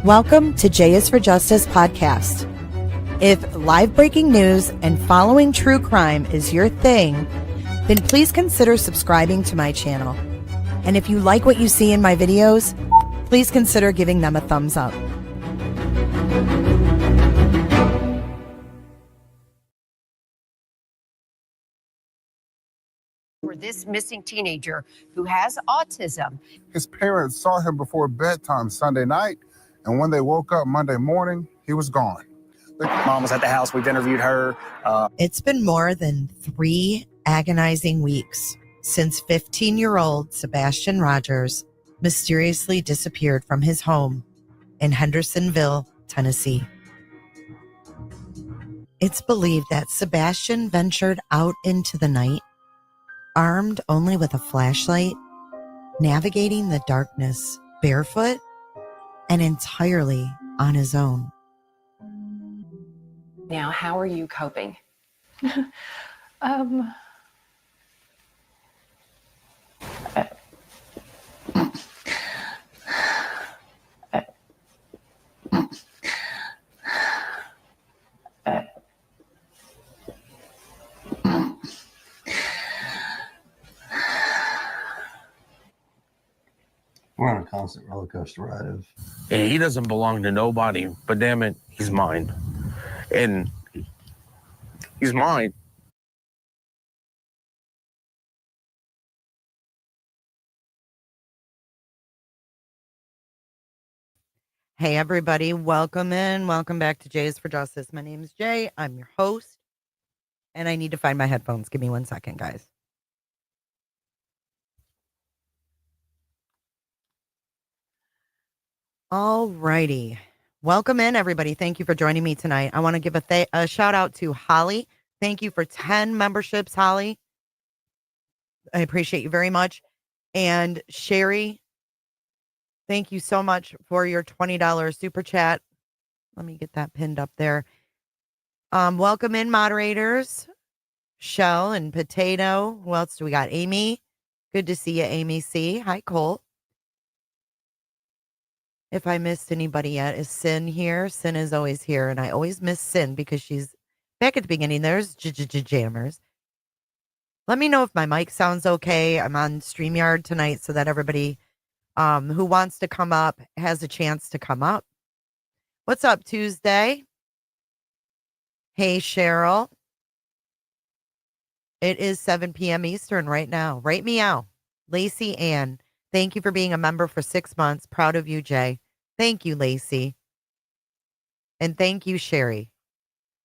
Welcome to J is for Justice podcast. If live breaking news and following true crime is your thing, then please consider subscribing to my channel. And if you like what you see in my videos, please consider giving them a thumbs up. For this missing teenager who has autism. His parents saw him before bedtime Sunday night, and when they woke up Monday morning, he was gone. Mom was at the house. We've interviewed her. It's been more than 3 agonizing weeks since 15-year-old Sebastian Rogers mysteriously disappeared from his home in Hendersonville, Tennessee. It's believed that Sebastian ventured out into the night, armed only with a flashlight, navigating the darkness barefoot and entirely on his own. Now, how are you coping? We're on a constant roller coaster ride of. And he doesn't belong to nobody, but damn it, he's mine. And he's mine. Hey everybody, welcome in. Welcome back to Jay is for Justice. My name is Jay. I'm your host. And I need to find my headphones. Give me 1 second, guys. All righty. Welcome in, everybody. Thank you for joining me tonight. I want to give a shout out to Holly. Thank you for 10 memberships, Holly. I appreciate you very much. And Sherry, thank you so much for your $20 super chat. Let me get that pinned up there. Welcome in, moderators. Shell and Potato. Who else do we got? Amy. Good to see you, Amy C. Hi, Cole. If I missed anybody yet, is Sin here? Sin is always here, and I always miss Sin because she's back at the beginning. There's Jammers. Let me know if my mic sounds okay. I'm on StreamYard tonight so that everybody who wants to come up has a chance to come up. What's up, Tuesday? Hey, Cheryl. It is 7 p.m. Eastern right now. Right meow. Lacey Ann, thank you for being a member for 6 months. Proud of you, Jay. Thank you, Lacey. And thank you, Sherry.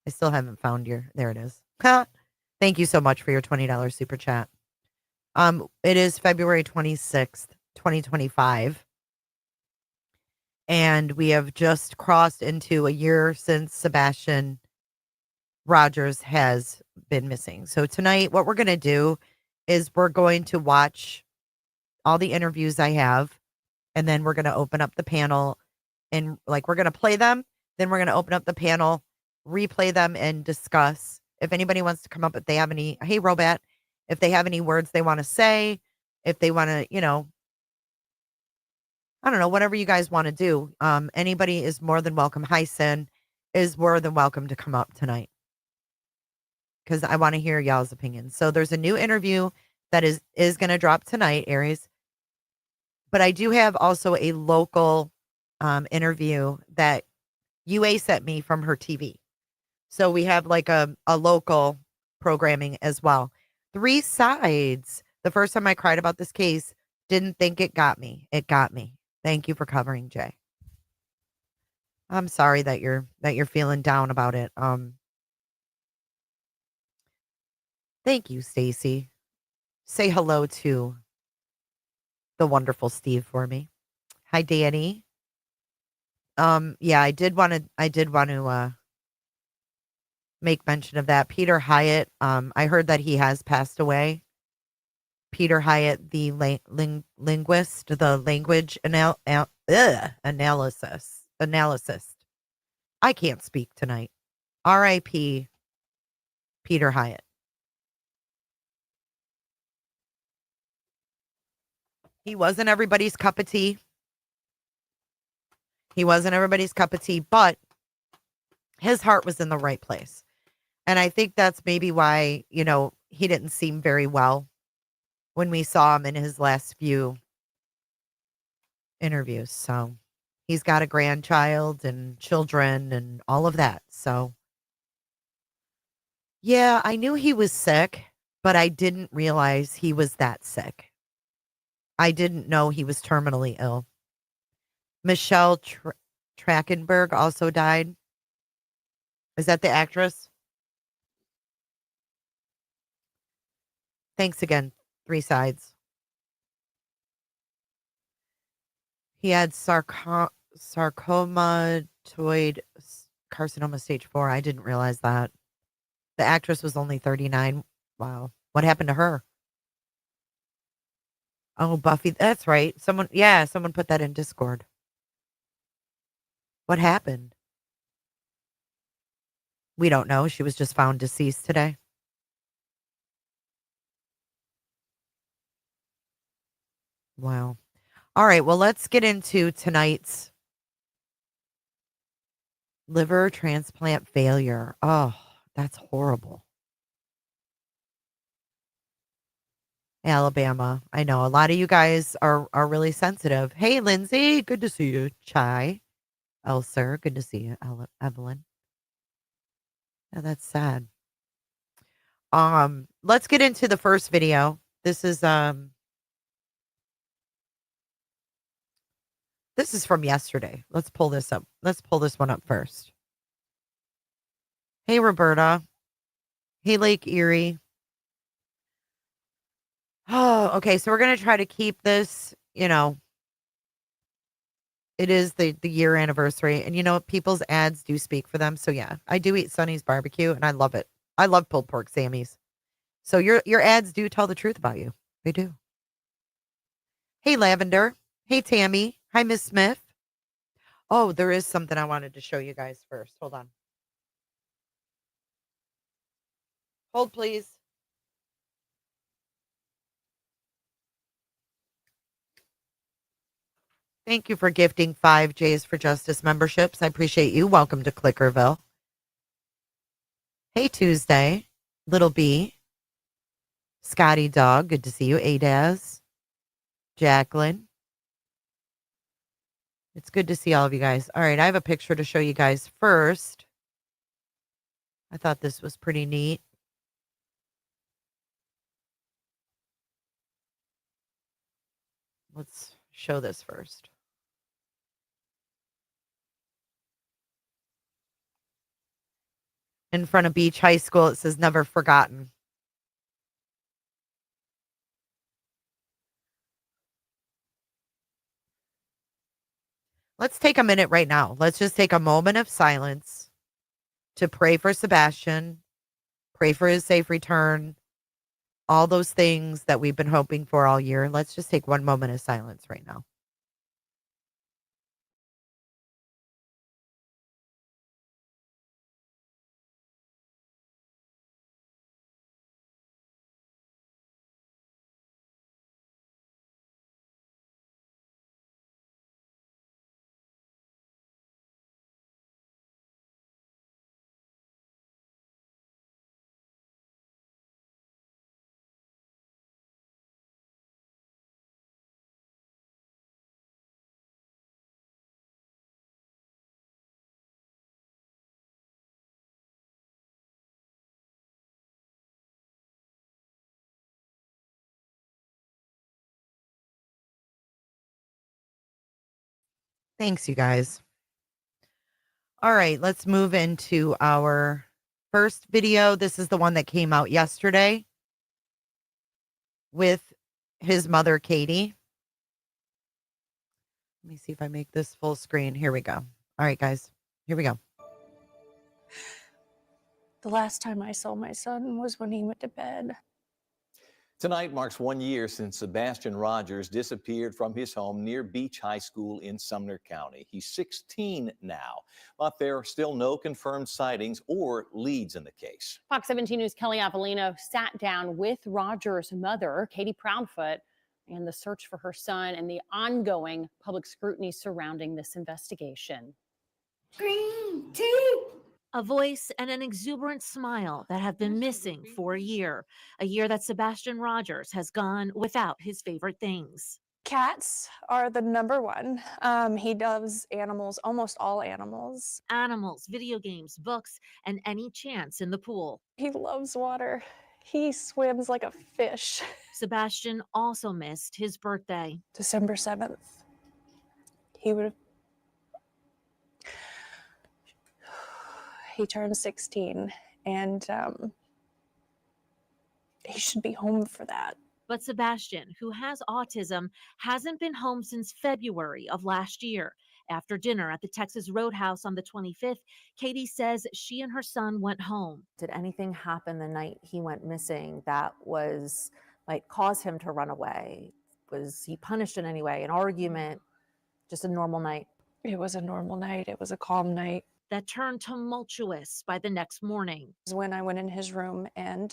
I still haven't found your... There it is. Thank you so much for your $20 super chat. It is February 26th, 2025. And we have just crossed into a year since Sebastian Rogers has been missing. So tonight, what we're going to do is we're going to watch all the interviews I have, and then we're going to open up the panel and we're going to play them. Then we're going to open up the panel, replay them, and discuss. If anybody wants to come up, if they have any, hey, Robat, if they have any words they want to say, if they want to, I don't know, whatever you guys want to do. Anybody is more than welcome. Hi, Sin is more than welcome to come up tonight, because I want to hear y'all's opinions. So there's a new interview that is going to drop tonight, Aries. But I do have also a local interview that UA sent me from her TV. So we have like a local programming as well. 3 sides. The first time I cried about this case, didn't think it got me. It got me. Thank you for covering, Jay. I'm sorry that you're feeling down about it. Thank you, Stacy. Say hello to the wonderful Steve for me. Hi, Danny. Yeah, I did want to make mention of that. Peter Hyatt, I heard that he has passed away. Peter Hyatt, the linguist, the language analyst. I can't speak tonight. R.I.P. Peter Hyatt. He wasn't everybody's cup of tea. He wasn't everybody's cup of tea, but his heart was in the right place. And I think that's maybe why, he didn't seem very well when we saw him in his last few interviews. So he's got a grandchild and children and all of that. So, yeah, I knew he was sick, but I didn't realize he was that sick. I didn't know he was terminally ill. Michelle Trachtenberg also died. Is that the actress? Thanks again. 3 sides. He had sarcomatoid carcinoma stage 4. I didn't realize that. The actress was only 39. Wow. What happened to her? Oh, Buffy. That's right. Someone put that in Discord. What happened? We don't know. She was just found deceased today. Wow. All right. Well, let's get into tonight's liver transplant failure. Oh, that's horrible. Alabama. I know a lot of you guys are really sensitive. Hey, Lindsay. Good to see you. Chai. Elser. Good to see you. Evelyn. Yeah, that's sad. Let's get into the first video. This is from yesterday. Let's pull this up. Let's pull this one up first. Hey, Roberta. Hey, Lake Erie. Oh, okay. So we're going to try to keep this, it is the year anniversary. And people's ads do speak for them. So yeah, I do eat Sonny's barbecue and I love it. I love pulled pork Sammy's. So your ads do tell the truth about you. They do. Hey, Lavender. Hey, Tammy. Hi, Miss Smith. Oh, there is something I wanted to show you guys first. Hold on. Hold, please. Thank you for gifting 5 J's for Justice memberships. I appreciate you. Welcome to Clickerville. Hey, Tuesday. Little B. Scotty Dog. Good to see you. Adaz. Jacqueline. It's good to see all of you guys. All right, I have a picture to show you guys first. I thought this was pretty neat. Let's show this first. In front of Beech High School, it says never forgotten. Let's take a minute right now. Let's just take a moment of silence to pray for Sebastian, pray for his safe return, all those things that we've been hoping for all year. Let's just take one moment of silence right now. Thanks, you guys. All right, let's move into our first video. This is the one that came out yesterday with his mother, Katie. Let me see if I make this full screen. Here we go. All right, guys, here we go. The last time I saw my son was when he went to bed. Tonight marks 1 year since Sebastian Rogers disappeared from his home near Beech High School in Sumner County. He's 16 now, but there are still no confirmed sightings or leads in the case. Fox 17 News' Kelly Avellino sat down with Rogers' mother, Katie Proudfoot, and the search for her son and the ongoing public scrutiny surrounding this investigation. Green tea. A voice and an exuberant smile that have been missing for a year that Sebastian Rogers has gone without his favorite things. Cats are the number one. He loves animals, almost all animals. Animals, video games, books, and any chance in the pool. He loves water. He swims like a fish. Sebastian also missed his birthday. December 7th. He turned 16, and he should be home for that. But Sebastian, who has autism, hasn't been home since February of last year. After dinner at the Texas Roadhouse on the 25th, Katie says she and her son went home. Did anything happen the night he went missing that was like caused him to run away? Was he punished in any way? An argument? Just a normal night? It was a normal night. It was a calm night. That turned tumultuous by the next morning. When I went in his room and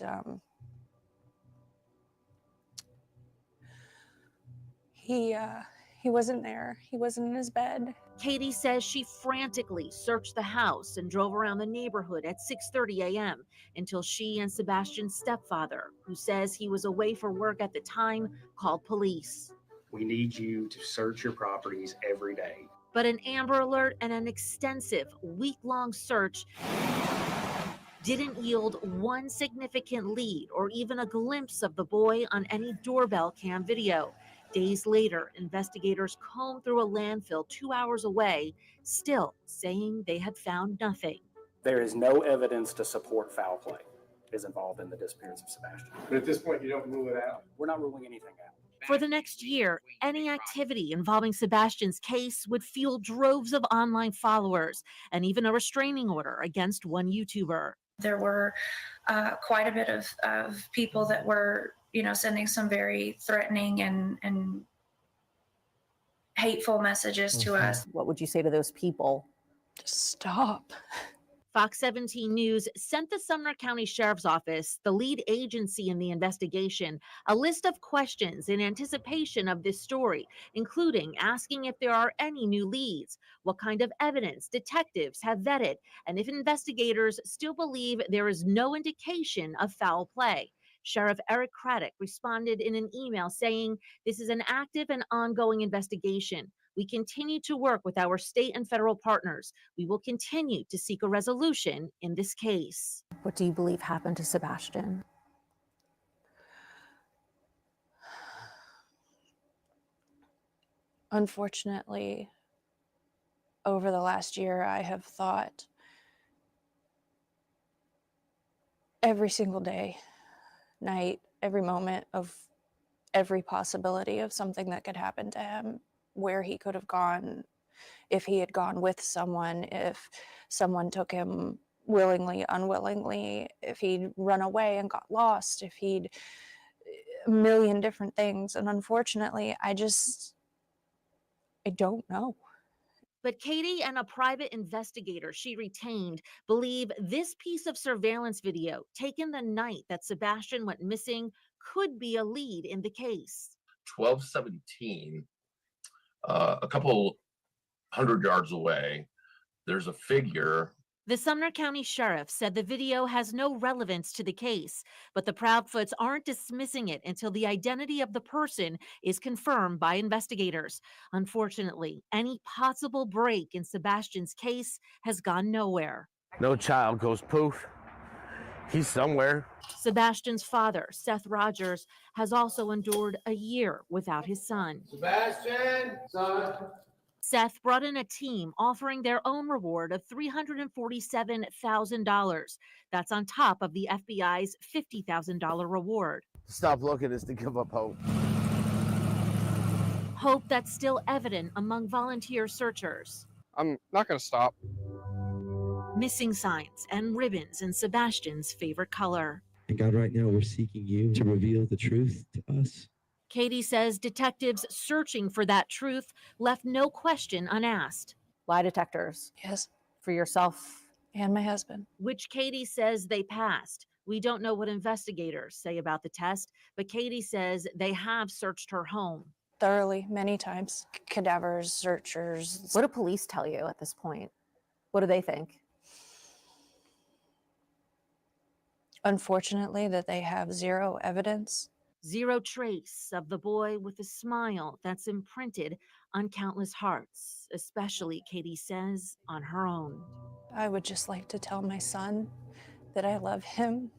he wasn't there. He wasn't in his bed. Katie says she frantically searched the house and drove around the neighborhood at 6:30 a.m. until she and Sebastian's stepfather, who says he was away for work at the time, called police. We need you to search your properties every day. But an Amber Alert and an extensive week-long search didn't yield one significant lead or even a glimpse of the boy on any doorbell cam video. Days later, investigators combed through a landfill 2 hours away, still saying they had found nothing. There is no evidence to support foul play is involved in the disappearance of Sebastian. But at this point, you don't rule it out? We're not ruling anything out. For the next year, any activity involving Sebastian's case would fuel droves of online followers and even a restraining order against one YouTuber. There were quite a bit of people that were, sending some very threatening and hateful messages to us. What would you say to those people? Just stop. Fox 17 News sent the Sumner County Sheriff's Office, the lead agency in the investigation, a list of questions in anticipation of this story, including asking if there are any new leads, what kind of evidence detectives have vetted, and if investigators still believe there is no indication of foul play. Sheriff Eric Craddock responded in an email saying, "This is an active and ongoing investigation. We continue to work with our state and federal partners. We will continue to seek a resolution in this case." What do you believe happened to Sebastian? Unfortunately, over the last year, I have thought every single day, night, every moment of every possibility of something that could happen to him, where he could have gone, if he had gone with someone, if someone took him willingly, unwillingly, if he'd run away and got lost, if he'd a million different things. And unfortunately, I don't know. But Katie and a private investigator she retained believe this piece of surveillance video taken the night that Sebastian went missing could be a lead in the case. 1217, a couple 100 yards away, there's a figure. The Sumner County Sheriff said the video has no relevance to the case, but the Proudfoots aren't dismissing it until the identity of the person is confirmed by investigators. Unfortunately, any possible break in Sebastian's case has gone nowhere. No child goes poof. He's somewhere. Sebastian's father, Seth Rogers, has also endured a year without his son. Sebastian, son. Seth brought in a team offering their own reward of $347,000. That's on top of the FBI's $50,000 reward. Stop looking is to give up hope. Hope that's still evident among volunteer searchers. I'm not going to stop. Missing signs and ribbons in Sebastian's favorite color. And God, right now we're seeking you to reveal the truth to us. Katie says detectives searching for that truth left no question unasked. Lie detectors. Yes. For yourself and my husband. Which Katie says they passed, We don't know what investigators say about the test, but Katie says they have searched her home. Thoroughly, many times. Cadavers, searchers. What do police tell you at this point? What do they think? Unfortunately, that they have zero evidence. Zero trace of the boy with a smile that's imprinted on countless hearts, especially, Katie says, on her own. I would just like to tell my son that I love him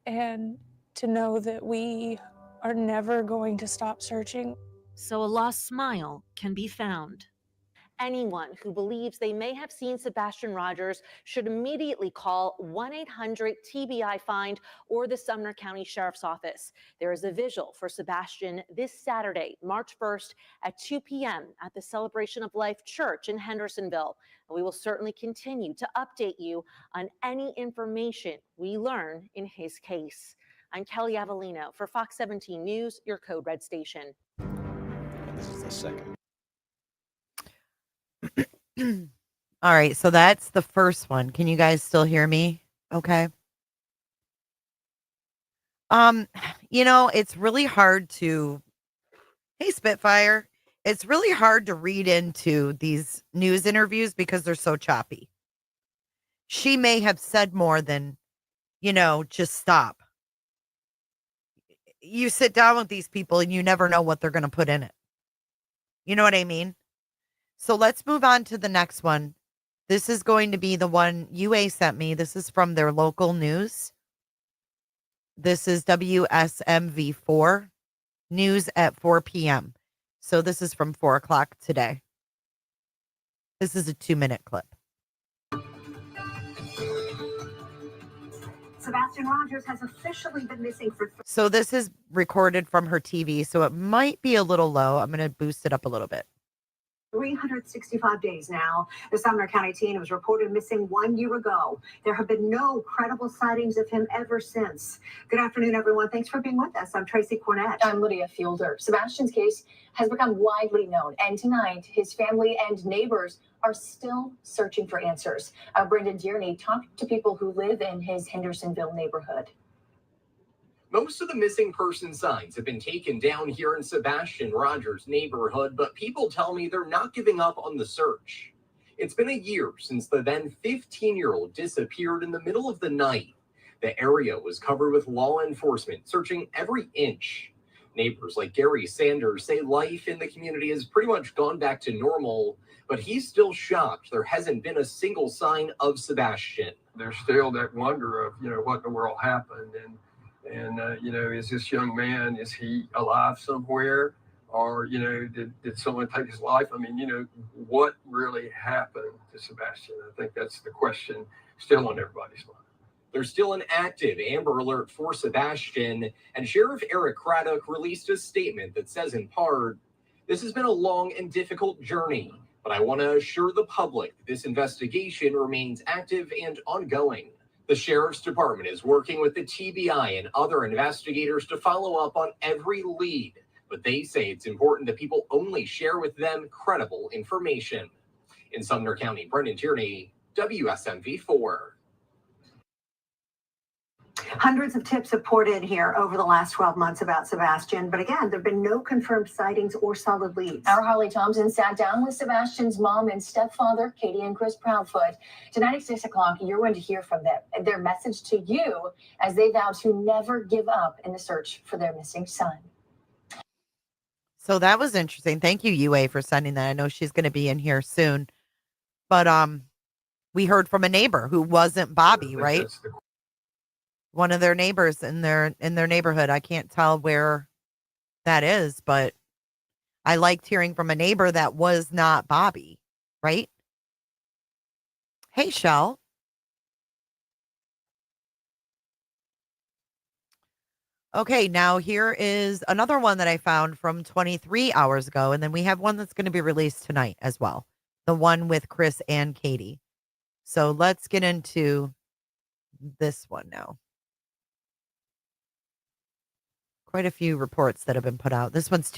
and to know that we are never going to stop searching. So a lost smile can be found. Anyone who believes they may have seen Sebastian Rogers should immediately call 1-800-TBI-FIND or the Sumner County Sheriff's Office. There is a vigil for Sebastian this Saturday, March 1st at 2 p.m. at the Celebration of Life Church in Hendersonville. And we will certainly continue to update you on any information we learn in his case. I'm Kelly Avellino for Fox 17 News, your Code Red station. And this is the second. All right, so that's the first one. Can you guys still hear me? Okay. It's really hard to, hey, Spitfire, it's really hard to read into these news interviews because they're so choppy. She may have said more than, just stop. You sit down with these people and you never know what they're going to put in it. You know what I mean? So let's move on to the next one. This is going to be the one UA sent me. This is from their local news. This is WSMV4 news at 4 p.m. So this is from 4 o'clock today. This is a 2-minute clip. Sebastian Rogers has officially been missing for... So this is recorded from her TV, so it might be a little low. I'm going to boost it up a little bit. 365 days now. The Sumner County teen was reported missing 1 year ago. There have been no credible sightings of him ever since. Good afternoon, everyone. Thanks for being with us. I'm Tracy Cornett. I'm Lydia Fielder. Sebastian's case has become widely known, and tonight his family and neighbors are still searching for answers. Brendan Tierney talked to people who live in his Hendersonville neighborhood. Most of the missing person signs have been taken down here in Sebastian Rogers' neighborhood, but people tell me they're not giving up on the search. It's been a year since the then 15-year-old disappeared in the middle of the night. The area was covered with law enforcement searching every inch. Neighbors like Gary Sanders say life in the community has pretty much gone back to normal, but he's still shocked there hasn't been a single sign of Sebastian. There's still that wonder of, what in the world happened. And is this young man, is he alive somewhere? Or, did someone take his life? I mean, what really happened to Sebastian? I think that's the question still on everybody's mind. There's still an active Amber Alert for Sebastian, and Sheriff Eric Craddock released a statement that says in part, "This has been a long and difficult journey, but I want to assure the public that this investigation remains active and ongoing. The Sheriff's Department is working with the TBI and other investigators to follow up on every lead, but they say it's important that people only share with them credible information." In Sumner County, Brendan Tierney, WSMV4. Hundreds of tips have poured in here over the last 12 months about Sebastian, but again, there have been no confirmed sightings or solid leads. Our Holly Thompson sat down with Sebastian's mom and stepfather, Katie and Chris Proudfoot. Tonight at 6 o'clock, you're going to hear from them and their message to you as they vow to never give up in the search for their missing son. So that was interesting. Thank you, UA, for sending that. I know she's going to be in here soon. But we heard from a neighbor who wasn't Bobby, right? One of their neighbors in their neighborhood. I can't tell where that is, but I liked hearing from a neighbor that was not Bobby, right? Hey, Shell. Okay, now here is another one that I found from 23 hours ago, and then we have one that's going to be released tonight as well. The one with Chris and Katie. So let's get into this one now. Quite a few reports that have been put out. This one's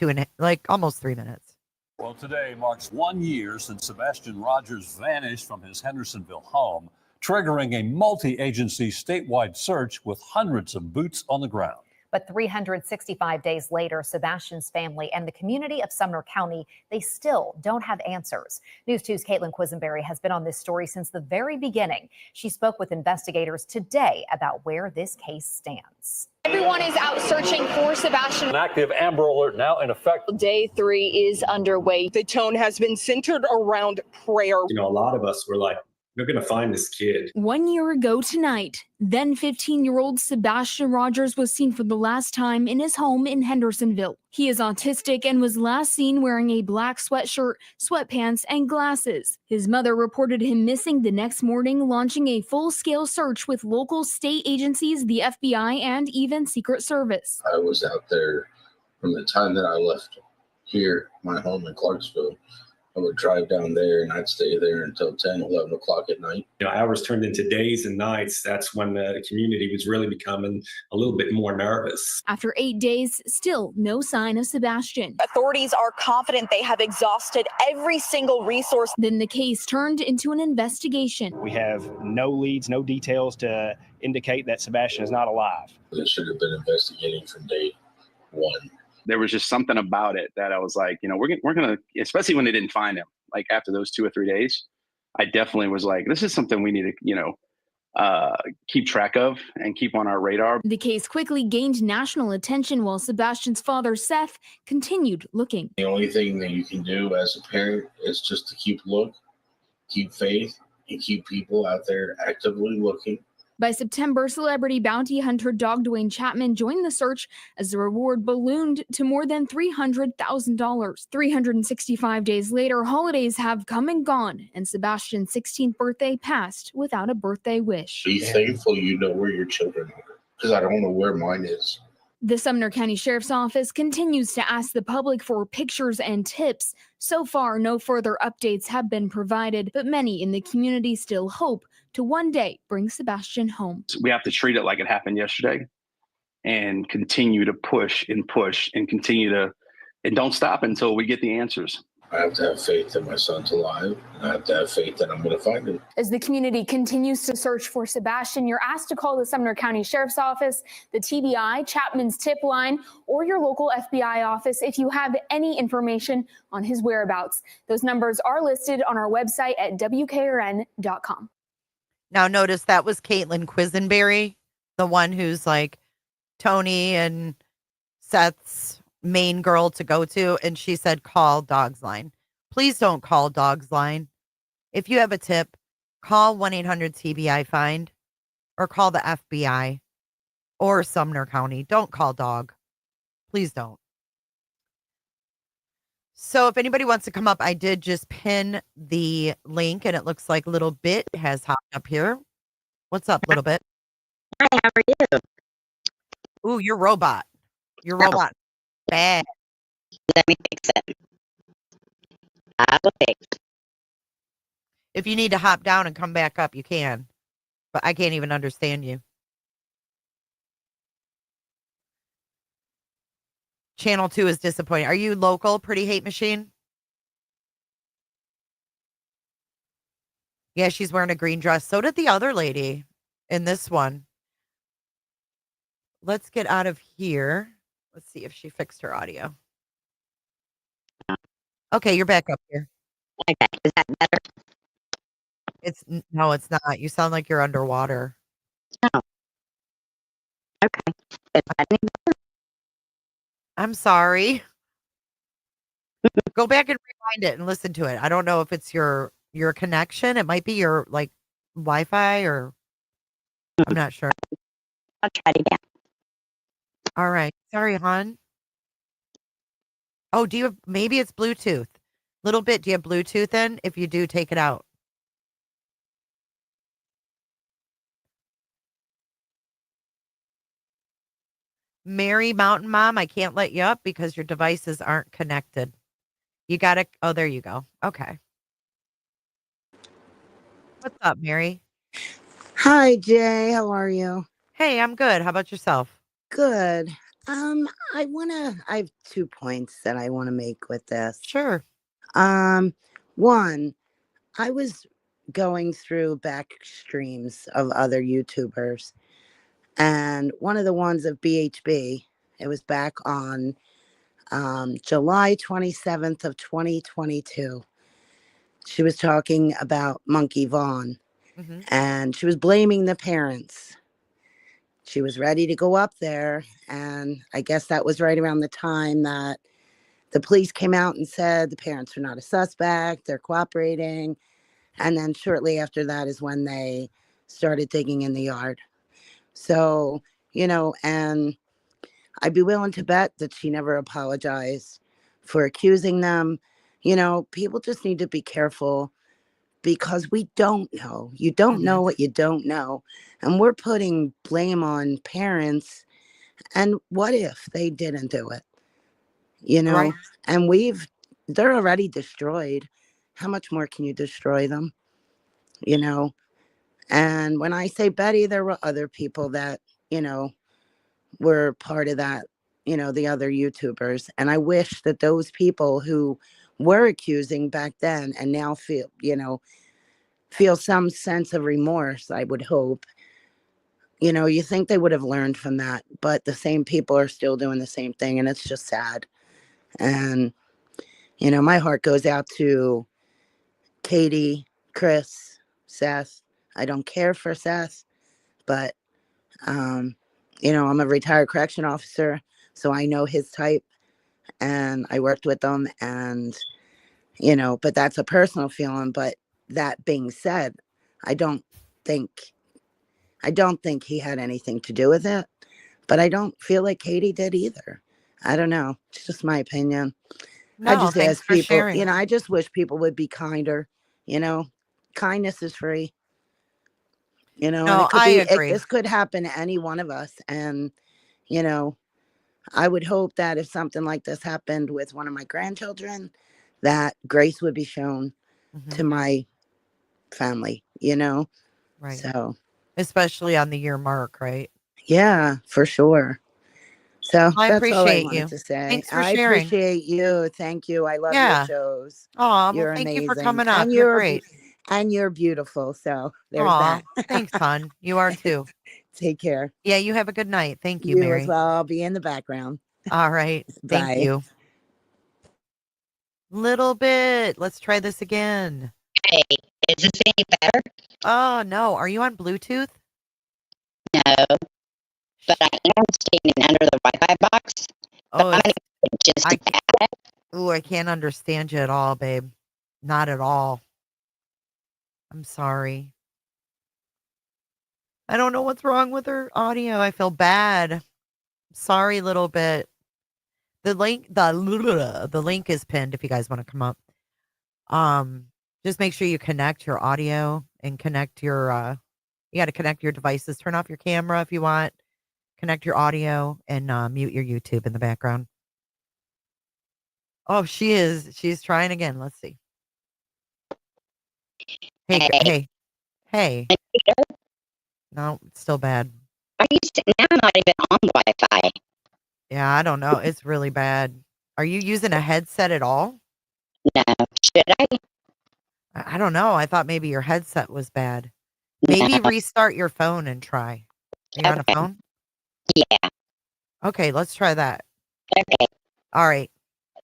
almost 3 minutes. Well, today marks 1 year since Sebastian Rogers vanished from his Hendersonville home. triggering a multi-agency statewide search with hundreds of boots on the ground. But 365 days later, Sebastian's family and the community of Sumner County, they still don't have answers. News 2's Caitlin Quisenberry has been on this story since the very beginning. She spoke with investigators today about where this case stands. Everyone is out searching for Sebastian. An active Amber Alert now in effect. Day 3 is underway. The tone has been centered around prayer. You know, a lot of us were like, we're going to find this kid. 1 year ago tonight, then 15-year-old Sebastian Rogers was seen for the last time in his home in Hendersonville. He is autistic and was last seen wearing a black sweatshirt, sweatpants, and glasses. His mother reported him missing the next morning, launching a full-scale search with local state agencies, the FBI, and even Secret Service. I was out there from the time that I left here, my home in Clarksville. I would drive down there and I'd stay there until 10, 11 o'clock at night. You know, hours turned into days and nights. That's when the community was really becoming a little bit more nervous. After 8 days, still no sign of Sebastian. Authorities are confident they have exhausted every single resource. Then the case turned into an investigation. We have no leads, no details to indicate that Sebastian is not alive. They should have been investigating from day one. There was just something about it that I was like, you know, we're gonna, especially when they didn't find him, like after those 2 or 3 days, I definitely was like, this is something we need to, you know, keep track of and keep on our radar. The case quickly gained national attention while Sebastian's father, Seth, continued looking. The only thing that you can do as a parent is just to keep faith, and keep people out there actively looking. By September, celebrity bounty hunter dog Dwayne Chapman joined the search as the reward ballooned to more than $300,000. 365 days later, holidays have come and gone, and Sebastian's 16th birthday passed without a birthday wish. Be thankful you know where your children are, because I don't know where mine is. The Sumner County Sheriff's Office continues to ask the public for pictures and tips. So far, no further updates have been provided, but many in the community still hope to one day bring Sebastian home. We have to treat it like it happened yesterday and continue to push and continue to, and don't stop until we get the answers. I have to have faith that my son's alive, and I have to have faith that I'm going to find him. As the community continues to search for Sebastian, you're asked to call the Sumner County Sheriff's Office, the TBI, Chapman's tip line, or your local FBI office if you have any information on his whereabouts. Those numbers are listed on our website at WKRN.com. Now notice that was Caitlin Quisenberry, the one who's like Tony and Seth's main girl to go to, and she said call Dogs Line. Please don't call Dogs Line. If you have a tip, call 1-800-TBI find or call the FBI or Sumner County. Don't call dog. Please don't. So if anybody wants to come up, I did just pin the link, and it looks like Little Bit has hopped up here. What's up, Little Bit? Hi, how are you? Ooh, you're robot. You're robot. Bad. Let me fix it. I will fix. If you need to hop down and come back up, you can. But I can't even understand you. Channel 2 is disappointing. Are you local, Pretty Hate Machine? Yeah, she's wearing a green dress. So did the other lady in this one. Let's get out of here. Let's see if she fixed her audio. Okay, you're back up here. Okay, is that better? No, it's not. You sound like you're underwater. Oh. Okay. Is that any better? I'm sorry. Go back and rewind it and listen to it. I don't know if it's your connection. It might be your like Wi-Fi or I'm not sure. I'll try it again. All right. Sorry, hon. Oh, do you have, maybe it's Bluetooth. Little Bit, do you have Bluetooth in? If you do, take it out. Mary Mountain Mom, I can't let you up because your devices aren't connected. You got to, oh, there you go. Okay. What's up, Mary? Hi, Jay. How are you? Hey, I'm good. How about yourself? Good. I have 2 points that I want to make with this. Sure. One, I was going through back streams of other YouTubers, and one of the ones of BHB, it was back on July 27th of 2022. She was talking about Monkey Vaughn, and she was blaming the parents. She was ready to go up there, and I guess that was right around the time that the police came out and said the parents are not a suspect, they're cooperating. And then shortly after that is when they started digging in the yard. So, and I'd be willing to bet that she never apologized for accusing them. People just need to be careful because we don't know. You don't know what you don't know. And we're putting blame on parents. And what if they didn't do it? Right. And they're already destroyed. How much more can you destroy them? And when I say Betty, there were other people that, were part of that, the other YouTubers. And I wish that those people who were accusing back then and now feel some sense of remorse, I would hope. You think they would have learned from that, but the same people are still doing the same thing, and it's just sad. And, my heart goes out to Katie, Chris, Seth. I don't care for Seth, but, I'm a retired correction officer, so I know his type, and I worked with them, and, but that's a personal feeling. But that being said, I don't think he had anything to do with it, but I don't feel like Katie did either. I don't know. It's just my opinion. I No, just thanks ask for people, sharing. I just wish people would be kinder. Kindness is free. And No, it could I be, agree. this could happen to any one of us. And, I would hope that if something like this happened with one of my grandchildren, that grace would be shown to my family, Right. So, Especially on the year mark, right? yeah, for sure. So I that's all I appreciate wanted you. to say. Thanks for I sharing. appreciate you. Thank you. I love your Yeah. shows. Aw, well, You're thank you for amazing. coming up. You're great. And you're beautiful. So there's Aw, that. thanks, hon. You are too. Take care. Yeah, you have a good night. Thank you, You as Mary. well. I'll be in the background. All right. Thank Bye. you. Little bit. Let's try this again. Hey, is this any better? Oh, no. Are you on Bluetooth? No, but I am standing under the Wi-Fi box. Oh, I'm gonna just ooh, I can't understand you at all, babe. Not at all. I'm sorry. I don't know what's wrong with her audio. I feel bad. Sorry, little bit. The link is pinned if you guys want to come up. Just make sure you connect your audio and connect your you got to connect your devices. Turn off your camera if you want. Connect your audio and mute your YouTube in the background. Oh, she's trying again. Let's see. Hey. No, it's still bad. Are you now? I'm not even on Wi-Fi. Yeah, I don't know. It's really bad. Are you using a headset at all? No, should I? I don't know. I thought maybe your headset was bad. Maybe restart your phone and try. Are you on a phone? Yeah. Okay, let's try that. Okay. All right.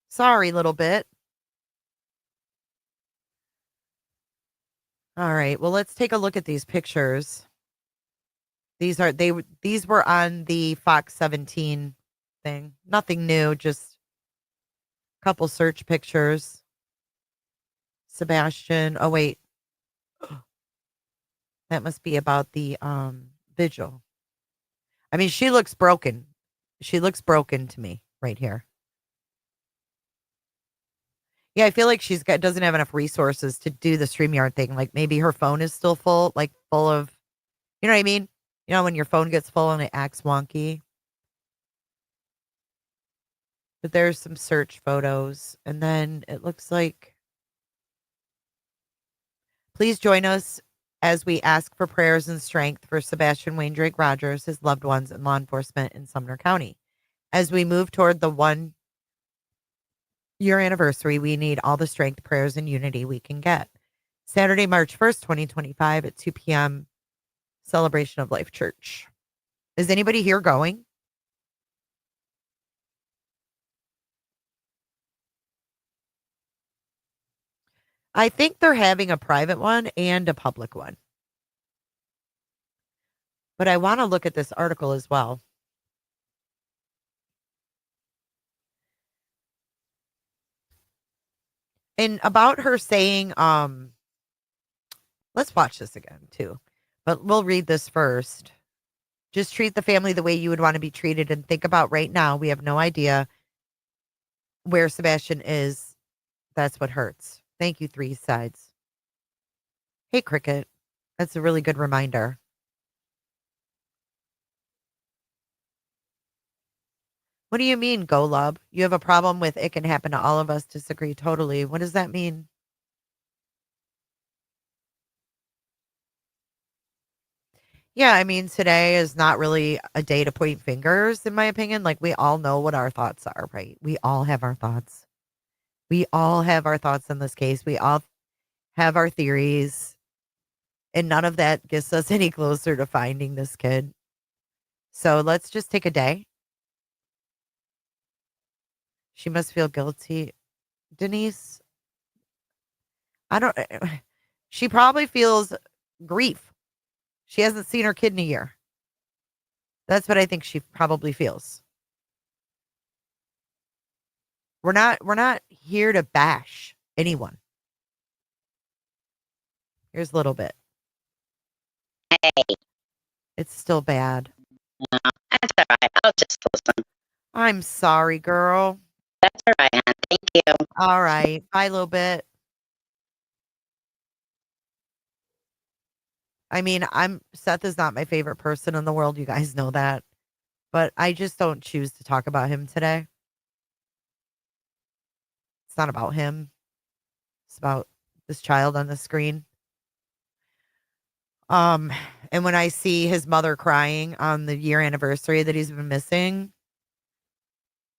Sorry, little bit. All right. Well, let's take a look at these pictures. These were on the Fox 17 thing. Nothing new, just a couple search pictures. Sebastian. Oh wait. That must be about the vigil. I mean, she looks broken. She looks broken to me right here. Yeah, I feel like doesn't have enough resources to do the StreamYard thing. Like maybe her phone is still full of, you know what I mean? You know, when your phone gets full and it acts wonky. But there's some search photos. And then it looks like, please join us as we ask for prayers and strength for Sebastian Wayne Drake Rogers, his loved ones, and law enforcement in Sumner County. As we move toward the 1-year anniversary, we need all the strength, prayers, and unity we can get. Saturday, March 1st, 2025 at 2 p.m. Celebration of Life Church. Is anybody here going? I think they're having a private one and a public one. But I want to look at this article as well. And about her saying, let's watch this again too. But we'll read this first. Just treat the family the way you would want to be treated and think about right now. We have no idea where Sebastian is. That's what hurts. Thank you, Three Sides. Hey, Cricket. That's a really good reminder. What do you mean, Golub? You have a problem with it can happen to all of us. Disagree totally. What does that mean? Yeah, I mean, today is not really a day to point fingers, in my opinion. Like, we all know what our thoughts are, right? We all have our thoughts. We all have our thoughts in this case. We all have our theories. And none of that gets us any closer to finding this kid. So let's just take a day. She must feel guilty. Denise, I don't, she probably feels grief. She hasn't seen her kid in a year. That's what I think she probably feels. We're not here to bash anyone. Here's a little bit. Hey. It's still bad. No, that's all right. I'll just listen. I'm sorry, girl. That's all right, hon. Thank you. All right. Bye, little bit. I mean, Seth is not my favorite person in the world. You guys know that. But I just don't choose to talk about him today. It's not about him. It's about this child on the screen. And when I see his mother crying on the year anniversary that he's been missing,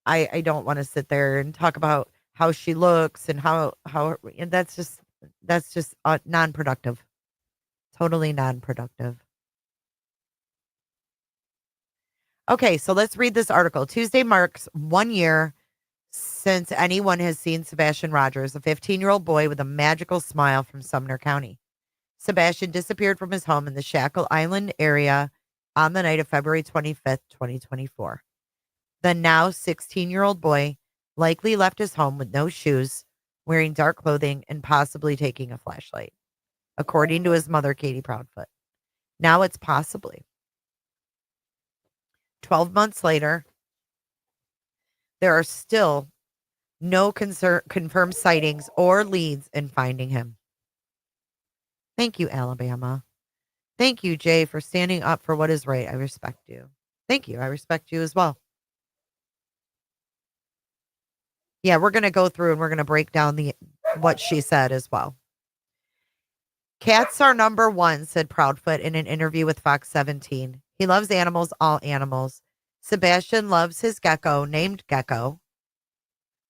I don't want to sit there and talk about how she looks and how and that's just non-productive. Totally non-productive. Okay, so let's read this article. Tuesday marks 1 year since anyone has seen Sebastian Rogers, a 15-year-old boy with a magical smile from Sumner County. Sebastian disappeared from his home in the Shackle Island area on the night of February 25th, 2024. The now 16-year-old boy likely left his home with no shoes, wearing dark clothing, and possibly taking a flashlight, according to his mother, Katie Proudfoot. Now it's possibly. 12 months later, there are still no confirmed sightings or leads in finding him. Thank you, Alabama. Thank you, Jay, for standing up for what is right. I respect you. Thank you. I respect you as well. Yeah, we're going to go through and we're going to break down what she said as well. Cats are number one, said Proudfoot in an interview with Fox 17. He loves animals, all animals. Sebastian loves his gecko named Gecko.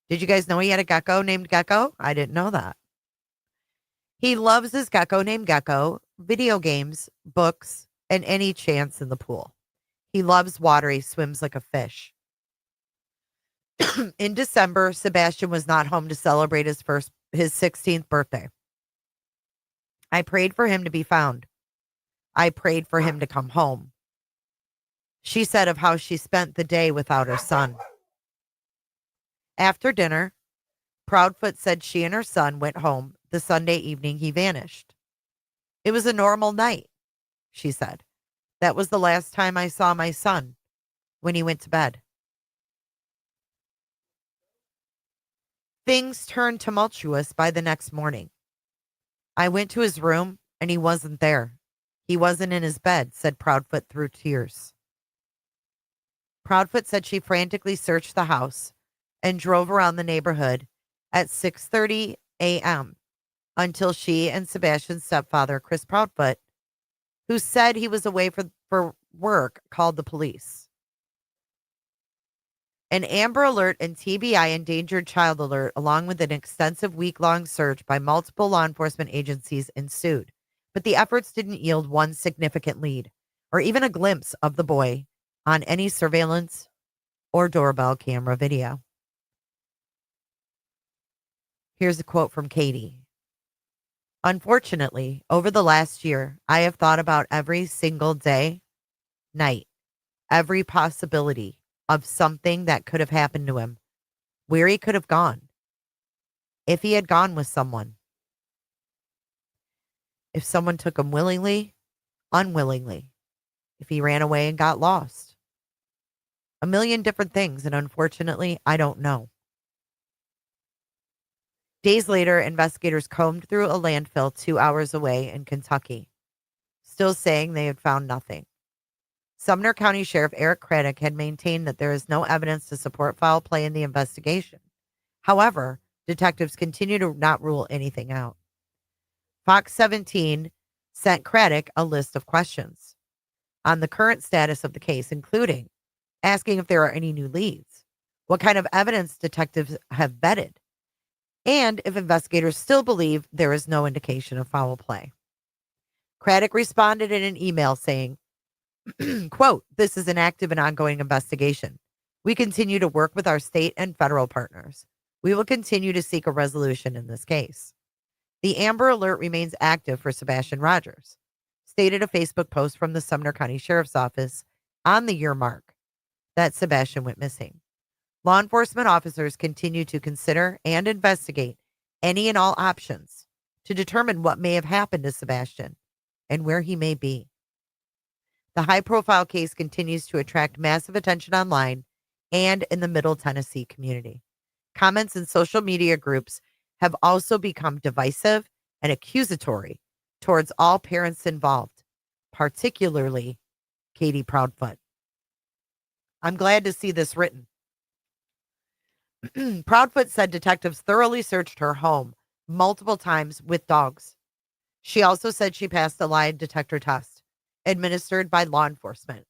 Did you guys know he had a gecko named Gecko? I didn't know that. He loves his gecko named Gecko, video games, books, and any chance in the pool. He loves water. He swims like a fish. In December, Sebastian was not home to celebrate his 16th birthday. I prayed for him to be found. I prayed for him to come home. She said of how she spent the day without her son. After dinner, Proudfoot said she and her son went home the Sunday evening he vanished. It was a normal night, she said. That was the last time I saw my son, when he went to bed. Things turned tumultuous by the next morning. I went to his room and he wasn't there. He wasn't in his bed, said Proudfoot through tears. Proudfoot said she frantically searched the house and drove around the neighborhood at 6:30 a.m. until she and Sebastian's stepfather, Chris Proudfoot, who said he was away for work, called the police. An Amber Alert and TBI endangered child alert, along with an extensive week-long search by multiple law enforcement agencies, ensued. But the efforts didn't yield one significant lead, or even a glimpse of the boy on any surveillance or doorbell camera video. Here's a quote from Katie. Unfortunately, over the last year, I have thought about every single day, night, every possibility of something that could have happened to him, where he could have gone, if he had gone with someone, if someone took him willingly, unwillingly, if he ran away and got lost. A million different things, and unfortunately, I don't know. Days later, investigators combed through a landfill 2 hours away in Kentucky, still saying they had found nothing. Sumner County Sheriff Eric Craddock had maintained that there is no evidence to support foul play in the investigation. However, detectives continue to not rule anything out. Fox 17 sent Craddock a list of questions on the current status of the case, including asking if there are any new leads, what kind of evidence detectives have vetted, and if investigators still believe there is no indication of foul play. Craddock responded in an email saying, quote, "This is an active and ongoing investigation. We continue to work with our state and federal partners. We will continue to seek a resolution in this case." The Amber Alert remains active for Sebastian Rogers, stated a Facebook post from the Sumner County Sheriff's Office on the year mark that Sebastian went missing. Law enforcement officers continue to consider and investigate any and all options to determine what may have happened to Sebastian and where he may be. The high-profile case continues to attract massive attention online and in the Middle Tennessee community. Comments in social media groups have also become divisive and accusatory towards all parents involved, particularly Katie Proudfoot. I'm glad to see this written. Proudfoot said detectives thoroughly searched her home multiple times with dogs. She also said she passed a lie detector test administered by law enforcement.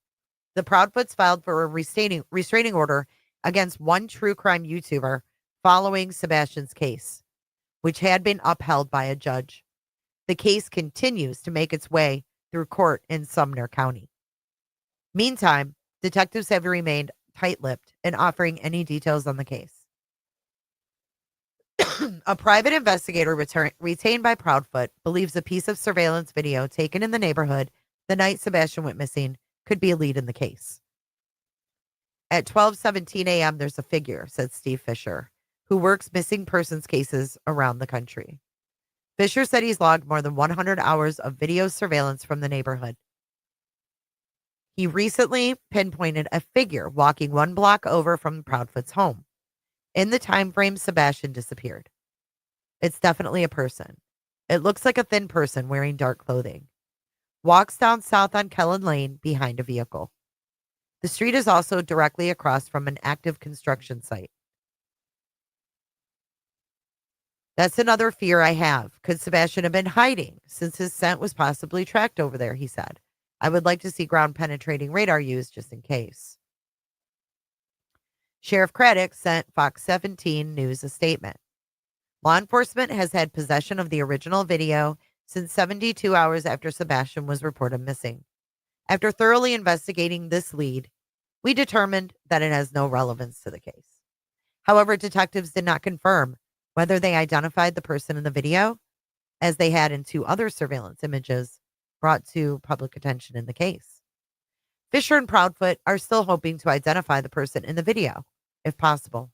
The Proudfoots filed for a restraining order against one true crime YouTuber following Sebastian's case, which had been upheld by a judge. The case continues to make its way through court in Sumner County. Meantime, detectives have remained tight-lipped in offering any details on the case. A private investigator retained by Proudfoot believes a piece of surveillance video taken in the neighborhood the night Sebastian went missing could be a lead in the case. At 12:17 a.m., there's a figure, said Steve Fisher, who works missing persons cases around the country. Fisher said he's logged more than 100 hours of video surveillance from the neighborhood. He recently pinpointed a figure walking 1 block over from Proudfoot's home in the time frame Sebastian disappeared. It's definitely a person. It looks like a thin person wearing dark clothing. Walks down south on Kellen Lane behind a vehicle. The street is also directly across from an active construction site. That's another fear I have. Could Sebastian have been hiding since his scent was possibly tracked over there, he said. I would like to see ground penetrating radar used just in case. Sheriff Craddock sent Fox 17 News a statement. Law enforcement has had possession of the original video since 72 hours after Sebastian was reported missing. After thoroughly investigating this lead, we determined that it has no relevance to the case. However, detectives did not confirm whether they identified the person in the video, as they had in 2 other surveillance images brought to public attention in the case. Fisher and Proudfoot are still hoping to identify the person in the video, if possible.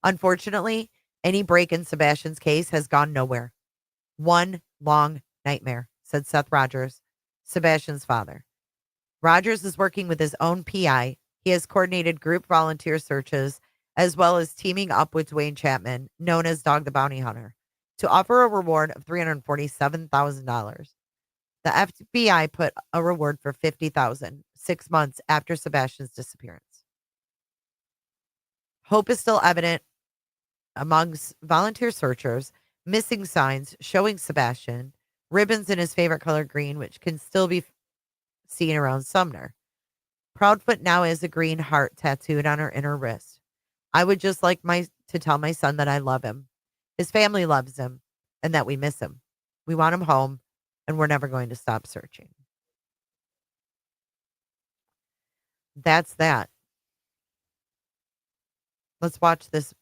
Unfortunately, any break in Sebastian's case has gone nowhere. One long nightmare, said Seth Rogers, Sebastian's father. Rogers is working with his own PI. He has coordinated group volunteer searches, as well as teaming up with Dwayne Chapman, known as Dog the Bounty Hunter, to offer a reward of $347,000. The FBI put a reward for $50,000 6 months after Sebastian's disappearance. Hope is still evident amongst volunteer searchers. Missing signs showing Sebastian, ribbons in his favorite color green, which can still be seen around Sumner. Proudfoot now is a green heart tattooed on her inner wrist. I would just like to tell my son that I love him. His family loves him and that we miss him. We want him home and we're never going to stop searching. That's that. Let's watch this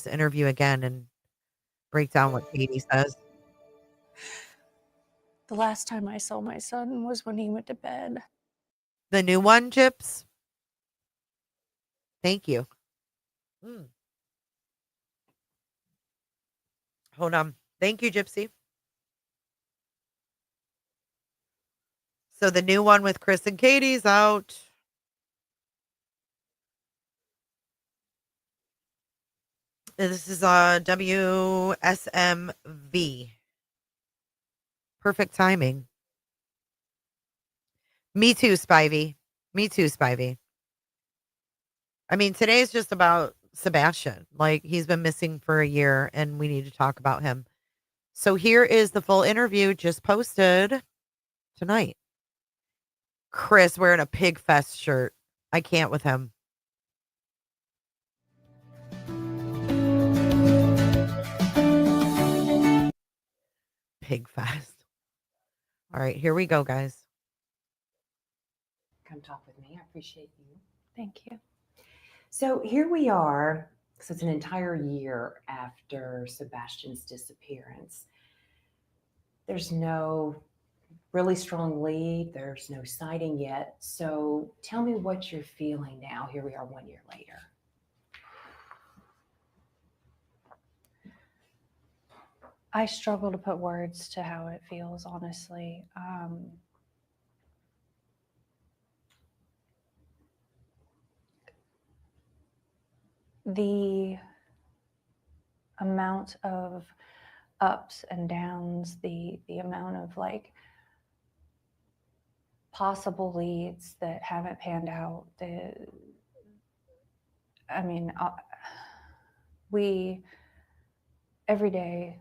interview again and break down what Katie says. The last time I saw my son was when he went to bed. The new one, Gyps. Thank you. Hold on. Thank you, Gypsy. So the new one with Chris and Katie's out. This is WSMV. Perfect timing. Me too, Spivey. Me too, Spivey. I mean, today is just about Sebastian. Like, he's been missing for a year and we need to talk about him. So here is the full interview just posted tonight. Chris wearing a Pig Fest shirt. I can't with him. Pig Fest. All right, here we go, guys. Come talk with me. I appreciate you. Thank you. So here we are. So it's an entire year after Sebastian's disappearance. There's no really strong lead. There's no sighting yet. So tell me what you're feeling now. Here we are 1 year later. I struggle to put words to how it feels, honestly. The amount of ups and downs, the amount of like possible leads that haven't panned out. We every day,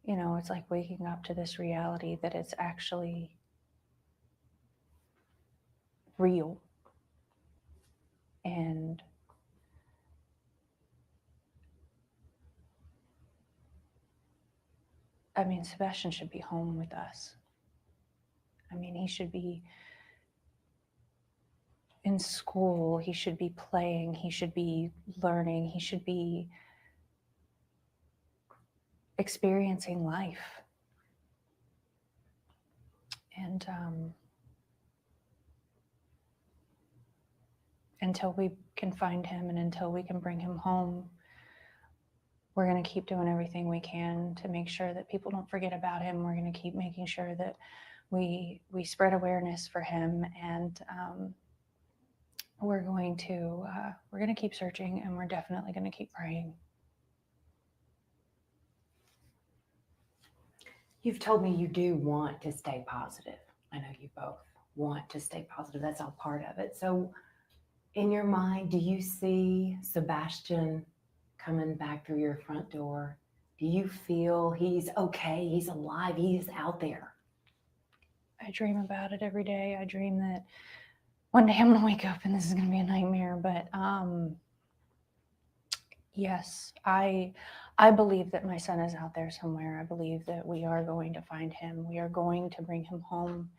you know, it's like waking up to this reality that it's actually real. And I mean, Sebastian should be home with us. I mean, he should be in school. He should be playing. He should be learning. He should be experiencing life. And until we can find him and until we can bring him home, we're going to keep doing everything we can to make sure that people don't forget about him. We're going to keep making sure that we spread awareness for him, and we're going to keep searching, and we're definitely going to keep praying. You've told me you do want to stay positive. I know you both want to stay positive. That's all part of it. So in your mind, do you see Sebastian coming back through your front door? Do you feel he's okay? He's alive. He's out there. I dream about it every day. I dream that one day I'm going to wake up and this is going to be a nightmare. But yes, I believe that my son is out there somewhere. I believe that we are going to find him. We are going to bring him home,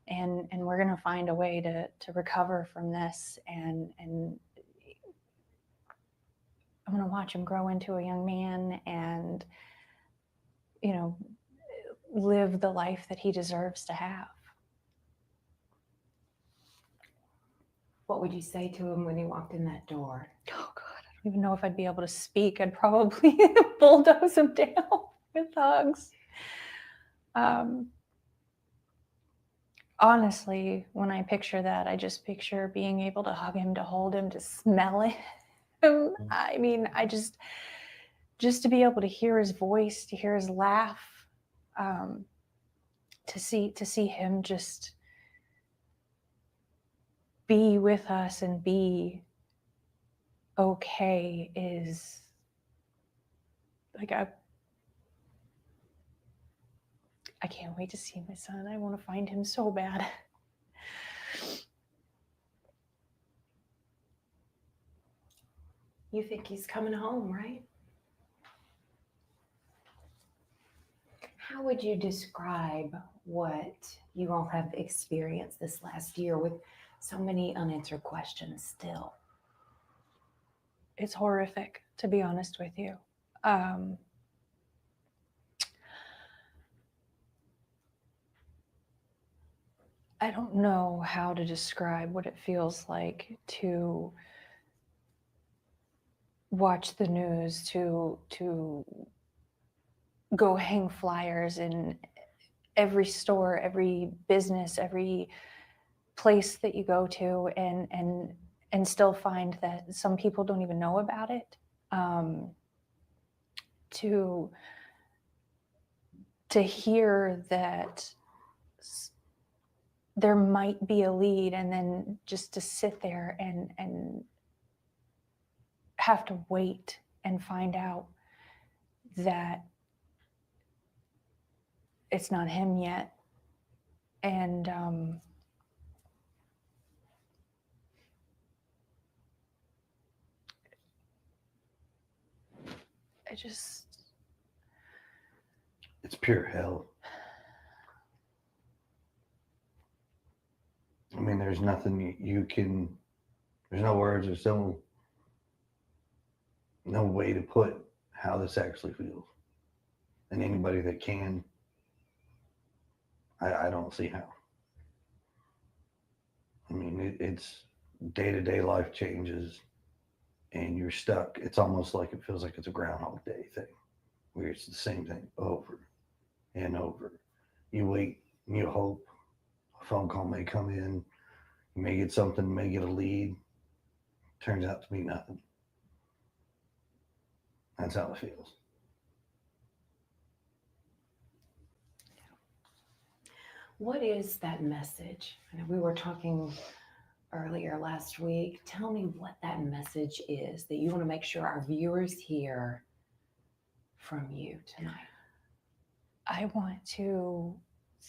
and we're going to find a way to recover from this. And I'm going to watch him grow into a young man and, you know, live the life that he deserves to have. What would you say to him when he walked in that door? Oh God, I don't even know if I'd be able to speak. I'd probably bulldoze him down with hugs. Honestly, when I picture that, I just picture being able to hug him, to hold him, to smell him. I mean, I just to be able to hear his voice, to hear his laugh, to see him just be with us and be okay is like I can't wait to see my son. I want to find him so bad. You think he's coming home, right? How would you describe what you all have experienced this last year with so many unanswered questions still? It's horrific, to be honest with you. I don't know how to describe what it feels like to watch the news, to go hang flyers in every store, every business, every place that you go to, and still find that some people don't even know about it. To hear that there might be a lead, and then just to sit there and have to wait and find out that it's not him yet. And it's pure hell. I mean, there's nothing you can, there's no words, there's no way to put how this actually feels. And anybody that can, I don't see how. I mean, it's day-to-day life changes and you're stuck. It's almost like it feels like it's a Groundhog Day thing where it's the same thing over and over. You wait and you hope a phone call may come in. You may get something, may get a lead. Turns out to be nothing. That's how it feels. What is that message? I know we were talking earlier last week. Tell me what that message is that you want to make sure our viewers hear from you tonight. I want to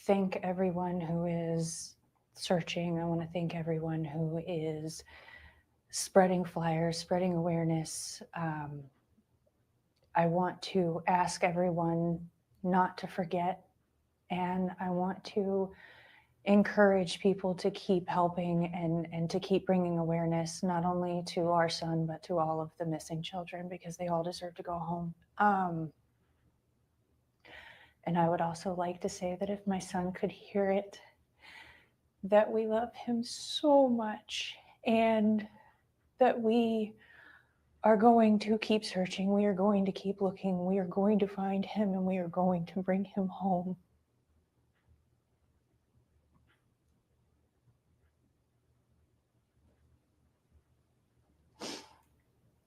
thank everyone who is searching. I want to thank everyone who is spreading flyers, spreading awareness. I want to ask everyone not to forget, and I want to encourage people to keep helping and to keep bringing awareness, not only to our son, but to all of the missing children, because they all deserve to go home. And I would also like to say that if my son could hear it, that we love him so much, and that we are going to keep searching. We are going to keep looking. We are going to find him, and we are going to bring him home.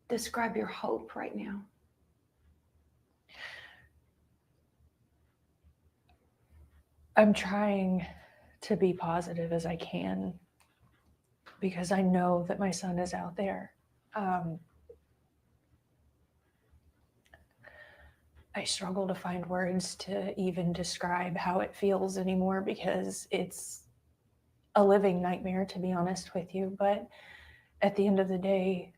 Describe your hope right now. I'm trying to be positive as I can, because I know that my son is out there. I struggle to find words to even describe how it feels anymore, because it's a living nightmare, to be honest with you. But at the end of the day,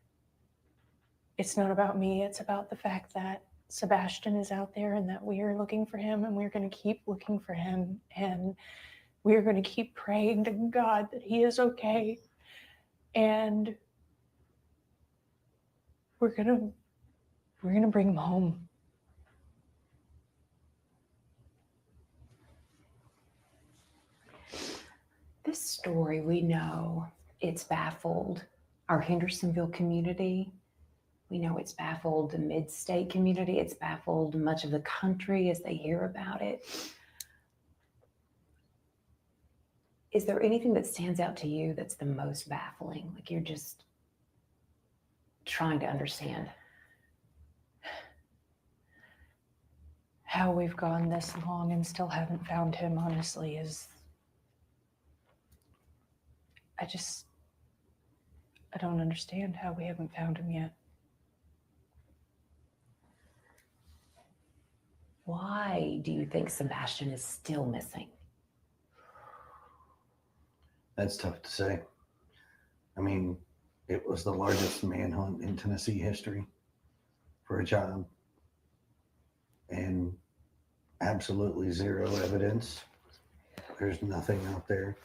it's not about me. It's about the fact that Sebastian is out there, and that we are looking for him, and we're going to keep looking for him, and we're going to keep praying to God that he is okay. And we're going to bring him home. This story, we know it's baffled our Hendersonville community. We know it's baffled the mid-state community. It's baffled much of the country as they hear about it. Is there anything that stands out to you that's the most baffling? Like you're just trying to understand? How we've gone this long and still haven't found him, honestly, is... I don't understand how we haven't found him yet. Why do you think Sebastian is still missing? That's tough to say. I mean, It was the largest manhunt in Tennessee history for a child. And absolutely zero evidence. There's nothing out there.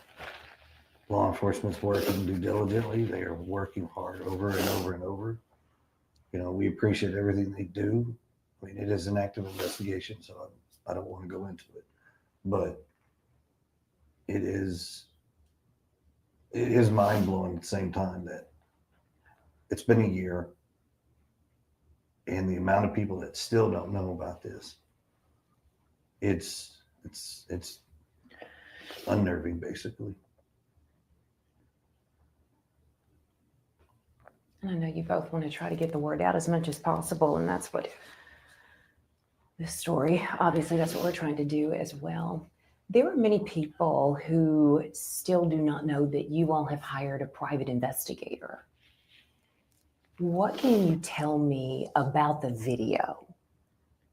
Law enforcement's working due diligently. They are working hard over and over and over. You know, we appreciate everything they do. I mean, it is an active investigation, so I don't want to go into it. But it is mind-blowing at the same time that it's been a year, and the amount of people that still don't know about this, it's unnerving, basically. And I know you both want to try to get the word out as much as possible, and that's what this story, obviously, that's what we're trying to do as well. There are many people who still do not know that you all have hired a private investigator. What can you tell me about the video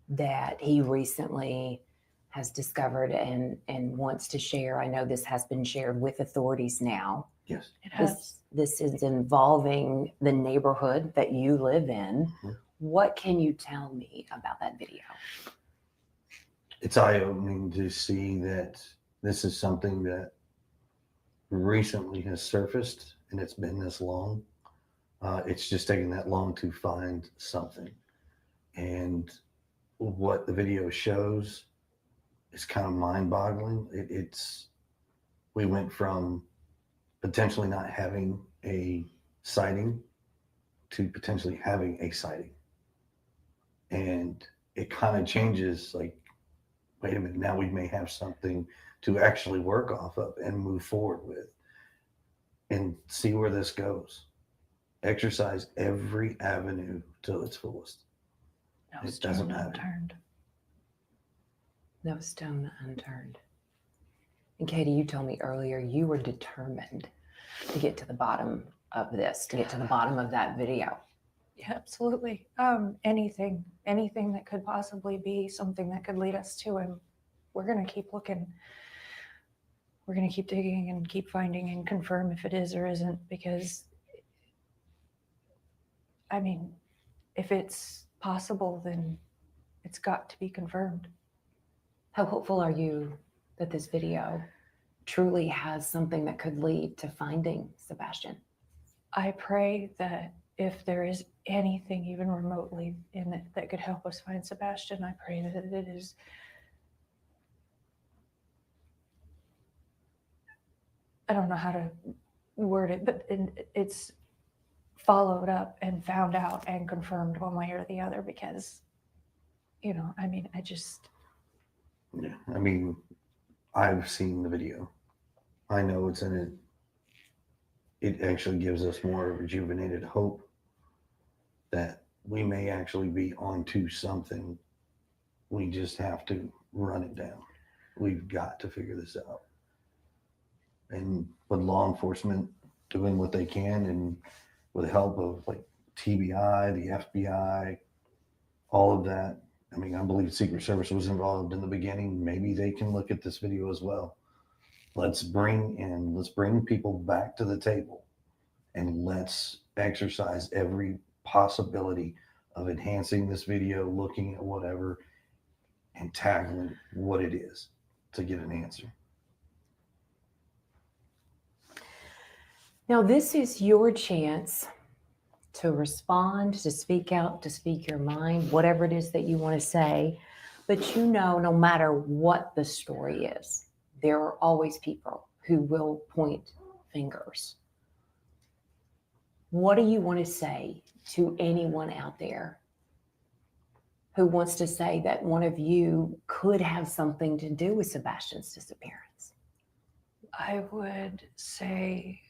that he recently has discovered and wants to share? I know this has been shared with authorities now. Yes. It has. This is involving the neighborhood that you live in. Mm-hmm. What can you tell me about that video? It's eye-opening to see that this is something that recently has surfaced, and it's been this long. It's just taken that long to find something. And what the video shows is kind of mind-boggling. We went from potentially not having a sighting to potentially having a sighting. And it kind of changes, like, wait a minute, now we may have something to actually work off of and move forward with and see where this goes. Exercise every avenue till its fullest. No stone unturned. No stone unturned. And Katie, you told me earlier you were determined to get to the bottom of this, to get to the bottom of that video. Yeah, absolutely. Anything that could possibly be something that could lead us to him. We're going to keep looking. We're going to keep digging and keep finding and confirm if it is or isn't, because, I mean, if it's possible, then it's got to be confirmed. How hopeful are you that this video truly has something that could lead to finding Sebastian? I pray that if there is anything even remotely in it that could help us find Sebastian, I pray that it is I don't know how to word it, but it's followed up and found out and confirmed one way or the other, because, you know, I mean, Yeah, I mean, I've seen the video. I know it's in it. It actually gives us more rejuvenated hope that we may actually be onto something. We just have to run it down. We've got to figure this out. And with law enforcement doing what they can, and with the help of like TBI, the FBI, all of that. I mean, I believe Secret Service was involved in the beginning. Maybe they can look at this video as well. Let's bring people back to the table, and let's exercise every possibility of enhancing this video, looking at whatever, and tackling what it is to get an answer. Now, this is your chance to respond, to speak out, to speak your mind, whatever it is that you want to say. But you know, no matter what the story is, there are always people who will point fingers. What do you want to say to anyone out there who wants to say that one of you could have something to do with Sebastian's disappearance? I would say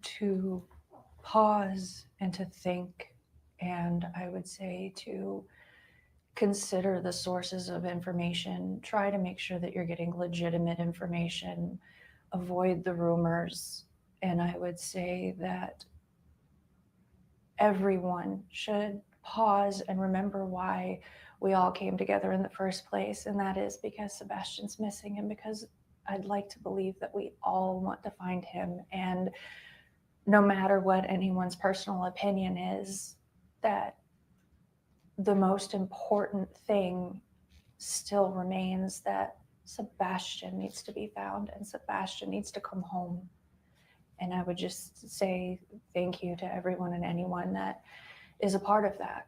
to pause and to think, and I would say to consider the sources of information. Try to make sure that you're getting legitimate information. Avoid the rumors. And I would say that everyone should pause and remember why we all came together in the first place, and that is because Sebastian's missing, and because I'd like to believe that we all want to find him. And no matter what anyone's personal opinion is, that the most important thing still remains, that Sebastian needs to be found and Sebastian needs to come home. And I would just say thank you to everyone and anyone that is a part of that.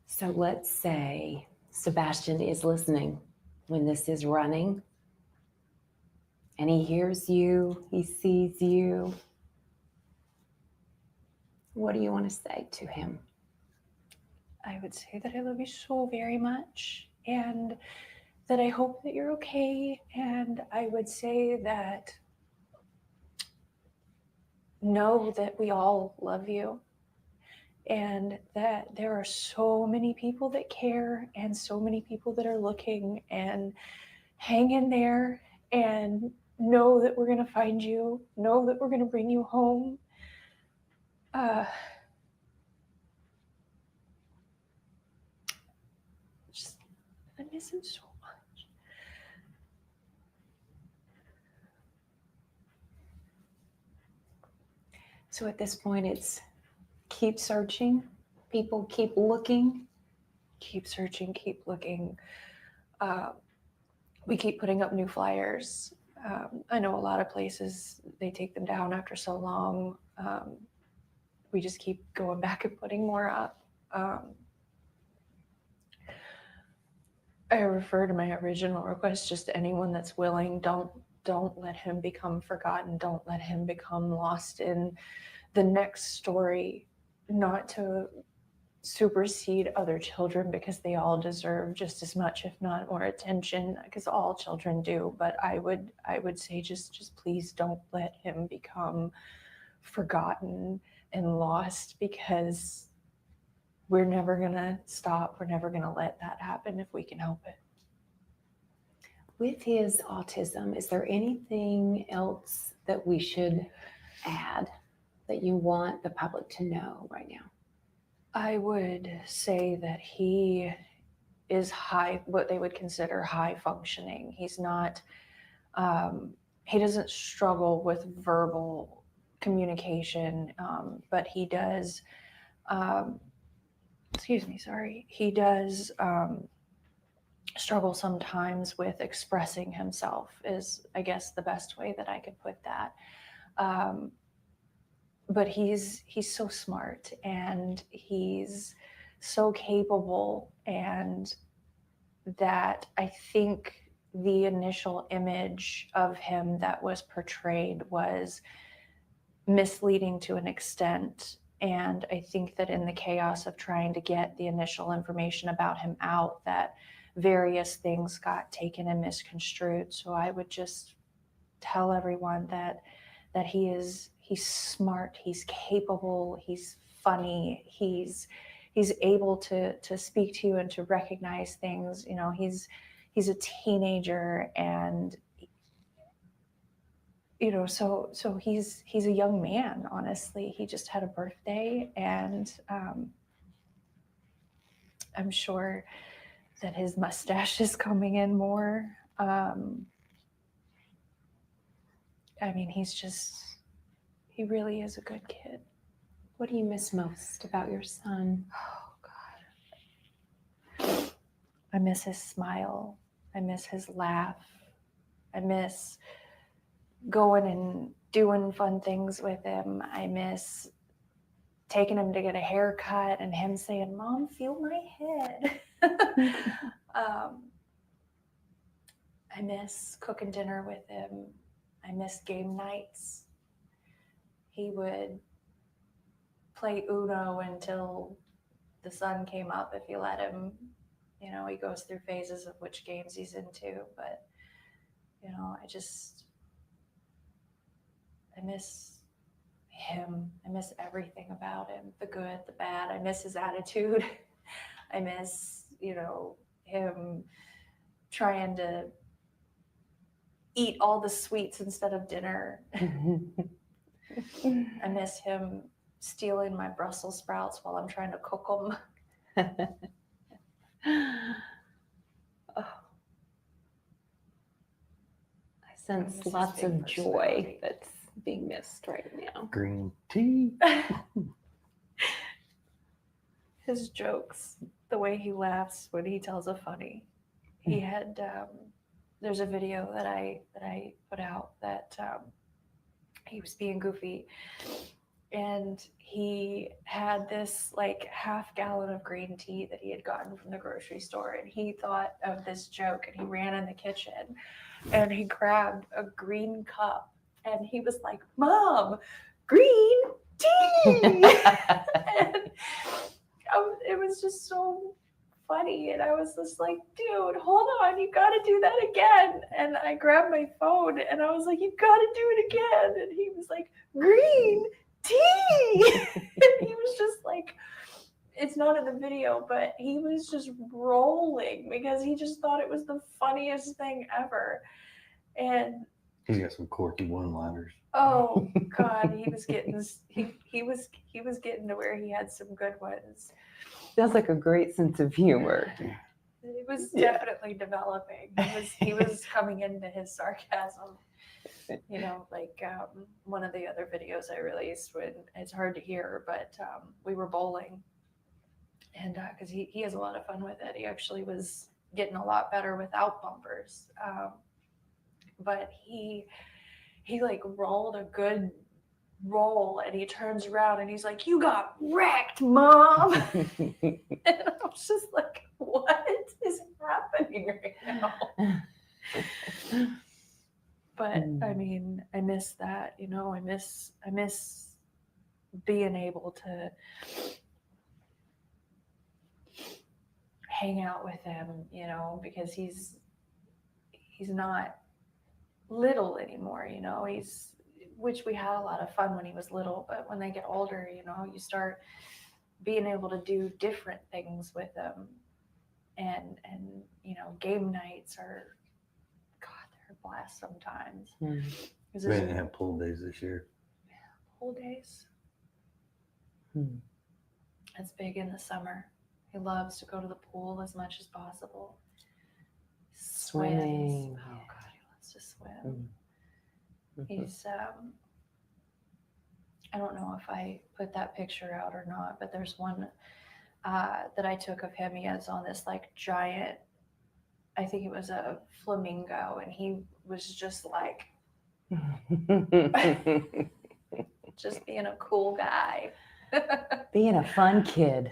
So let's say Sebastian is listening when this is running, and he hears you, he sees you. What do you want to say to him? I would say that I love you so very much, and that I hope that you're okay. And I would say that know that we all love you, and that there are so many people that care and so many people that are looking, and hang in there and know that we're going to find you, know that we're going to bring you home. Just, I miss him so much. So at this point, it's keep searching. People keep looking. Keep searching, keep looking. We keep putting up new flyers. I know a lot of places, they take them down after so long. We just keep going back and putting more up. I refer to my original request, just to anyone that's willing, don't let him become forgotten. Don't let him become lost in the next story, not to supersede other children, because they all deserve just as much, if not more attention, because all children do. But I would say just please don't let him become forgotten and lost, because we're never gonna stop. We're never gonna let that happen if we can help it. With his autism, is there anything else that we should add that you want the public to know right now? I would say that he is high, what they would consider high functioning. He's not, he doesn't struggle with verbal communication, but he does, he does struggle sometimes with expressing himself, is, I guess, the best way that I could put that. But he's so smart, and he's so capable, and that I think the initial image of him that was portrayed was misleading to an extent. And I think that in the chaos of trying to get the initial information about him out, that various things got taken and misconstrued. So I would just tell everyone that he's smart, he's capable, he's funny, he's able to speak to you and to recognize things. You know, he's a teenager, and you know, so he's a young man. Honestly, he just had a birthday, and I'm sure that his mustache is coming in more. I mean, he really is a good kid. What do you miss most about your son? Oh, God. I miss his smile. I miss his laugh. I miss going and doing fun things with him. I miss taking him to get a haircut and him saying, "Mom, feel my head." I miss cooking dinner with him. I miss game nights. He would play Uno until the sun came up if you let him. You know, he goes through phases of which games he's into, but you know, I miss him. I miss everything about him, the good, the bad. I miss his attitude. I miss, you know, him trying to eat all the sweets instead of dinner. I miss him stealing my Brussels sprouts while I'm trying to cook them. Oh. sense lots of joy that's being missed right now. Green tea. His jokes, the way he laughs when he tells a funny. He had there's a video that I put out that he was being goofy, and he had this like half gallon of green tea that he had gotten from the grocery store, and he thought of this joke, and he ran in the kitchen and he grabbed a green cup and he was like, "Mom, green tea." And it was just so funny, and I was just like, "Dude, hold on, you got to do that again." And I grabbed my phone and I was like, "You got to do it again." And he was like, "Green tea." And he was just like, it's not in the video, but he was just rolling because he just thought it was the funniest thing ever. And He's got some quirky one-liners. oh God, he was getting he was getting to where he had some good ones. Sounds like a great sense of humor. It was definitely developing. He was coming into his sarcasm. You know, like one of the other videos I released, when it's hard to hear, but we were bowling, and because he has a lot of fun with it. He actually was getting a lot better without bumpers, but he like rolled a good roll, and he turns around and he's like, "You got wrecked, Mom." And I was just like, what is happening right now? But I mean, I miss that, you know. I miss being able to hang out with him, you know, because he's not little anymore, you know. Which we had a lot of fun when he was little, but when they get older, you know, you start being able to do different things with them, and you know, game nights are, God, they're a blast sometimes. We didn't have pool days this year. Pool days. That's big in the summer. He loves to go to the pool as much as possible. Swimming. Oh God, he loves to swim. He's I don't know if I put that picture out or not, but there's one that I took of him. He has on this like giant, I think it was a flamingo, and he was just like just being a cool guy. Being a fun kid.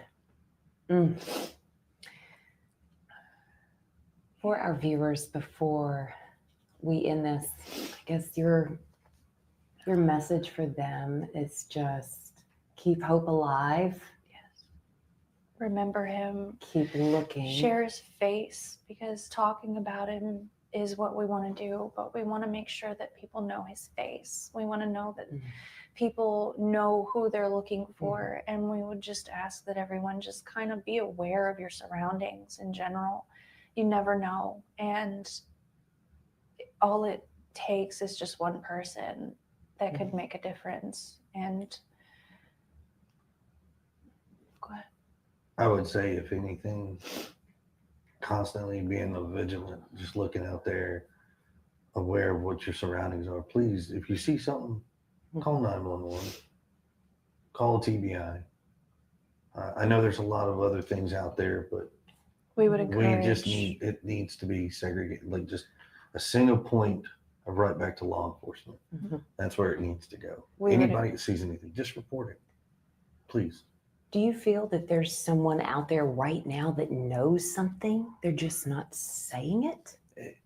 For our viewers, before we end this, I guess your message for them is just keep hope alive. Yes. Remember him. Keep looking. Share his face, because talking about him is what we want to do, but we want to make sure that people know his face. We want to know that people know who they're looking for, and we would just ask that everyone just kind of be aware of your surroundings in general. You never know, and all it takes is just one person that could make a difference. And go ahead. I would say, if anything, constantly being vigilant, just looking out there, aware of what your surroundings are. Please, if you see something, call 911, call TBI. I know there's a lot of other things out there, but we would encourage. It needs to be segregated, like just a single point of right back to law enforcement. That's where it needs to go. Anybody that sees anything, just report it, please. Do you feel that there's someone out there right now that knows something? They're just not saying it?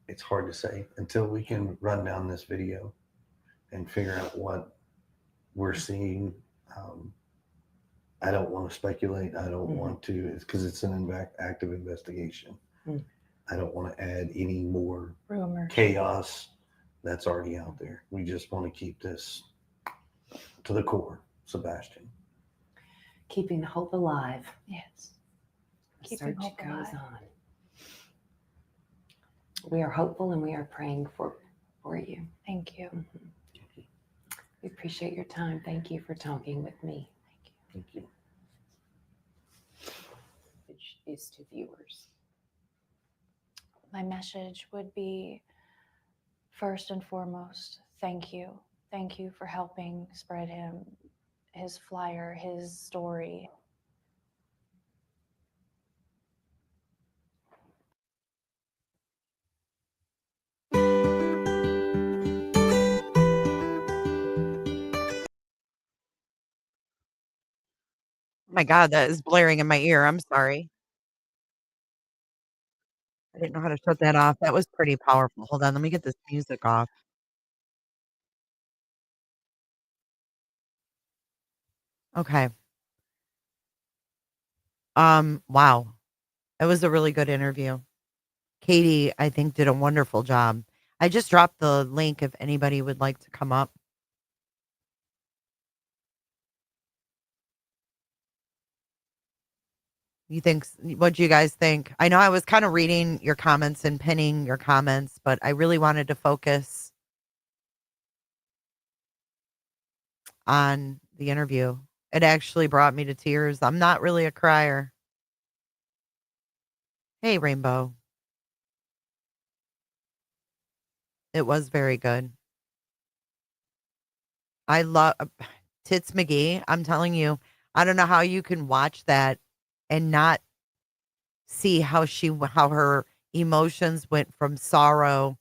It's hard to say until we can run down this video and figure out what we're seeing. I don't want to speculate. I don't want to, because it's an active investigation. I don't want to add any more rumors, chaos that's already out there. We just want to keep this to the core, Sebastian. Keeping hope alive. Yes. The Keeping search hope goes alive. on. We are hopeful, and we are praying for you. Thank you. We appreciate your time. Thank you for talking with me. Thank you. Which is to viewers. My message would be, first and foremost, thank you. Thank you for helping spread his flyer, his story. My God, that is blaring in my ear. I'm sorry. I didn't know how to shut that off. That was pretty powerful. Hold on, let me get this music off. Okay. Wow. It was a really good interview. Katie, I think, did a wonderful job. I just dropped the link if anybody would like to come up. What do you guys think? I know I was kind of reading your comments and pinning your comments, but I really wanted to focus on the interview. It actually brought me to tears. I'm not really a crier. Hey, Rainbow. It was very good. I love Tits McGee. I'm telling you, I don't know how you can watch that and not see how her emotions went from sorrow,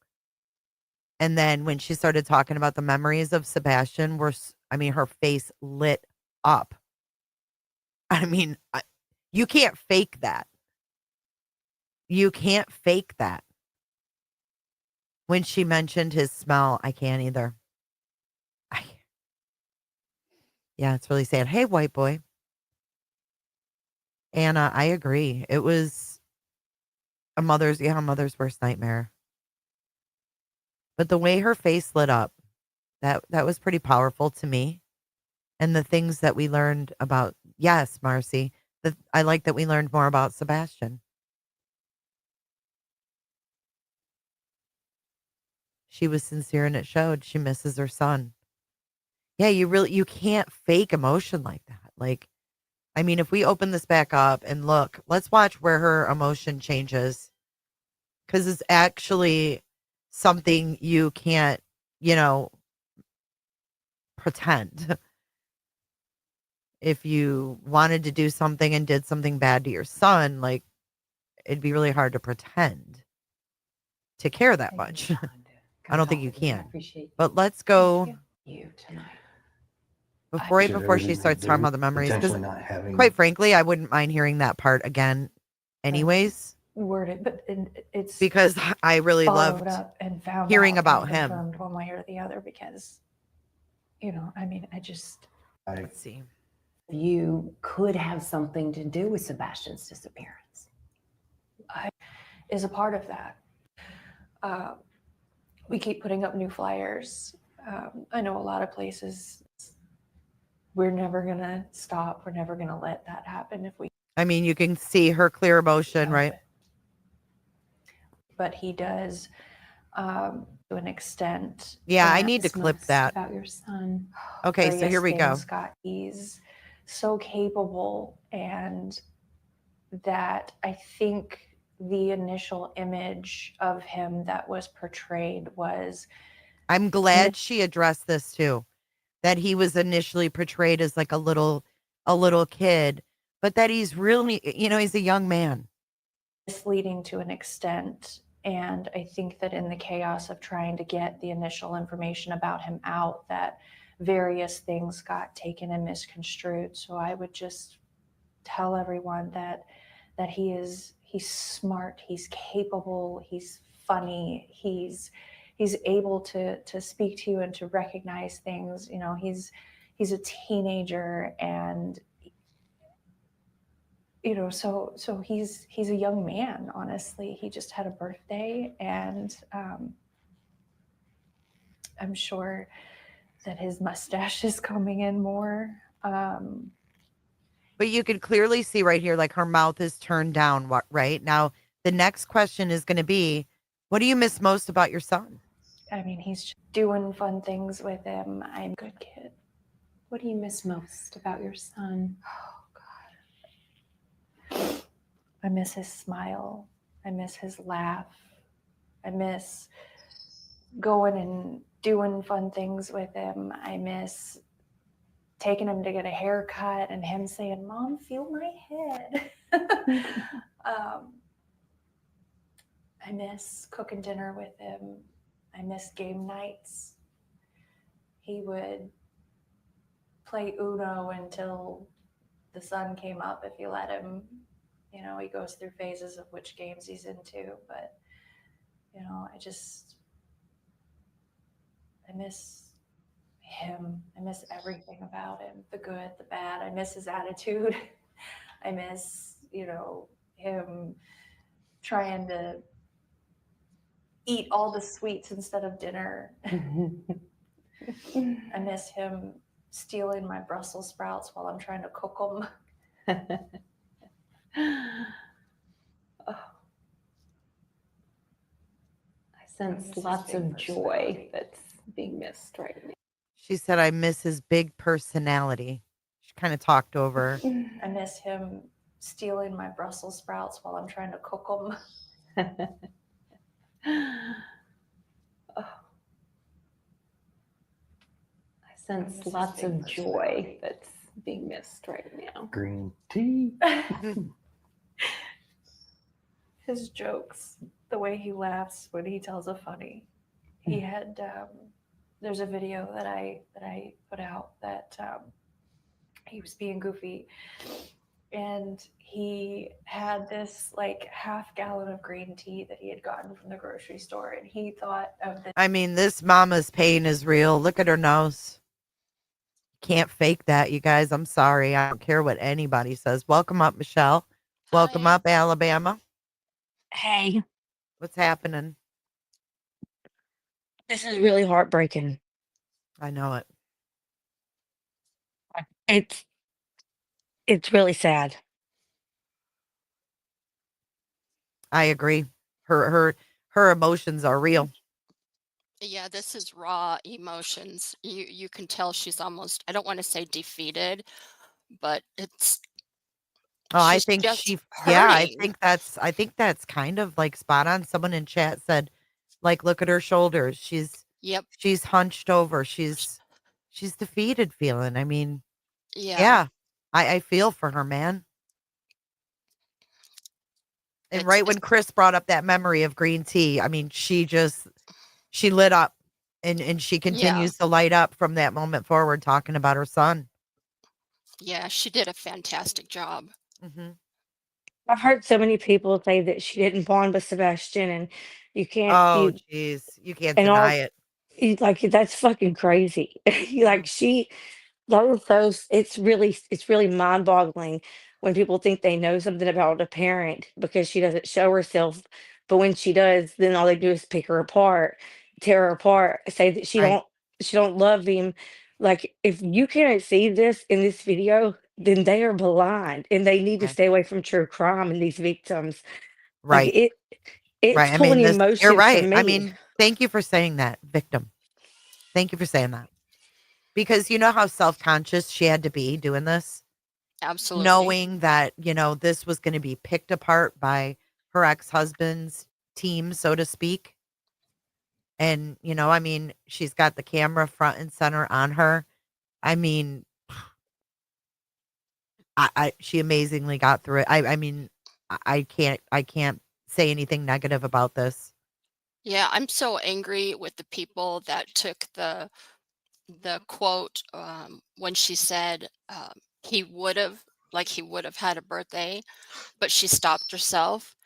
and then when she started talking about the memories of Sebastian, her face lit up. I mean, you can't fake that. You can't fake that. When she mentioned his smell, I can't either. Yeah, it's really sad. Hey, white boy. Anna, I agree. It was a mother's worst nightmare. But the way her face lit up, that was pretty powerful to me. And the things that we learned about, yes, Marcy, I like that we learned more about Sebastian. She was sincere and it showed. She misses her son. Yeah, you can't fake emotion like that. Like, I mean, if we open this back up and look, let's watch where her emotion changes. Because it's actually something you can't, pretend. If you wanted to do something and did something bad to your son, like, it'd be really hard to pretend to care that much. I don't think you can. But let's go You tonight. before she starts talking about the memories. Because, Potentially not having. quite frankly, I wouldn't mind hearing that part again, anyways. Worded, but it's Because I really followed loved up and found hearing out about and him. confirmed one way or the other because, Let's see. You could have something to do with Sebastian's disappearance. Is a part of that. We keep putting up new flyers. I know a lot of places. We're never gonna stop. We're never gonna let that happen if we. I mean, you can see her clear emotion, right? But he does, to an extent. Yeah, I and need to that's clip most that. about your son. Okay, so here we go. Scott, he's so capable, and that I think the initial image of him that was portrayed was. I'm glad she addressed this too. That he was initially portrayed as like a little kid, but that he's really, he's a young man. Misleading to an extent. And I think that in the chaos of trying to get the initial information about him out, that various things got taken and misconstrued. So I would just tell everyone that he's smart, he's capable, he's funny, he's able to speak to you and to recognize things. He's a teenager, and so he's a young man. Honestly, he just had a birthday, and I'm sure that his mustache is coming in more. But you can clearly see right here, like her mouth is turned down. Right now, the next question is going to be, what do you miss most about your son? I mean, he's just doing fun things with him. I'm a good kid. What do you miss most about your son? Oh, God. I miss his smile. I miss his laugh. I miss going and doing fun things with him. I miss taking him to get a haircut and him saying, "Mom, feel my head." I miss cooking dinner with him. I miss game nights. He would play Uno until the sun came up if you let him. You know, he goes through phases of which games he's into, but you know, I miss him. I miss everything about him, the good, the bad. I miss his attitude. I miss, you know, him trying to eat all the sweets instead of dinner. I miss him stealing my Brussels sprouts while I'm trying to cook them. I sense lots of joy that's being missed right now. She said, I miss his big personality. She kind of talked over. I miss him stealing my Brussels sprouts while I'm trying to cook them. I sense lots of joy that's being missed right now. Green tea. His jokes, the way he laughs when he tells a funny. He had there's a video that I put out that he was being goofy, and he had this like half gallon of green tea that he had gotten from the grocery store, and he thought of the I mean, this mama's pain is real. Look at her nose. Can't fake that, you guys. I'm sorry. I don't care what anybody says. Welcome up, Michelle. Welcome up, Alabama. Hey, What's happening? this is really heartbreaking. I know it. It's really sad. I agree. Her emotions are real. Yeah, this is raw emotions. You can tell she's almost, I don't want to say defeated, but Oh, I she's think just I hurting. think that's kind of like spot on. Someone in chat said, like, look at her shoulders. Yep. She's hunched over. She's defeated feeling. I mean, Yeah. yeah, I feel for her, man. And right when Chris brought up that memory of green tea, I mean, she lit up and she Yeah. continues to light up from that moment forward, talking about her son. Yeah, she did a fantastic job. Mm-hmm. I've heard so many people say that she didn't bond with Sebastian, and you can't Oh, geez. You can't and deny all it. like that's fucking crazy. Like that is so it's really mind-boggling when people think they know something about a parent because she doesn't show herself, but when she does, then all they do is pick her apart, tear her apart, say that Right. she don't love him. Like if you can't see this in this video, then they are blind and they need to Right. stay away from true crime and these victims. Like Right. it's Right. I mean, pulling you're emotions right. from I me. mean, thank you for saying that, victim. Thank you for saying that. Because you know how self-conscious she had to be doing this, Absolutely. knowing that, this was going to be picked apart by her ex-husband's team, so to speak. And, I mean, she's got the camera front and center on her. I mean, she amazingly got through it. I mean, I can't say anything negative about this. Yeah, I'm so angry with the people that took the quote when she said he would have had a birthday, but she stopped herself.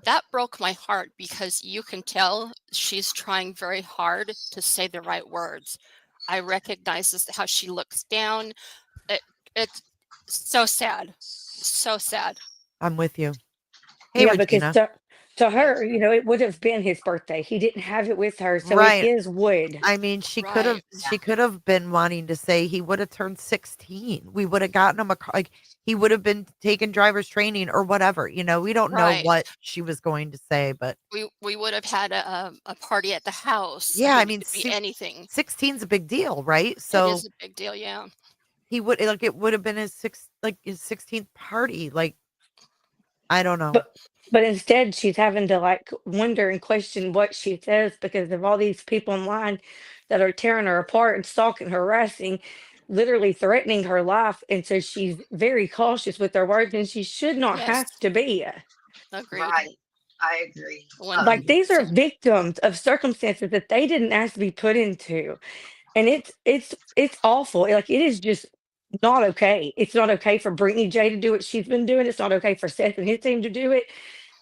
That broke my heart because you can tell she's trying very hard to say the right words. I recognize this, how she looks down. It's so sad. So sad. I'm with you. Hey, Yeah, because Regina. to her, it would have been his birthday. He didn't have it with her, so it Right. is wood. I mean, she could Right. have been wanting to say he would have turned 16. We would have gotten him a car, like he would have been taking driver's training or whatever. We don't know Right. what she was going to say, but We would have had a party at the house. yeah, I It mean, could be anything. 16's a big deal, right? It So is a big deal, yeah. it would have been his 16th party. Like I don't know. But instead, she's having to like wonder and question what she says because of all these people online that are tearing her apart and stalking, harassing, literally threatening her life. And so she's very cautious with her words, and she should not Yes. have to be. Agreed. Right. I agree. Like these are 100%. victims of circumstances that they didn't ask to be put into. And it's awful. Like it is just not okay. It's not okay for Brittany J to do what she's been doing. It's not okay for Seth and his team to do it.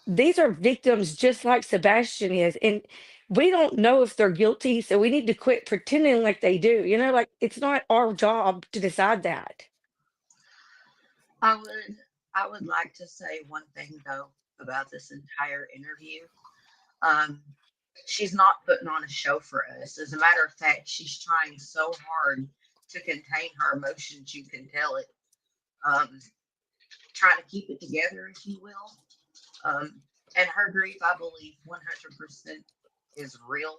These are victims just like Sebastian is. And we don't know if they're guilty. So we need to quit pretending like they do. You know, like it's not our job to decide that. I would like to say one thing though about this entire interview. She's not putting on a show for us. As a matter of fact, she's trying so hard to contain her emotions. You can tell it. Trying to keep it together, if you will. And her grief, I believe, 100% is real.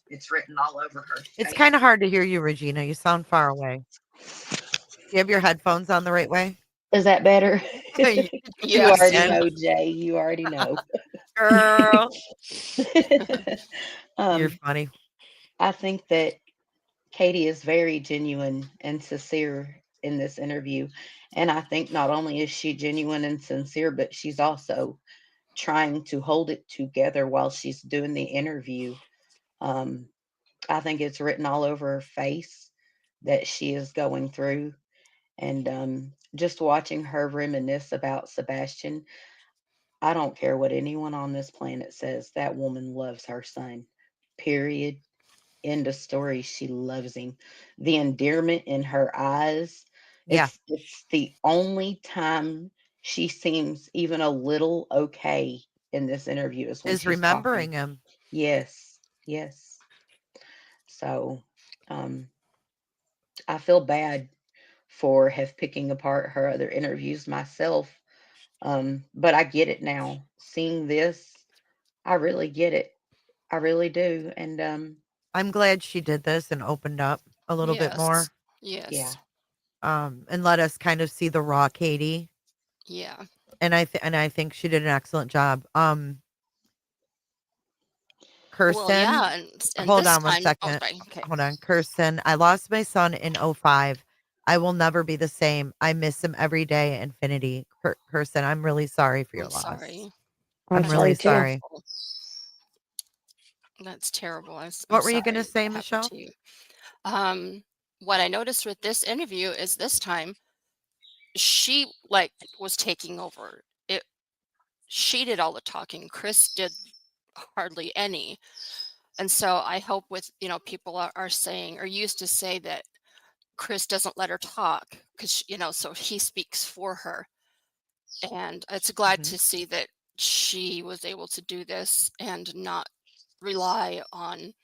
It's written all over her It's face. kind of hard to hear you, Regina. You sound far away. You have your headphones on the right way? Is that better? You Yes. already know, Jay. You already know. Girl. You're um, funny. I think that Katie is very genuine and sincere in this interview. And I think not only is she genuine and sincere, but she's also trying to hold it together while she's doing the interview. I think it's written all over her face that she is going through. And just watching her reminisce about Sebastian, I don't care what anyone on this planet says, that woman loves her son. Period. End of story. She loves him. The endearment in her eyes. Yeah. It's the only time she seems even a little okay in this interview is when Is she's remembering talking. him. Yes. Yes. So I feel bad for have picking apart her other interviews myself. But I get it now. Seeing this, I really get it. I really do. And I'm glad she did this and opened up a little bit more. Yes. yeah. And let us kind of see the raw Katie. Yeah. And I think she did an excellent job. Well, Kirsten, yeah, and hold this on one time second. sorry, okay. Hold on. Kirsten, I lost my son in 05. I will never be the same. I miss him every day, infinity. Kirsten, I'm really sorry for your I'm loss. sorry. I'm I'm really too. sorry. That's terrible. I'm What were you going to sorry say, it happened Michelle? to you. What I noticed with this interview is this time she like was taking over. She did all the talking. Chris did hardly any. And so I hope with, people are saying or used to say that Chris doesn't let her talk because, so he speaks for her. And it's glad Mhm. to see that she was able to do this and not rely on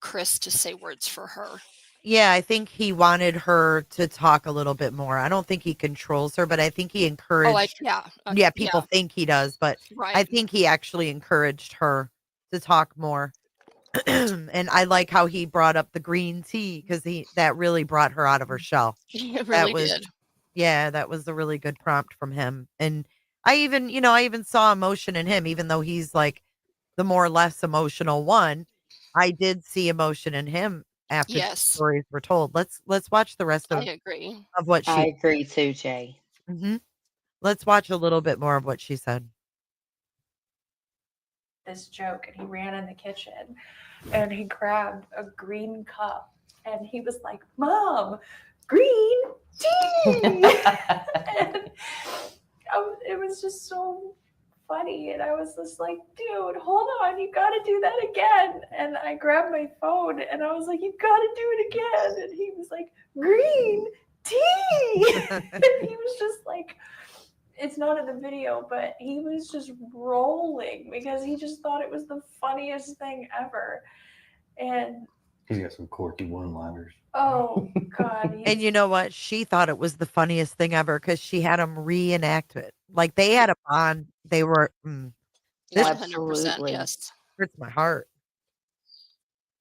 Chris to say words for her. Yeah, I think he wanted her to talk a little bit more. I don't think he controls her, but I think he encouraged. Yeah, People think he does, but I right. think he actually encouraged her to talk more. And I like how he brought up the green tea because that really brought her out of her shell. It That really was, did. yeah, that was a really good prompt from him. And I even saw emotion in him, even though he's like the more or less emotional one. I did see emotion in him after the Yes, stories were told. Let's watch the rest I of agree. what I she. agree too, Jay. Let's watch a little bit more of what she said. This joke, and he ran in the kitchen and he grabbed a green cup and he was like, "Mom, green tea." And it was just so funny, and I was just like, "Dude, hold on, you got to do that again." And I grabbed my phone and I was like, "You got to do it again." And he was like, "Green tea." And he was just like, it's not in the video, but he was just rolling because he just thought it was the funniest thing ever. And He's got some quirky one-liners. oh God. And you know what? She thought it was the funniest thing ever because she had him reenact it. Like they had a bond. They were. This 100%, yes. hurts my heart.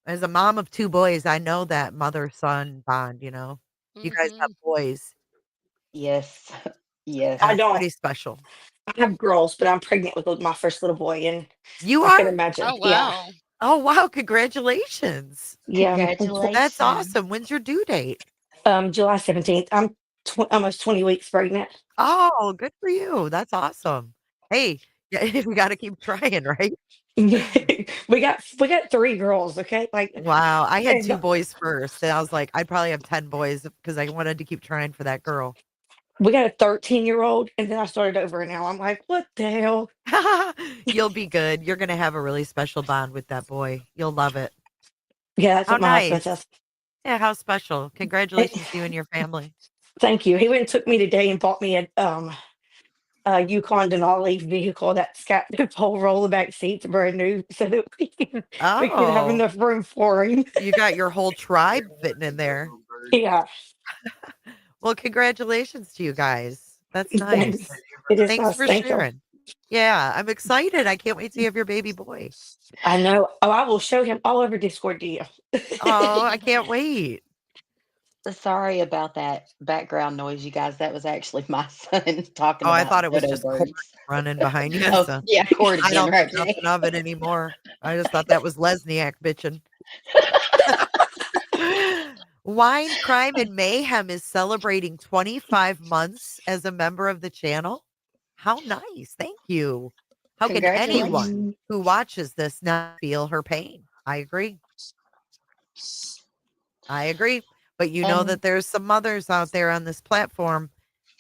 As a mom of two boys, I know that mother-son bond. You guys have boys. Yes. Yes. I That's don't. pretty special. I have girls, but I'm pregnant with my first little boy, and You I can are? imagine. Oh Yeah, wow. Oh, wow. Congratulations. yeah. That's Congratulations. awesome. When's your due date? July 17th. I'm almost 20 weeks pregnant. Oh, good for you. That's awesome. Hey, yeah, we got to keep trying, right? we got 3 girls. Okay, like, Wow. I had and 2 boys first, and I was like, I'd probably have 10 boys because I wanted to keep trying for that girl. we got a 13-year-old, and then I started over. And now I'm like, what the hell? You'll be good. You're gonna have a really special bond with that boy. You'll love it. Yeah, that's How what my husband nice. says. Yeah, how special. Congratulations to you and your family. Thank you. He went and took me today and bought me a Yukon Denali vehicle that's got the whole roll of back seats brand new, so that we can have Oh, enough room for him. you got your whole tribe fitting in there. Yeah, Well, congratulations to you guys. That's thanks. nice. It is Thanks nice. for Thank you. sharing. Yeah, I'm excited. I can't wait to have your baby boy. I know. Oh, I will show him all over Discord to you. Oh, I can't wait. Sorry about that background noise, you guys. That was actually my son talking Oh, I about thought it was dodo just corn birds. running behind you. Oh, So yeah, cord I again, don't think right, nothing Jay? of it anymore. I just thought that was Lesniak bitching. Wine, Crime, and Mayhem is celebrating 25 months as a member of the channel. How nice. Thank you. How can anyone Congratulations. who watches this not feel her pain? I agree. I agree. But you know And that there's some mothers out there on this platform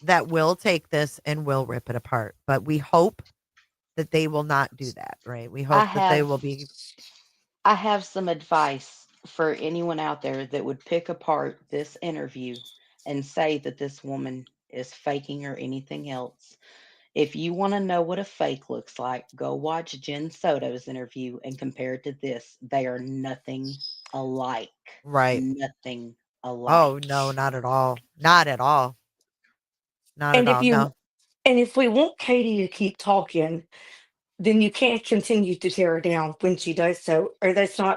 that will take this and will rip it apart. But we hope that they will not do that, right? We I hope that they have will be. I have some advice for anyone out there that would pick apart this interview and say that this woman is faking or anything else. If you want to know what a fake looks like, go watch Jen Soto's interview and compare it to this. They are nothing alike. Right. Nothing alike. Oh, no, not at all. Not at all. Not at And all. No. if we want Katie to keep talking, then you can't continue to tear her down when she does so, or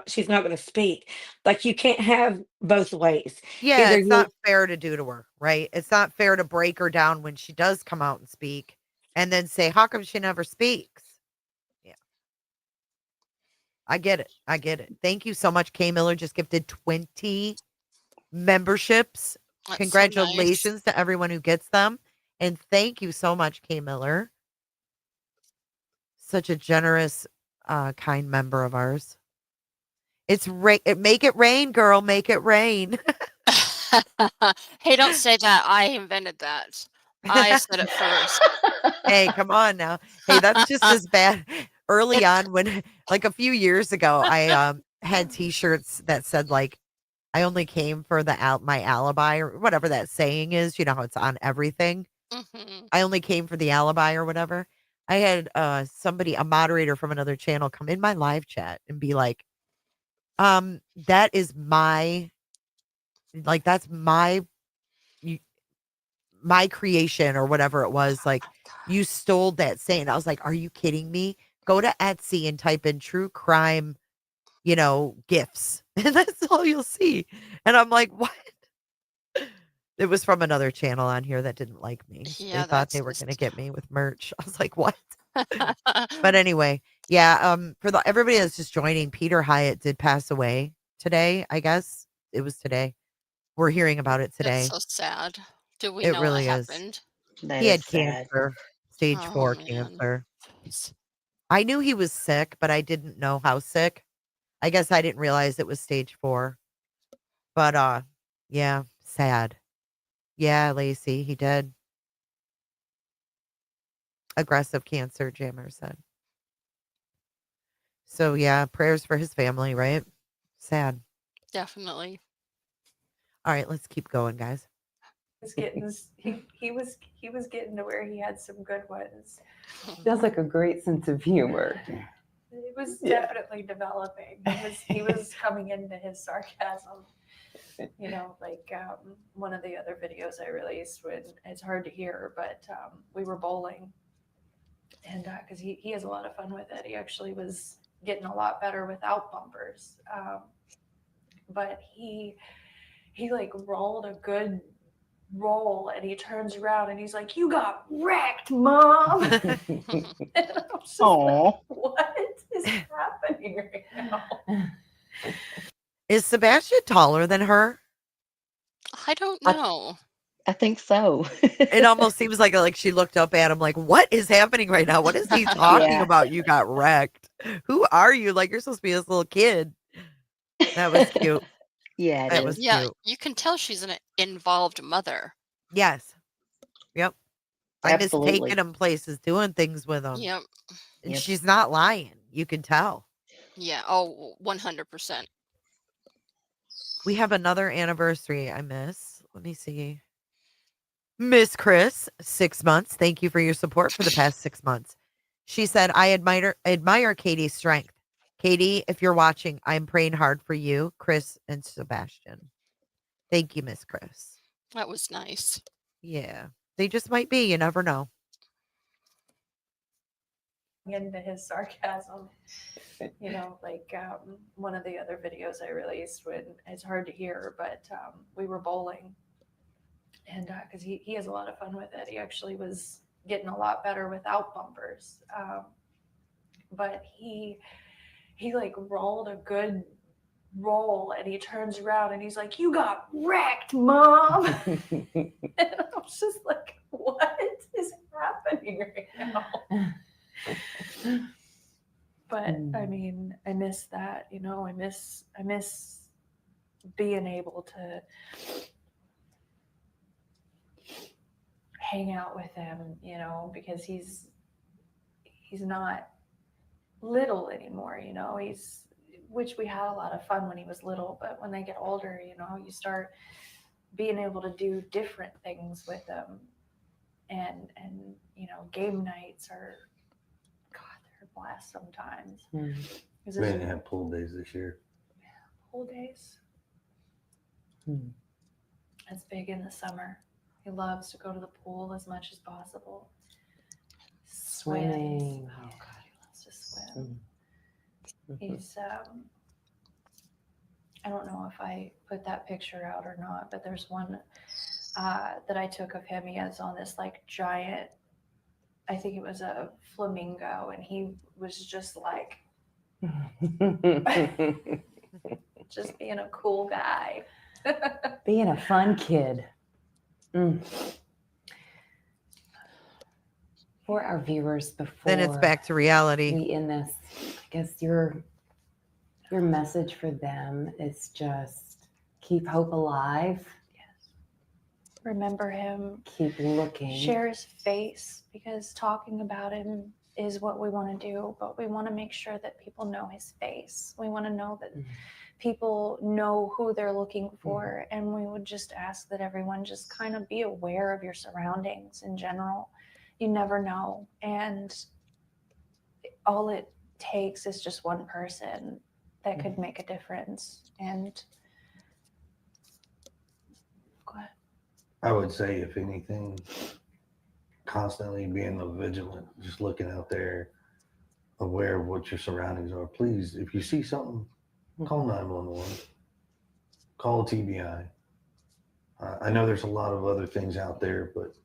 she's not going to speak. Like, you can't have both ways. Yeah, Either it's you not fair to do to her, right? It's not fair to break her down when she does come out and speak and then say, how come she never speaks? Yeah, I get it. I get it. Thank you so much. K Miller just gifted 20 memberships. That's so nice. Congratulations to everyone who gets them. And thank you so much, K Miller. Such a generous, kind member of ours. Make it rain, girl. Make it rain. Hey, don't say that. I invented that. I said it first. Hey, come on now. Hey, that's just as bad. Early It's on when like a few years ago, I had t-shirts that said like I only came for my alibi or whatever that saying is, you know how it's on everything. mhm. I only came for the alibi or whatever. I had somebody, a moderator from another channel come in my live chat and be like, that is that's my creation or whatever it was. Like, you stole that saying. I was like, are you kidding me? Go to Etsy and type in true crime, gifts. And that's all you'll see. And I'm like, what? It was from another channel on here that didn't like me. They Yeah, thought that's they were going to just. get me with merch. I was like, what? But anyway, yeah, for everybody that's just joining, Peter Hyatt did pass away today, I guess. It was today. We're hearing about it That's today. so sad. Do we It know what really is. happened? That He is had sad. cancer, stage Oh 4 man. cancer. I knew he was sick, but I didn't know how sick. I guess I didn't realize it was stage 4. But yeah, sad. Yeah, Lacey, he did. Aggressive cancer, Jammer said. So yeah, prayers for his family, right? Sad. Definitely. All right, let's keep going, guys. Was getting he was getting to where he had some good ones. He has like a great sense of humor. It was Yeah. definitely developing. He was coming into his sarcasm. Like one of the other videos I released when it's hard to hear, but we were bowling, and because he has a lot of fun with it. He actually was getting a lot better without bumpers, but he like rolled a good roll and he turns around and he's like, "You got wrecked, Mom." And I was just like, what is happening right now? Is Sebastian taller than her? I don't know. I think so. It almost seems like she looked up at him like, what is happening right now? What is he talking Yeah. about? You got wrecked. Who are you? Like, you're supposed to be this little kid. That was cute. Yeah, it That is. was Yeah, cute. you can tell she's an involved mother. Yes. Yep. I miss taking Absolutely. him places, doing things with him. Yep. And Yep. she's not lying. You can tell. Yeah. Oh, 100%. We have another anniversary I miss. Let me see. Miss Chris, 6 months. Thank you for your support for the past 6 months. She said, I admire Katie's strength. Katie, if you're watching, I'm praying hard for you, Chris and Sebastian. Thank you, Miss Chris. That was nice. Yeah. They just might be. You never know. Into his sarcasm, you know, like one of the other videos I released, when it's hard to hear, but we were bowling, and because he has a lot of fun with it. He actually was getting a lot better without bumpers, but he like rolled a good roll and he turns around and he's like, "You got wrecked, Mom." And I was just like, what is happening right now? But I mean, I miss that, you know. I miss being able to hang out with him, you know, because he's not little anymore, you know. Which we had a lot of fun when he was little, but when they get older, you know, you start being able to do different things with them, and you know, game nights are, God, they're a blast sometimes. We didn't have pool days this year. Pool days. That's big in the summer. He loves to go to the pool as much as possible. Swimming. Oh God, he loves to swim. He's I don't know if I put that picture out or not, but there's one that I took of him. He has on this like giant, I think it was a flamingo, and he was just like just being a cool guy. Being a fun kid. For our viewers, before Then it's back to reality. we end this, I guess your message for them is just keep hope alive. Remember him. Keep looking. Share his face, because talking about him is what we want to do, but we want to make sure that people know his face. We want to know that people know who they're looking for, and we would just ask that everyone just kind of be aware of your surroundings in general. You never know, and all it takes is just one person that could make a difference. And go ahead. I would say, if anything, constantly being vigilant, just looking out there, aware of what your surroundings are. Please, if you see something, call 911, call TBI. I know there's a lot of other things out there, but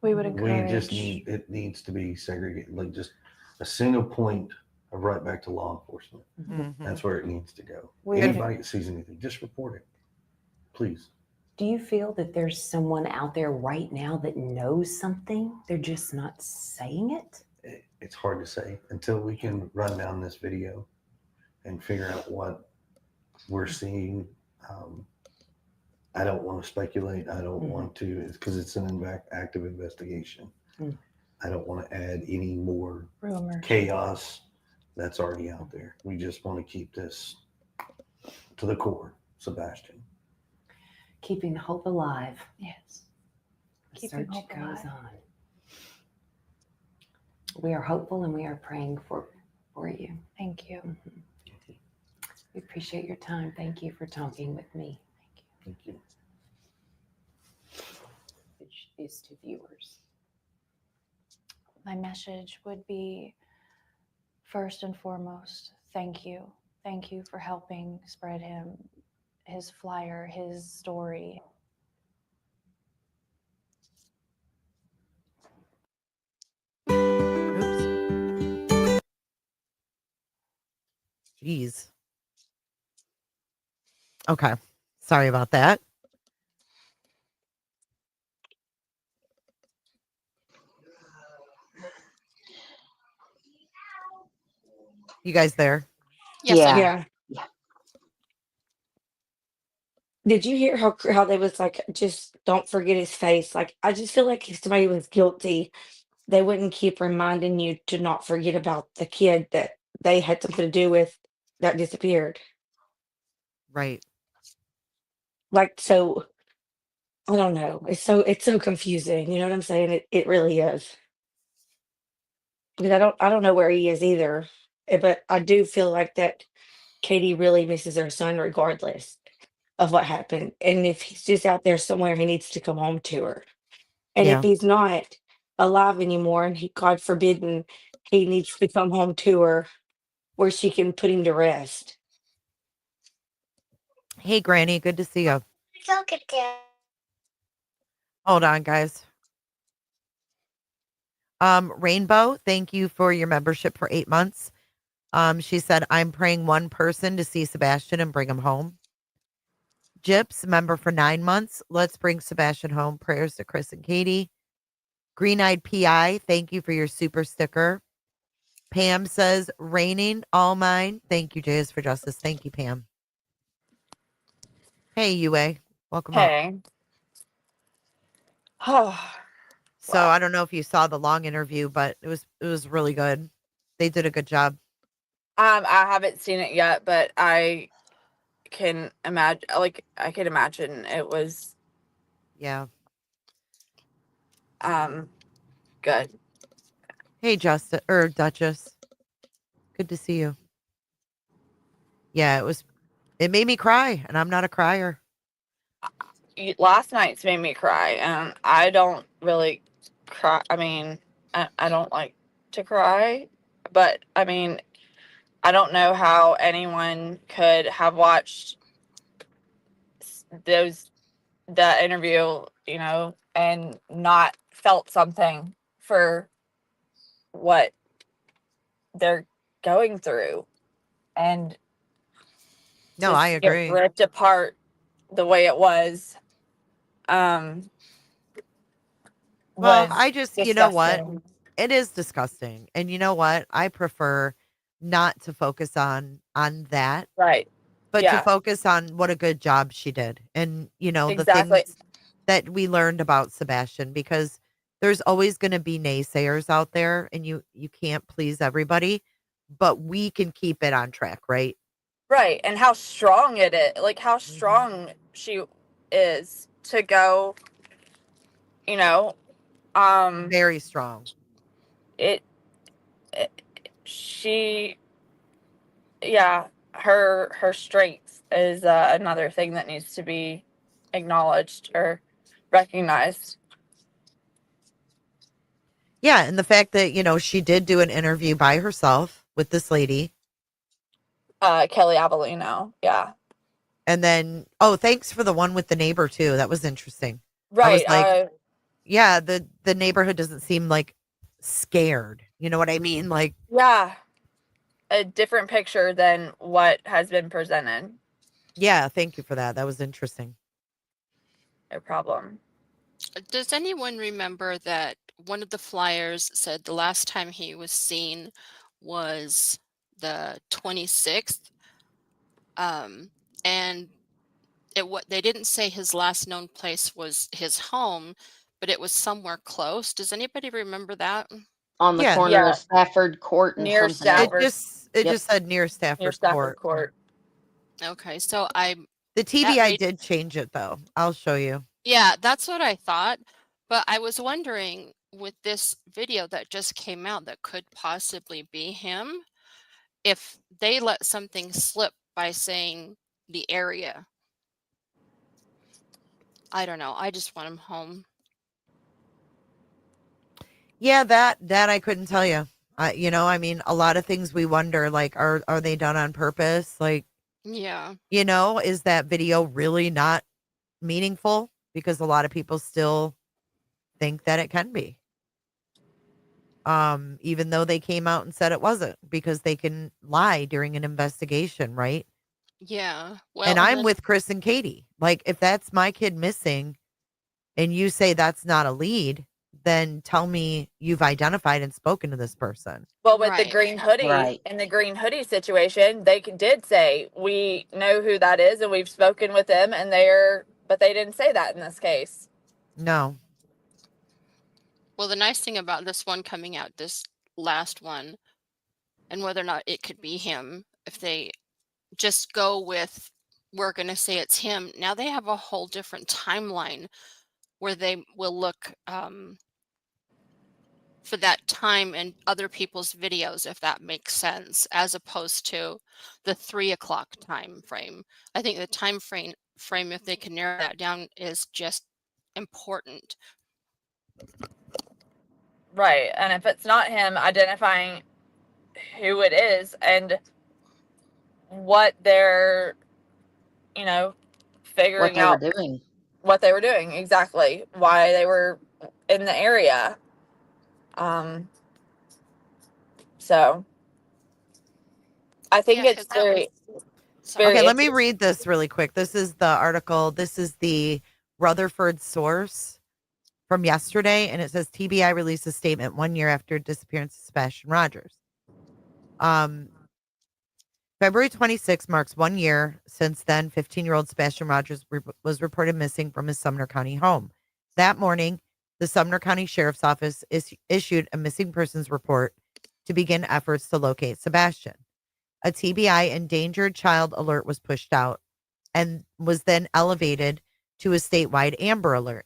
we would we just encourage. it needs to be segregated, like just a single point of right back to law enforcement. That's where it needs to go. Anybody that sees anything, just report it, please. Do you feel that there's someone out there right now that knows something? They're just not saying it? It's hard to say until we can run down this video and figure out what we're seeing. I don't want to speculate. I don't want to, because it's an active investigation. I don't want to add any more rumors, chaos that's already out there. We just want to keep this to the core, Sebastian. Keeping hope alive. Yes. The Keeping search hope goes alive. on. We are hopeful and we are praying for you. Thank you. We appreciate your time. Thank you for talking with me. Thank you. Which is to viewers. My message would be, first and foremost, thank you. Thank you for helping spread his flyer, his story. Jeez. Okay. Sorry about that. You guys there? Yes, sir. Yeah. Did you hear how they was like, just don't forget his face? Like, I just feel like if somebody was guilty, they wouldn't keep reminding you to not forget about the kid that they had something to do with that disappeared. Right. Like, so I don't know. It's so confusing. You know what I'm saying? It really is. Because I don't know where he is either. But I do feel like that Katie really misses her son regardless of what happened. And if he's just out there somewhere, he needs to come home to her. And if Yeah. he's not alive anymore, and God forbid, he needs to come home to her where she can put him to rest. Hey, Granny. Good to see you. Hold on, guys. Rainbow, thank you for your membership for 8 months. She said, I'm praying one person to see Sebastian and bring him home. Gyps, member for 9 months. Let's bring Sebastian home. Prayers to Chris and Katie. Green Eyed PI, thank you for your super sticker. Pam says, raining all mine. Thank you, Jays for Justice. Thank you, Pam. Hey, UA. Welcome up. Hey. Oh, So I don't know if you saw the long interview, but it was really good. They did a good job. I haven't seen it yet, but I can imagine. Like, I can imagine it was Yeah. good. Hey, Justice or Duchess. Good to see you. Yeah, it made me cry, and I'm not a crier. Last night's made me cry, and I don't really cry. I mean, I don't like to cry, but I mean, I don't know how anyone could have watched that interview, and not felt something for what they're going through, and No, to I get agree. ripped apart the way it was Well, was I just, you know what? disgusting. It is disgusting. And you know what? I prefer not to focus on that, Right. but to Yeah. focus on what a good job she did. And, the Exactly. things that we learned about Sebastian, because there's always going to be naysayers out there and you can't please everybody, but we can keep it on track, right? Right. And how strong it is. Like, how Mm-hmm. strong she is to go, you know, Very strong. it she yeah, her strength is another thing that needs to be acknowledged or recognized. Yeah, and the fact that, she did do an interview by herself with this lady. Kelly Avellino, yeah. And then, thanks for the one with the neighbor too. That was interesting. I was Right. like, yeah, the neighborhood doesn't seem like scared. You know what I mean? Like, Yeah, a different picture than what has been presented. yeah, thank you for that. That was interesting. No problem. Does anyone remember that one of the flyers said the last time he was seen was the 26th? And they didn't say his last known place was his home, but it was somewhere close. Does anybody remember that? On the Yeah. corner Yeah. of Stafford Court and Near something else. Stafford. It just said near Stafford Court. Court. Okay, so The TBI did change it though. I'll show you. Yeah, that's what I thought. But I was wondering, with this video that just came out that could possibly be him, if they let something slip by saying the area. I don't know. I just want him home. Yeah, that I couldn't tell you. I mean, a lot of things we wonder, like, are they done on purpose? Like, Yeah. is that video really not meaningful? Because a lot of people still think that it can be. even though they came out and said it wasn't, because they can lie during an investigation, right? Yeah. Well, And and I'm then with Chris and Katie. Like, if that's my kid missing and you say that's not a lead, then tell me you've identified and spoken to this person. Well, with the right. green hoodie Right. and the green hoodie situation, they did say we know who that is and we've spoken with them, and but they didn't say that in this case. No. Well, the nice thing about this one coming out, this last one, and whether or not it could be him, if they just go with, we're going to say it's him, now they have a whole different timeline where they will look for that time in other people's videos, if that makes sense, as opposed to the 3 o'clock time frame. I think the time frame, if they can narrow that down, is just important. Right. And if it's not him, identifying who it is and what they're, What figuring they were out doing. what they were doing, exactly, why they were in the area. So I think Yeah, it's because very Okay, let me interesting. read this really quick. This is the article. This is the Rutherford source from yesterday, and it says TBI released a statement 1 year after disappearance of Sebastian Rogers. February 26 marks 1 year since then 15-year-old Sebastian Rogers was reported missing from his Sumner County home. That morning, the Sumner County Sheriff's Office issued a missing persons report to begin efforts to locate Sebastian. A TBI endangered child alert was pushed out and was then elevated to a statewide Amber Alert.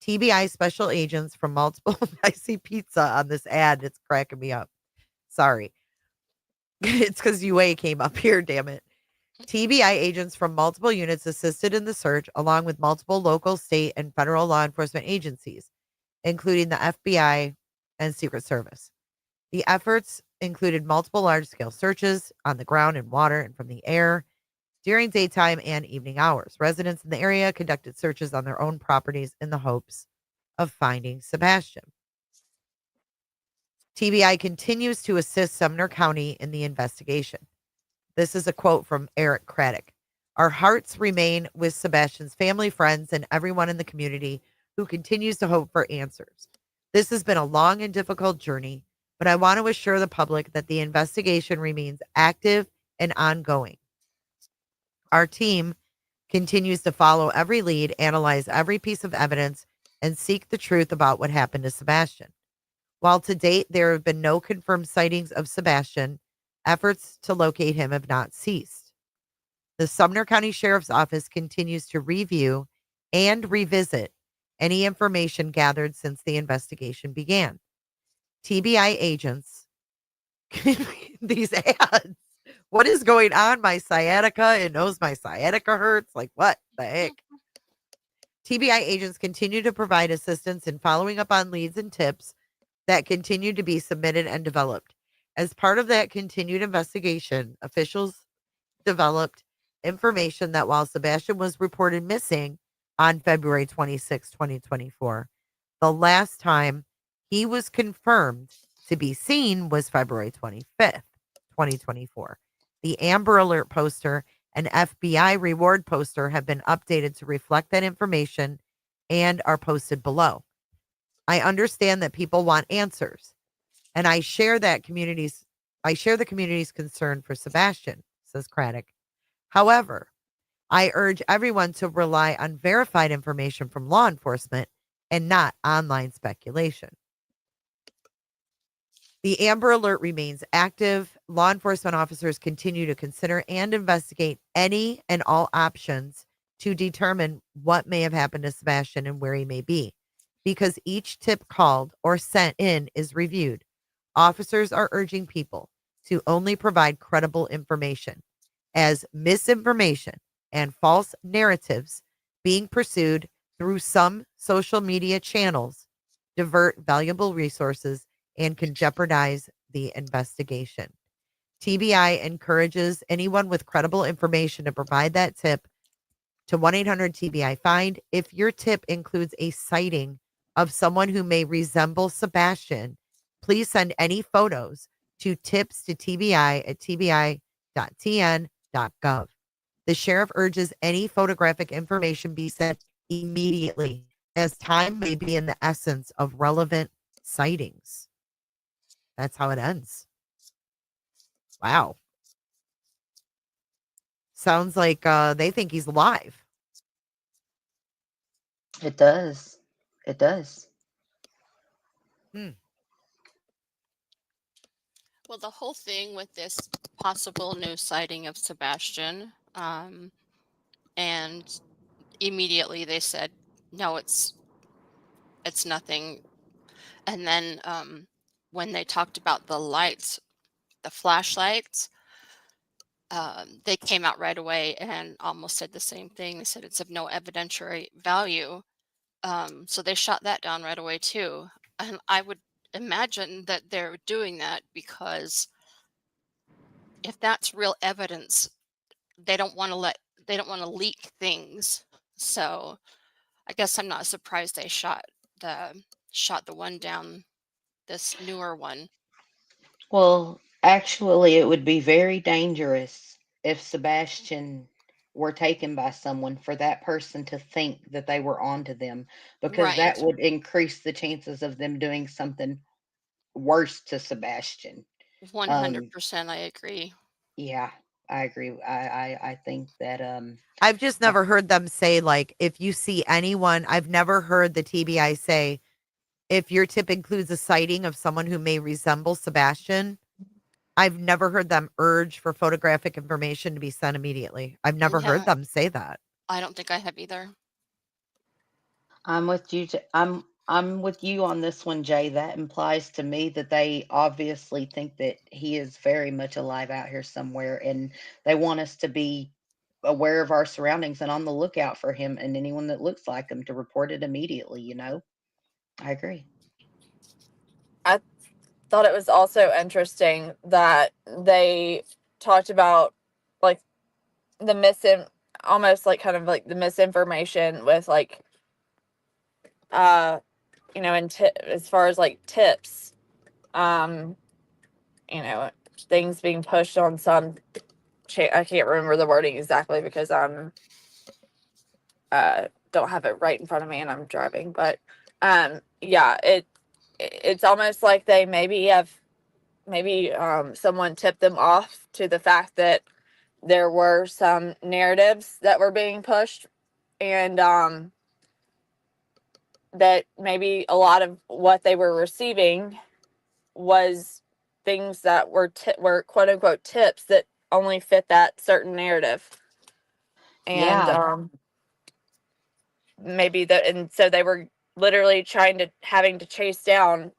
TBI special agents from multiple I see pizza on this ad. It's cracking me up. Sorry. It's because UA came up here, damn it. TBI agents from multiple units assisted in the search, along with multiple local, state, and federal law enforcement agencies, including the FBI and Secret Service. The efforts included multiple large-scale searches on the ground and water and from the air during daytime and evening hours. Residents in the area conducted searches on their own properties in the hopes of finding Sebastian. TBI continues to assist Sumner County in the investigation. This is a quote from Eric Craddock. Our hearts remain with Sebastian's family, friends, and everyone in the community who continues to hope for answers. This has been a long and difficult journey, but I want to assure the public that the investigation remains active and ongoing. Our team continues to follow every lead, analyze every piece of evidence, and seek the truth about what happened to Sebastian. While to date there have been no confirmed sightings of Sebastian, efforts to locate him have not ceased. The Sumner County Sheriff's Office continues to review and revisit any information gathered since the investigation began. TBI agents, these ads, what is going on? My sciatica, it knows my sciatica hurts. Like, what the heck? TBI agents continue to provide assistance in following up on leads and tips that continue to be submitted and developed. As part of that continued investigation, officials developed information that while Sebastian was reported missing on February 26, 2024, the last time he was confirmed to be seen was February 25th, 2024. The Amber Alert poster and FBI reward poster have been updated to reflect that information and are posted below. I understand that people want answers, and I share the community's concern for Sebastian, says Craddock. However, I urge everyone to rely on verified information from law enforcement and not online speculation. The Amber Alert remains active. Law enforcement officers continue to consider and investigate any and all options to determine what may have happened to Sebastian and where he may be. Because each tip called or sent in is reviewed, officers are urging people to only provide credible information, as misinformation and false narratives being pursued through some social media channels divert valuable resources and can jeopardize the investigation. TBI encourages anyone with credible information to provide that tip to 1-800-TBI-FIND. If your tip includes a sighting of someone who may resemble Sebastian, Please send any photos to tips@tbi.tn.gov. The sheriff urges any photographic information be sent immediately, as time may be in the essence of relevant sightings. That's how it ends. Wow. Sounds like they think he's alive. It does. It does. Well, the whole thing with this possible new sighting of Sebastian, and immediately they said, no, it's nothing. And then when they talked about the lights, the flashlights, they came out right away and almost said the same thing. They said it's of no evidentiary value. So they shot that down right away too. And I would imagine that they're doing that because if that's real evidence, they don't want to leak things. So I guess I'm not surprised they shot the one down, this newer one. Well, actually, it would be very dangerous if Sebastian were taken by someone for that person to think that they were onto them, because that Right. would increase the chances of them doing something worse to Sebastian. 100% I agree. Yeah, I agree. I think that I've just never heard them say, like, if you see anyone, I've never heard the TBI say, if your tip includes a sighting of someone who may resemble Sebastian, I've never heard them urge for photographic information to be sent immediately. I've never heard Yeah, them say that. I don't think I have either. I'm with you. I'm with you on this one, Jay. That implies to me that they obviously think that he is very much alive out here somewhere, and they want us to be aware of our surroundings and on the lookout for him and anyone that looks like him to report it immediately. I agree. I thought it was also interesting that they talked about like the almost like kind of like the misinformation with like as far as like tips, things being pushed on some I can't remember the wording exactly because I'm don't have it right in front of me and I'm driving, but yeah, it's almost like they maybe someone tipped them off to the fact that there were some narratives that were being pushed, and that maybe a lot of what they were receiving was things that were quote unquote tips that only fit that certain narrative. And and so they were literally having to chase down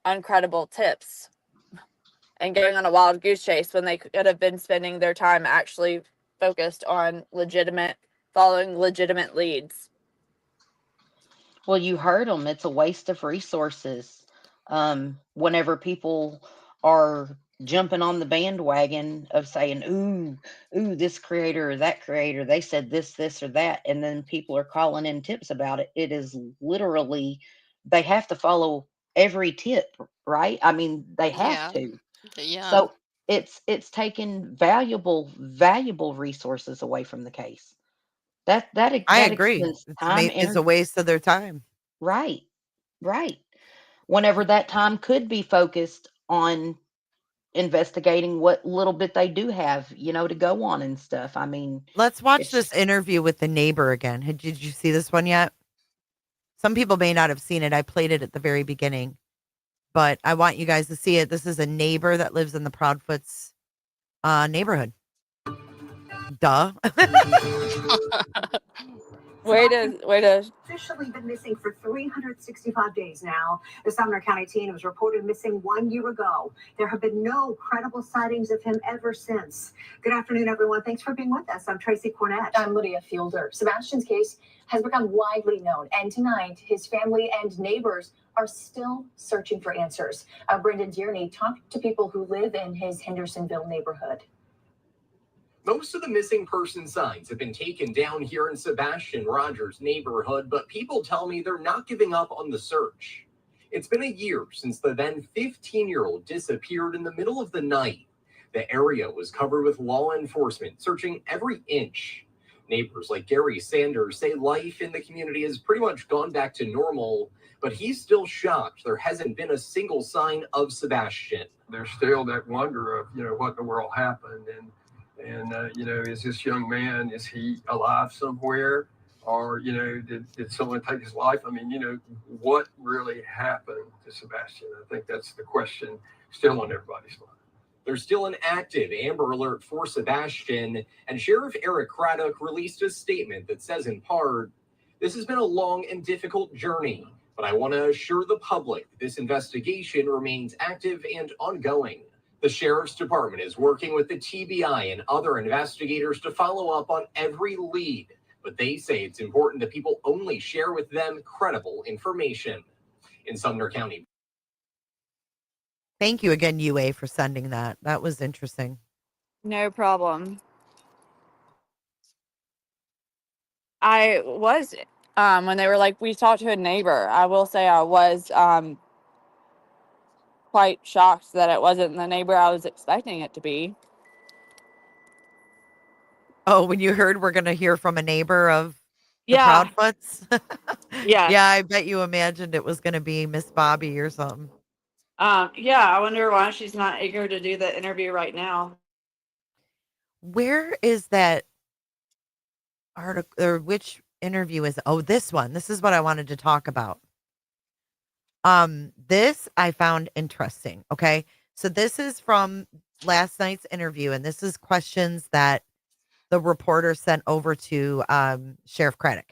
uncredible tips and going on a wild goose chase when they could have been spending their time actually focused on following legitimate leads. Well, you heard them. It's a waste of resources. Whenever people are jumping on the bandwagon of saying, ooh, this creator or that creator, they said this, or that, and then people are calling in tips about it. It is literally, they have to follow every tip, right? I mean, they have to. Yeah. So it's taken valuable resources away from the case. I That agree. extends time, It's a energy. waste of their time. Right. Whenever that time could be focused on investigating what little bit they do have, to go on and stuff. I mean, Let's watch it's this just, interview with the neighbor again. Did you see this one yet? Some people may not have seen it. I played it at the very beginning, but I want you guys to see it. This is a neighbor that lives in the Proudfoot's neighborhood. Duh. Way to Officially been missing for 365 days now. The Sumner County teen was reported missing 1 year ago. There have been no credible sightings of him ever since. Good afternoon, everyone. Thanks for being with us. I'm Tracy Cornett. I'm Lydia Fielder. Sebastian's case has become widely known, and tonight his family and neighbors are still searching for answers. Brendan Tierney talked to people who live in his Hendersonville neighborhood. Most of the missing person signs have been taken down here in Sebastian Rogers' neighborhood, but people tell me they're not giving up on the search. It's been a year since the then 15-year-old disappeared in the middle of the night. The area was covered with law enforcement searching every inch. Neighbors like Gary Sanders say life in the community has pretty much gone back to normal, but he's still shocked there hasn't been a single sign of Sebastian. There's still that wonder of, what in the world happened. And is this young man, is he alive somewhere? Or, did someone take his life? I mean, what really happened to Sebastian? I think that's the question still on everybody's mind. There's still an active Amber Alert for Sebastian, and Sheriff Eric Craddock released a statement that says in part, "This has been a long and difficult journey, but I want to assure the public that this investigation remains active and ongoing." The Sheriff's Department is working with the TBI and other investigators to follow up on every lead, but they say it's important that people only share with them credible information. In Sumner County. Thank you again, UA, for sending that. That was interesting. No problem. I was, when they were like, we talked to a neighbor, I will say I was quite shocked that it wasn't the neighbor I was expecting it to be. Oh, when you heard we're going to hear from a neighbor of the Yeah. Proudfoots? Yeah. Yeah, I bet you imagined it was going to be Miss Bobby or something. Yeah, I wonder why she's not eager to do the interview right now. Where is that article, or which interview is? Oh, this one. This is what I wanted to talk about. This I found interesting. Okay. So this is from last night's interview, and this is questions that the reporter sent over to Sheriff Craddock.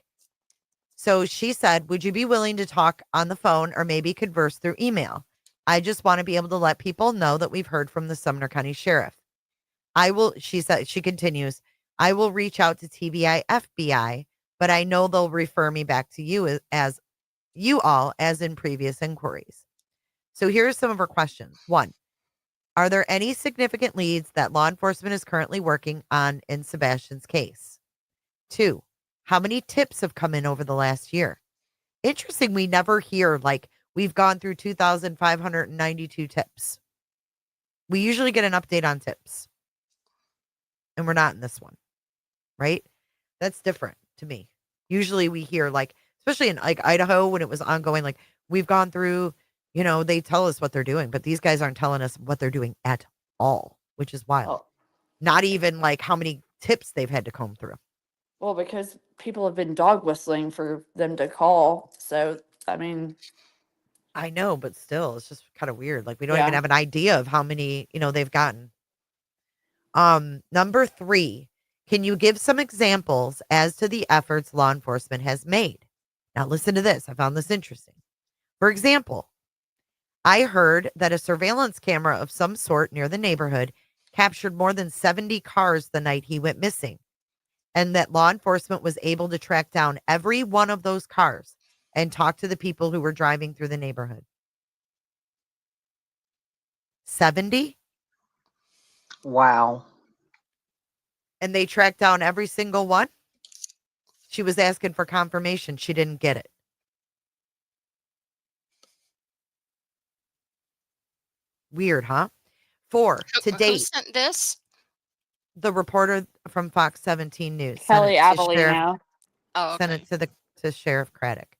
So she said, would you be willing to talk on the phone or maybe converse through email? I just want to be able to let people know that we've heard from the Sumner County Sheriff. She said, she continues, I will reach out to TBI FBI, but I know they'll refer me back to you as you all as in previous inquiries. So here are some of her questions. 1, are there any significant leads that law enforcement is currently working on in Sebastian's case? 2, how many tips have come in over the last year? Interesting, we never hear like we've gone through 2,592 tips. We usually get an update on tips. And we're not in this one, right? That's different to me. Usually we hear like, especially in like Idaho when it was ongoing, like we've gone through, they tell us what they're doing, but these guys aren't telling us what they're doing at all, which is wild. Oh. Not even like how many tips they've had to comb through. Well, because people have been dog whistling for them to call. So, I mean, I know, but still, it's just kind of weird. Like we don't even have an idea of how many, they've gotten. Number 3, can you give some examples as to the efforts law enforcement has made? Now listen to this. I found this interesting. For example, I heard that a surveillance camera of some sort near the neighborhood captured more than 70 cars the night he went missing, and that law enforcement was able to track down every one of those cars and talk to the people who were driving through the neighborhood. 70? Wow. And they tracked down every single one? She was asking for confirmation. She didn't get it. Weird, huh? 4, to Who date, sent this? the reporter from Fox 17 News. Kelly sent it to Avellino. Oh, Sent okay. it to Sheriff Craddock.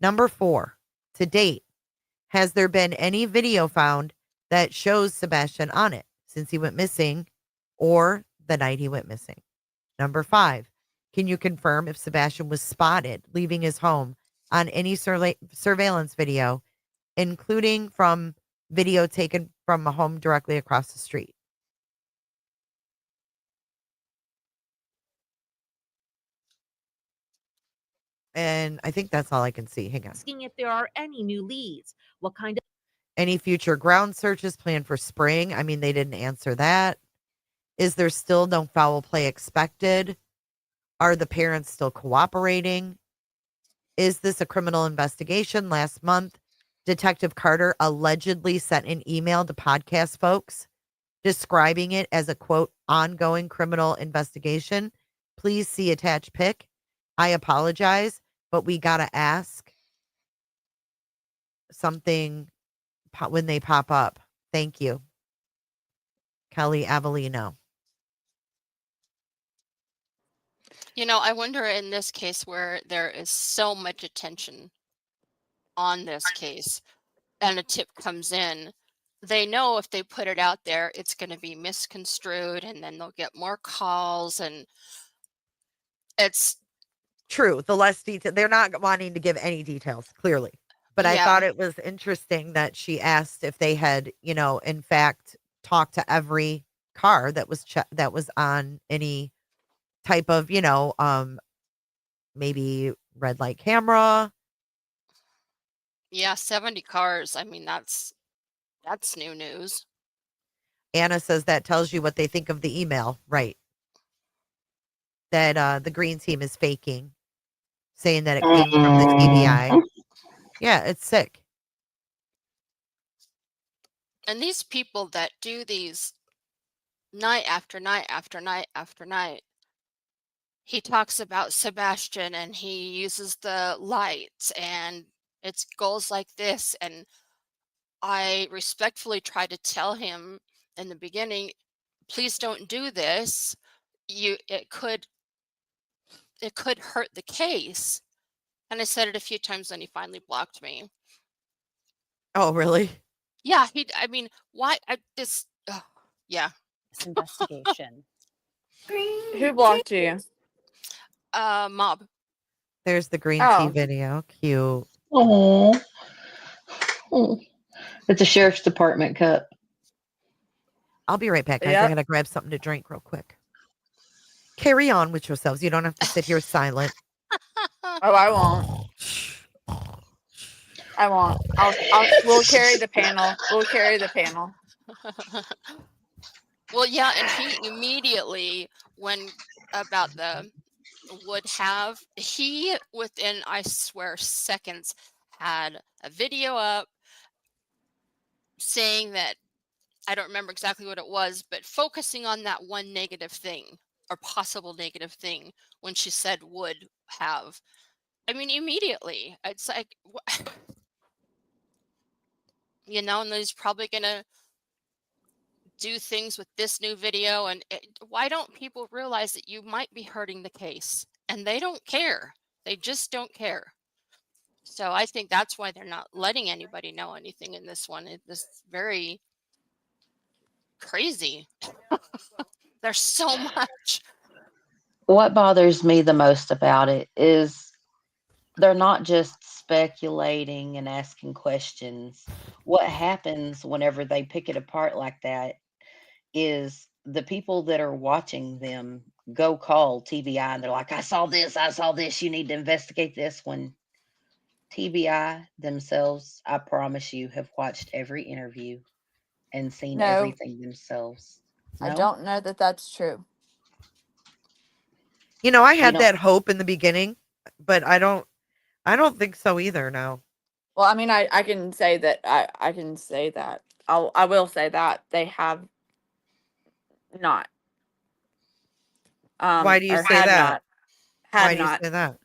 Number 4, to date, has there been any video found that shows Sebastian on it since he went missing or the night he went missing? Number 5, can you confirm if Sebastian was spotted leaving his home on any surveillance video, including from video taken from a home directly across the street? And I think that's all I can see. Hang on. Asking if there are any new leads. What kind of Any future ground searches planned for spring? I mean, they didn't answer that. Is there still no foul play expected? Are the parents still cooperating? Is this a criminal investigation? Last month, Detective Carter allegedly sent an email to podcast folks describing it as a, quote, ongoing criminal investigation. Please see attached pic. I apologize, but we got to ask. something when they pop up. Thank you, Kelly Avellino. I wonder in this case where there is so much attention on this case and a tip comes in, they know if they put it out there, it's going to be misconstrued and then they'll get more calls and it's True. The less detail, they're not wanting to give any details, clearly. But I yeah. thought it was interesting that she asked if they had, in fact, talked to every car that was that was on any type of, maybe red light camera. Yeah, 70 cars. I mean, that's new news. Anna says that tells you what they think of the email, right? That the green team is faking, saying that it came from the TBI. Yeah, it's sick. And these people that do these night after night after night after night, he talks about Sebastian and he uses the lights and it goes like this. And I respectfully try to tell him in the beginning, please don't do this. It could hurt the case. And I said it a few times and he finally blocked me. Oh, really? Yeah, I mean, why yeah. This investigation. Who blocked you? Mob. There's the green tea Oh. video. Cute. Oh, it's a sheriff's department cup. I'll be right back, guys. I Yep. gotta grab something to drink real quick. Carry on with yourselves. You don't have to sit here silent. Oh, I won't. I won't. We'll carry the panel. We'll carry the panel. Well, yeah, and he immediately, when about the would have, he within, I swear, seconds had a video up saying that, I don't remember exactly what it was, but focusing on that one negative thing or possible negative thing when she said would have. I mean, immediately. It's like, and he's probably going to do things with this new video. And why don't people realize that you might be hurting the case? And they don't care. They just don't care. So I think that's why they're not letting anybody know anything in this one. It's very crazy. There's so much. What bothers me the most about it is they're not just speculating and asking questions. What happens whenever they pick it apart like that is the people that are watching them go call TBI and they're like, I saw this, you need to investigate this. When TBI themselves, I promise you, have watched every interview and seen No. everything themselves. I No? don't know that that's true. I had don't- that hope in the beginning, but I don't think so either now. Well, I mean, I can say that I can say that. I will say that they have not. Why do you or say had that? not. Had Why do you not. say that?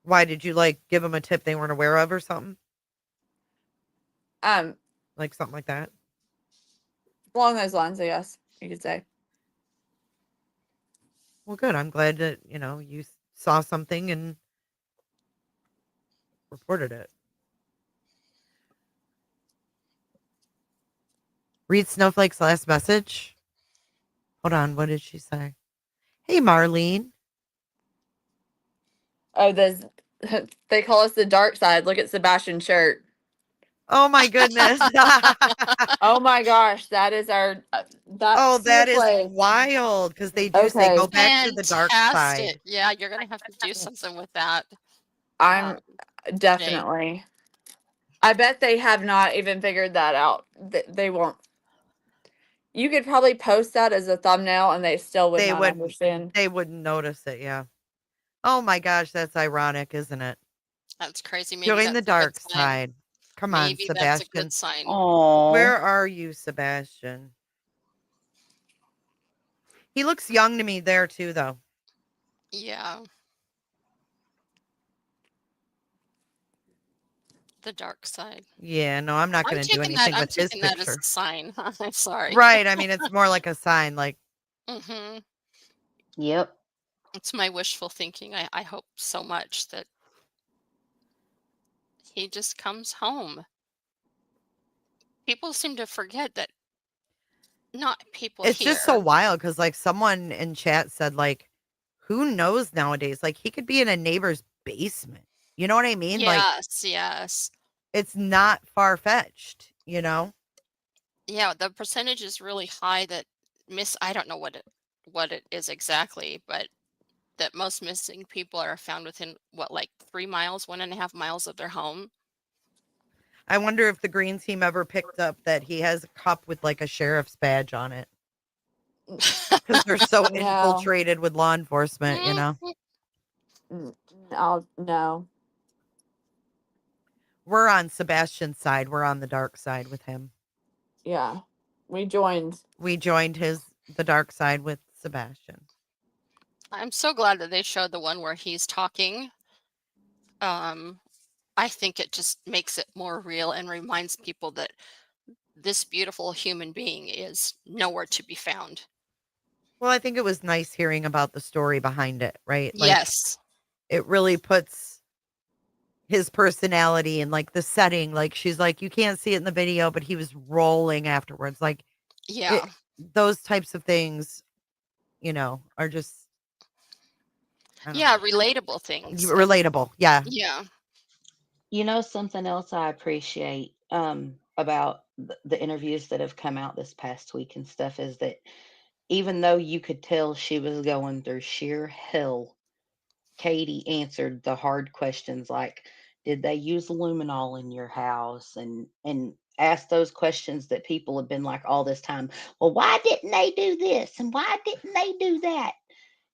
Why did you give them a tip they weren't aware of or something? Like something like that? Along those lines, I guess you could say. Well, good. I'm glad that, you saw something and reported it. Read Snowflake's last message. Hold on. What did she say? Hey, Marlene. Oh, they call us the dark side. Look at Sebastian's shirt. Oh, my goodness. Oh, my gosh. That is our... that is wild because they do say go back to the dark Fantastic. side. Yeah, you're going to have to do something with that. I'm definitely... I bet they have not even figured that out. They won't. You could probably post that as a thumbnail and they still would not understand. They wouldn't notice it, yeah. Oh my gosh, that's ironic, isn't it? That's crazy. Maybe Join that's the a good dark sign. side. Come on, Maybe that's a good Sebastian. sign. Where are you, Sebastian? He looks young to me there too, though. Yeah. The dark side. Yeah, no, I'm not I'm going to do taking that. anything I'm with his taking that as picture. a sign. I'm sorry. Right. I mean, it's more like a sign. Like, Hmm. Yep. It's my wishful thinking. I hope so much that he just comes home. People seem to forget that not people it's just so here. wild because, like, someone in chat said, like, who knows nowadays? Like, he could be in a neighbor's basement. You know what I mean? Like, Yes, yes. it's not far fetched, you know? Yeah, the percentage is really high that I don't know what it is exactly, but that most missing people are found within what, like 3 miles, 1.5 miles of their home. I wonder if the green team ever picked up that he has a cup with like a sheriff's badge on it because they're so No. infiltrated with law enforcement, you know? No. We're on Sebastian's side. We're on the dark side with him. Yeah. We joined. We joined the dark side with Sebastian. I'm so glad that they showed the one where he's talking. I think it just makes it more real and reminds people that this beautiful human being is nowhere to be found. Well, I think it was nice hearing about the story behind it, right? Like, Yes. it really puts his personality and like the setting. Like, she's like, you can't see it in the video, but he was rolling afterwards. Like, Yeah. those types of things, you know, are just, I don't Yeah, know, relatable things. relatable. Yeah. Yeah. You know, something else I appreciate about the interviews that have come out this past week and stuff is that even though you could tell she was going through sheer hell, Katie answered the hard questions like, did they use luminol in your house? And asked those questions that people have been like all this time, well, why didn't they do this? And why didn't they do that?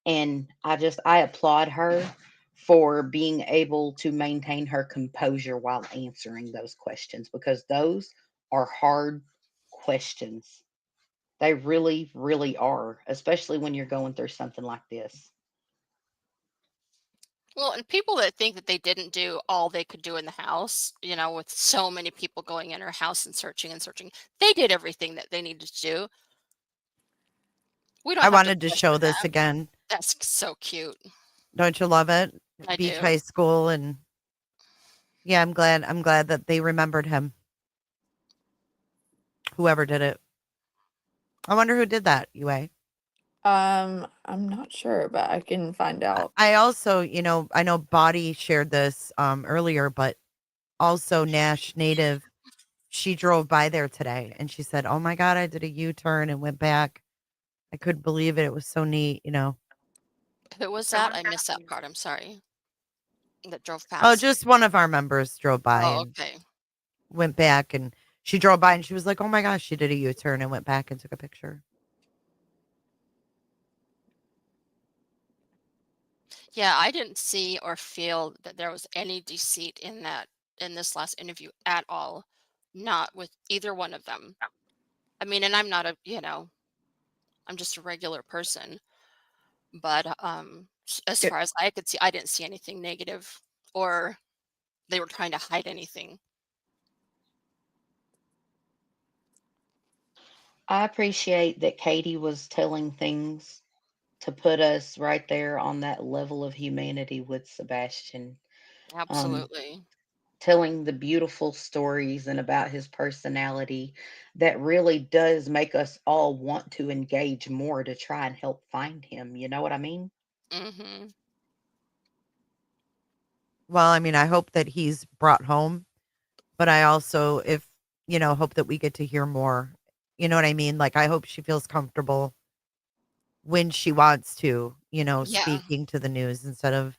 And I applaud her for being able to maintain her composure while answering those questions because those are hard questions. They really, really are, especially when you're going through something like this. Well, and people that think that they didn't do all they could do in the house, with so many people going in her house and searching, they did everything that they needed to do. We don't I have to wanted to show question this that. again. That's so cute. Don't you love it? I Beach do. High School. And yeah, I'm glad that they remembered him. Whoever did it. I wonder who did that, UA. I'm not sure, but I can find out. I also, I know Body shared this earlier, but also Nash Native, she drove by there today and she said, oh my God, I did a U-turn and went back. I couldn't believe it. It was so neat, Who was that? I missed that part. I'm sorry. That drove Oh, past. just one of our members drove by Oh, and okay. went back, and she drove by and she was like, oh my gosh, she did a U-turn and went back and took a picture. Yeah, I didn't see or feel that there was any deceit in this last interview at all. Not with either one of them. I mean, and I'm not I'm just a regular person. But as far as I could see, I didn't see anything negative or they were trying to hide anything. I appreciate that Katie was telling things to put us right there on that level of humanity with Sebastian. Absolutely. Telling the beautiful stories and about his personality that really does make us all want to engage more to try and help find him. You know what I mean? Mm-hmm. Well, I mean, I hope that he's brought home, but I also, hope that we get to hear more. You know what I mean? Like, I hope she feels comfortable when she wants to, Yeah. speaking to the news instead of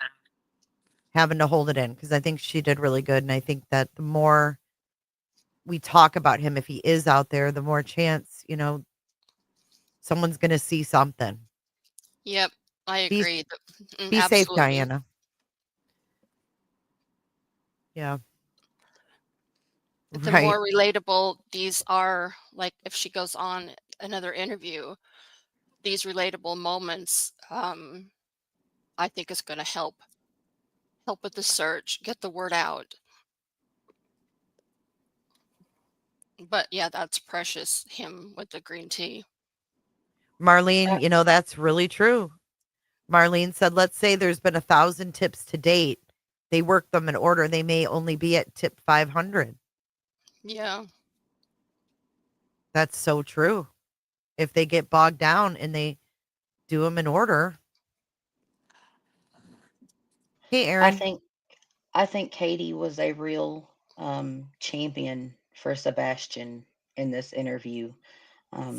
having to hold it in, because I think she did really good. And I think that the more we talk about him, if he is out there, the more chance, someone's going to see something. Yep. I Be, agree. be safe, Absolutely. Diana. Yeah. The Right. more relatable these are, like if she goes on another interview, these relatable moments, I think is going to help with the search, get the word out. But yeah, that's precious. Him with the green tea. Marlene, that's really true. Marlene said, let's say there's been 1,000 tips to date. They work them in order. They may only be at tip 500. Yeah. That's so true. If they get bogged down and they do them in order. Hey, I Aaron. think I think Katie was a real champion for Sebastian in this interview.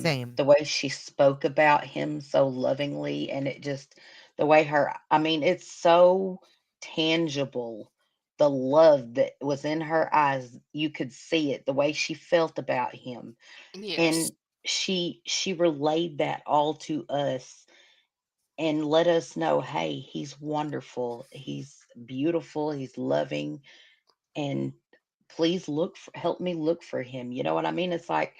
Same. The way she spoke about him so lovingly, and it just the way I mean, it's so tangible. The love that was in her eyes, you could see it, the way she felt about him. Yes. And she relayed that all to us and let us know, hey, he's wonderful, he's beautiful, he's loving, and please help me look for him. You know what I mean? It's like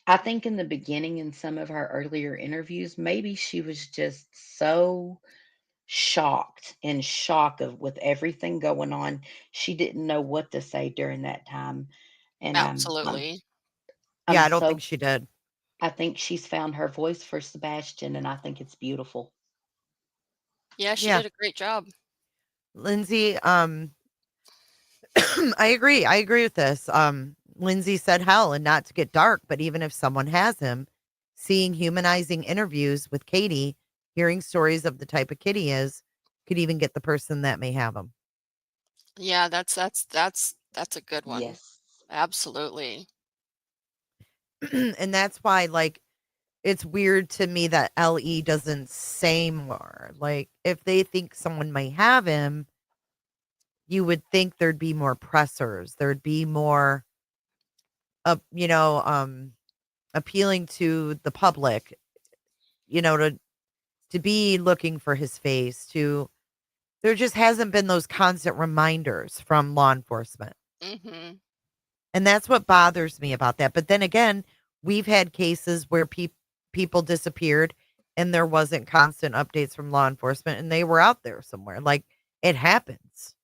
I think in the beginning in some of her earlier interviews, maybe she was just so in shock of with everything going on. She didn't know what to say during that time. And Absolutely. Yeah, I'm I don't so think she did. I think she's found her voice for Sebastian, and I think it's beautiful. Yeah, she Yeah. did a great job. Lindsay, I agree. I agree with this. Lindsay said hell and not to get dark, but even if someone has him, seeing humanizing interviews with Katie, hearing stories of the type of kid he is, could even get the person that may have him. Yeah, that's a good one. Yes. Absolutely. And that's why, like, it's weird to me that LE doesn't say more. Like, if they think someone might have him, you would think there'd be more pressers. There'd be more, uh, you know, um, appealing to the public, to be looking for his face. To there just hasn't been those constant reminders from law enforcement, Mhm. and that's what bothers me about that. But then again, we've had cases where people disappeared, and there wasn't constant updates from law enforcement, and they were out there somewhere. Like it happens.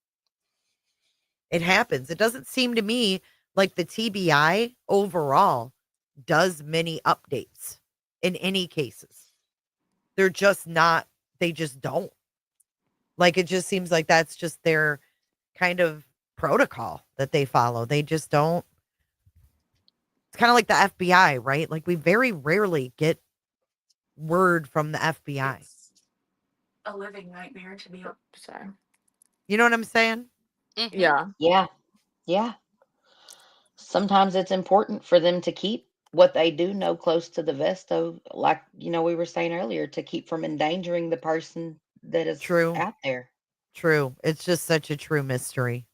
It happens. It doesn't seem to me like the TBI overall does many updates in any cases. They're just not, they just don't. Like it just seems like that's just their kind of protocol that they follow. They just don't. It's kind of like the FBI, right? Like we very rarely get word from the FBI. It's a living nightmare to be sorry. You know what I'm saying? Mhm. Yeah. Yeah. Yeah. Sometimes it's important for them to keep what they do know close to the vest, though, like we were saying earlier, to keep from endangering the person that is True. out there. True. It's just such a true mystery.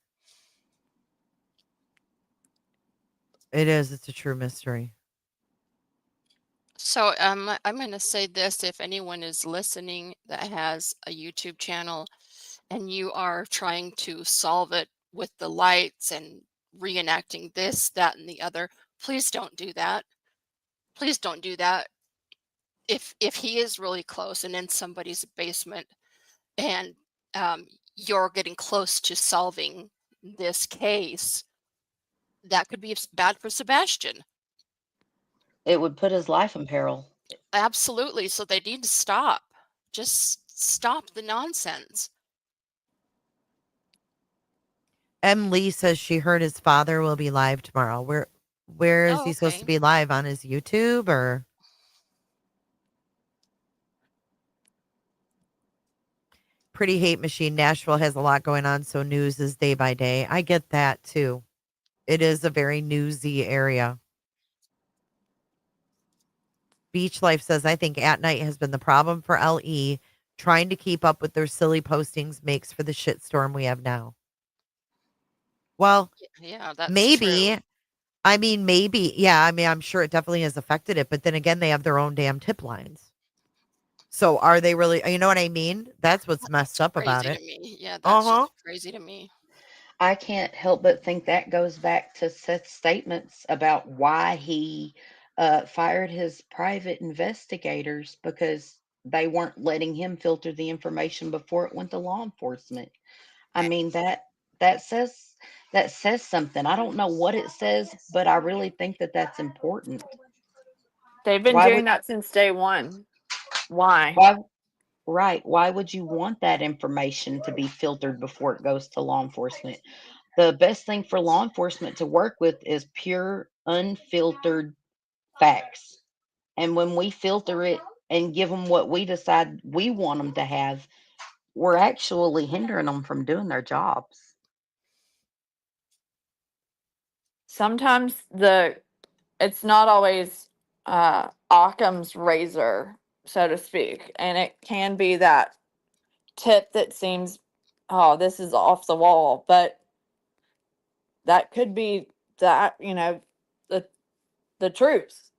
It is. It's a true mystery. So I'm going to say this: if anyone is listening that has a YouTube channel and you are trying to solve it with the lights and reenacting this, that, and the other, please don't do that. Please don't do that. If he is really close and in somebody's basement, and you're getting close to solving this case, that could be bad for Sebastian. It would put his life in peril. Absolutely. So they need to stop. Just stop the nonsense. M. Lee says she heard his father will be live tomorrow. Where is Oh, he supposed to okay. be live on his YouTube or? Pretty Hate Machine Nashville has a lot going on, so news is day by day. I get that too. It is a very newsy area. Beach Life says, I think At Night has been the problem for LE. Trying to keep up with their silly postings makes for the shitstorm we have now. Well, Yeah, that's maybe. true. I mean, maybe. Yeah, I mean, I'm sure it definitely has affected it. But then again, they have their own damn tip lines. So are they really, you know what I mean? That's what's messed up about Crazy it. to me. Yeah, that's Uh-huh. just crazy to me. I can't help but think that goes back to Seth's statements about why he fired his private investigators, because they weren't letting him filter the information before it went to law enforcement. I mean that says that says something. I don't know what it says, but I really think that that's important. They've been Why doing would that since day one. Why? why right? Why would you want that information to be filtered before it goes to law enforcement? The best thing for law enforcement to work with is pure, unfiltered facts. And when we filter it and give them what we decide we want them to have, we're actually hindering them from doing their jobs. Sometimes it's not always Occam's razor, so to speak, and it can be that tip that seems, oh, this is off the wall, but that could be that, the truth.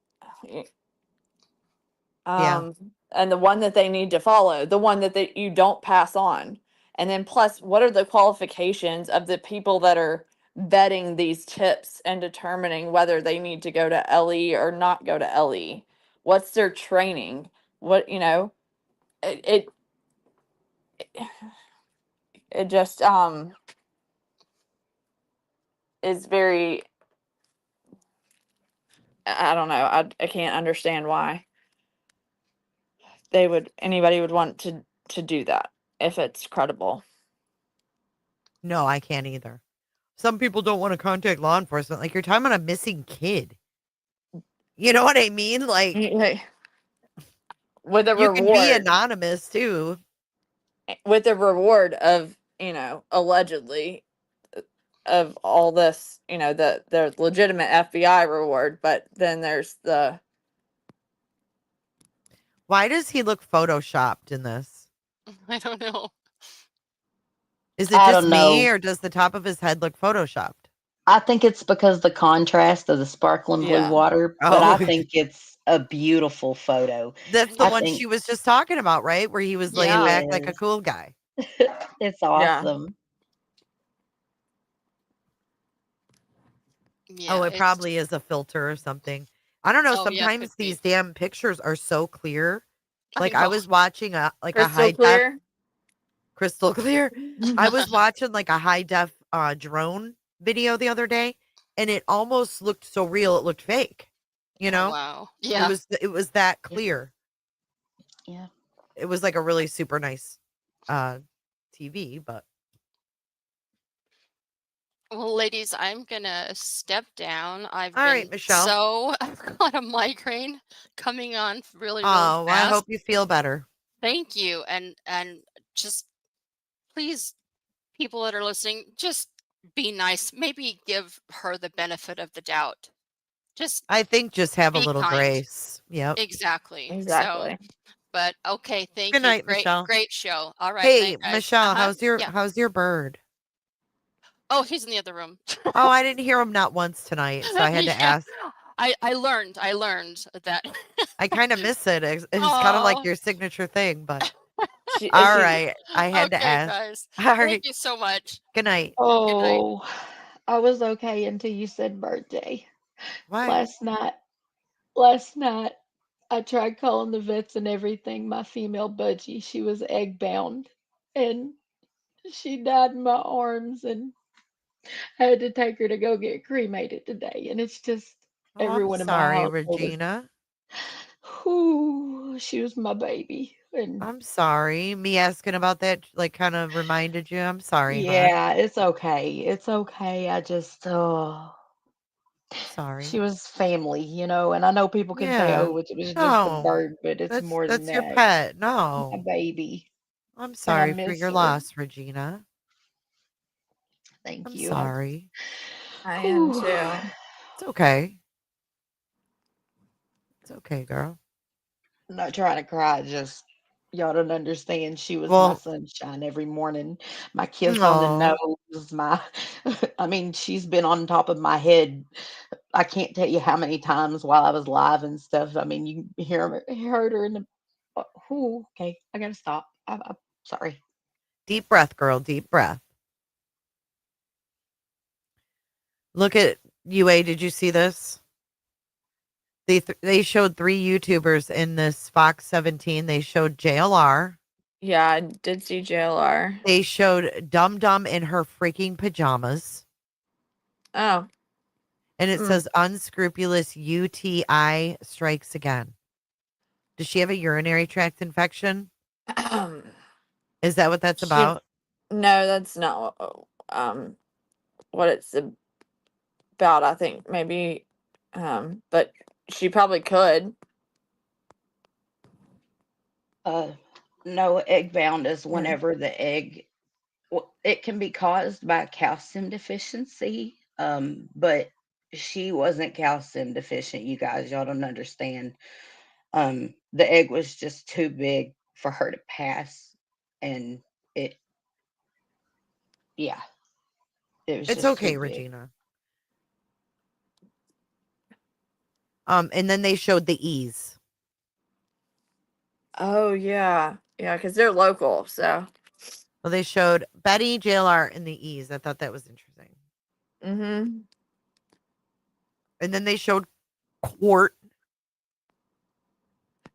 Yeah. And the one that they need to follow, the one that you don't pass on. And then plus, what are the qualifications of the people that are vetting these tips and determining whether they need to go to LE or not go to LE? What's their training? What, it it just is very, I don't know. I can't understand why anybody would want to do that if it's credible. No, I can't either. Some people don't want to contact law enforcement. Like, you're talking about a missing kid. You know what I mean? Like, With a you can be reward, anonymous too. with a reward of, allegedly, of all this, the legitimate FBI reward, but then there's the Why does he look photoshopped in this? I don't know. Is it I just don't me, know. or does the top of his head look photoshopped? I think it's because the contrast of the sparkling blue Yeah. water, but Oh, I think it's a beautiful photo. that's the I one think she was just talking about, right? Where he was laying Yeah. back like a yes, cool guy. it's Yeah. awesome. Yeah, Oh, it it's probably is a filter or something. I don't know. oh yeah, could Sometimes be. these damn pictures are so clear. I Like, I know. was watching a Crystal high def, clear. crystal clear. I was watching like a high def drone video the other day, and it almost looked so real it looked fake. You Oh know, wow. it Yeah. was that Yeah. clear. Yeah. It was like a really super nice TV, but Well, ladies, I'm gonna step down. I've all right, been Michelle. so I've got a migraine coming on really, really Oh, I fast. hope you feel better. Thank you. And just please, people that are listening, just be nice. Maybe give her the benefit of the doubt. Just I think just have a be little kind. grace. Yep. Exactly. So, Exactly. but okay, thank Good you. night, Great, Michelle. great show. All right, Hey, night, guys. Michelle, Yeah. how's your bird? Oh, he's in the other room. Oh, I didn't hear him not once tonight, so I had to Yeah. ask. I learned that. I kind of miss it. It's kind of like Oh. your signature thing, but She, all she right. I had to Okay, ask. guys. All Thank right. you so much. Good night. Good night. Oh, I was okay until you said birthday. Why? Last night, I tried calling the vets and everything. My female budgie, she was egg bound, and she died in my arms, and I had to take her to go get cremated today. And it's just Oh, I'm everyone in my sorry, household is, Regina. whoo, she was my baby, and I'm sorry. Me asking about that like kind of reminded you. I'm sorry, hon. yeah, it's okay. It's okay. I just, oh. I'm She sorry. was family, and I know people can say, Yeah. "Oh, it was just a No. bird," but it's more than That's your that. pet. My No. baby, I'm and I sorry for miss your her. loss, Regina. Thank I'm you. sorry. I am Whew. too. It's okay. It's okay, girl. I'm not trying to cry, just y'all don't understand. She was my Well, sunshine every morning. My kiss on the no. nose, I mean, she's been on top of my head. I can't tell you how many times while I was live and stuff. I mean, you heard her in the. Okay, I gotta stop. I'm sorry. Deep breath, girl. Deep breath. Look at UA. Did you see this? They showed 3 YouTubers in this Fox 17. They showed JLR. Yeah, I did see JLR. They showed Dum Dum in her freaking pajamas. Oh. And it Mm. says unscrupulous UTI strikes again. Does she have a urinary tract infection? Is that what that's She, about? no, that's not what it's about. I think maybe, but she probably could. No, egg bound is Mm. whenever the egg, it can be caused by calcium deficiency. But she wasn't calcium deficient, you guys. Y'all don't understand. The egg was just too big for her to pass, and it, yeah, it was It's just too okay, big. Regina. And then they showed the E's. Oh yeah, yeah, because they're local. So. Well, they showed Betty, JLR, and the E's. I thought that was interesting. Mm-hmm. And then they showed Court.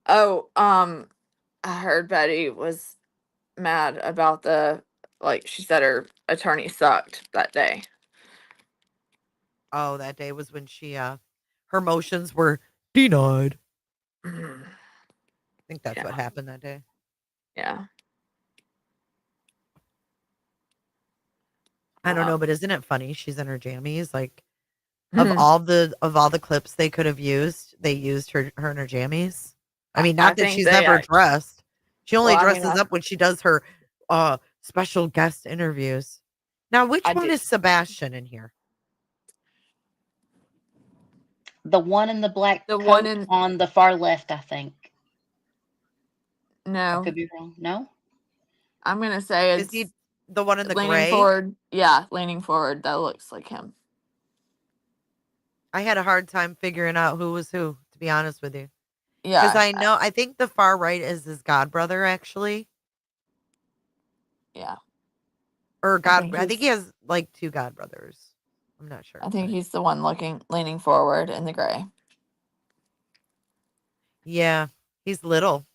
Oh, I heard Betty was mad about she said her attorney sucked that day. Oh, that day was when she her motions were denied. I think that's what Yeah. happened that day. Yeah. I don't Wow. know, but isn't it funny? She's in her jammies. Like of all the clips they could have used, they used her in her jammies. I mean, I not that think she's they. never dressed. She only Well, I mean, dresses up when she does her special guest interviews. Now, which I one did. is Sebastian in here? The one in the black The coat one in on the far left, I think. I no, could be wrong. No? I'm gonna say Is it's he the one in the leaning gray? forward. Yeah, leaning forward. That looks like him. I had a hard time figuring out who was who, to be honest with you. Because Yeah. I think the far right is his godbrother, actually. Yeah. Or think I think he he's. has like two godbrothers. I'm not sure. I think but he's the one leaning forward in the gray. yeah, he's little.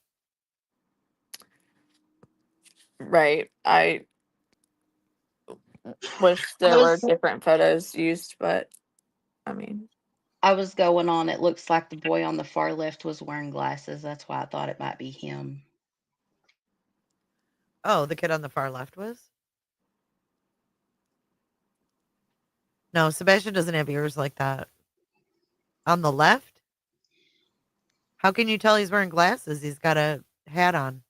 Right. I wish I there were was different photos used, but I mean, I was going on. It looks like the boy on the far left was wearing glasses. That's why I thought it might be him. Oh, the kid on the far left was? No, Sebastian doesn't have ears like that. On the left? How can you tell he's wearing glasses? He's got a hat on.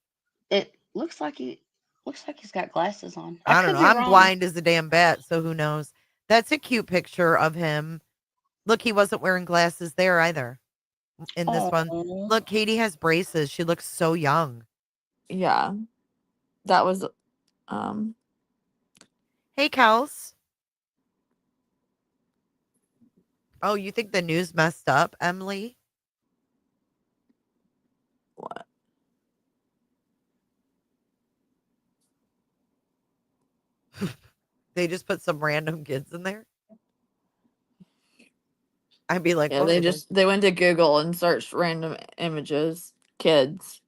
It looks like he's got glasses on. I I don't could know. be I'm wrong. blind as a damn bat, so who knows? That's a cute picture of him. Look, he wasn't wearing glasses there either. In this one. Oh, Look, Katie has braces. She looks so young. yeah, that was um Hey, Kels. Oh, you think the news messed up, Emily? what? They just put some random kids in there? I'd be like, Yeah, what are they? they went to Google and searched random images, kids.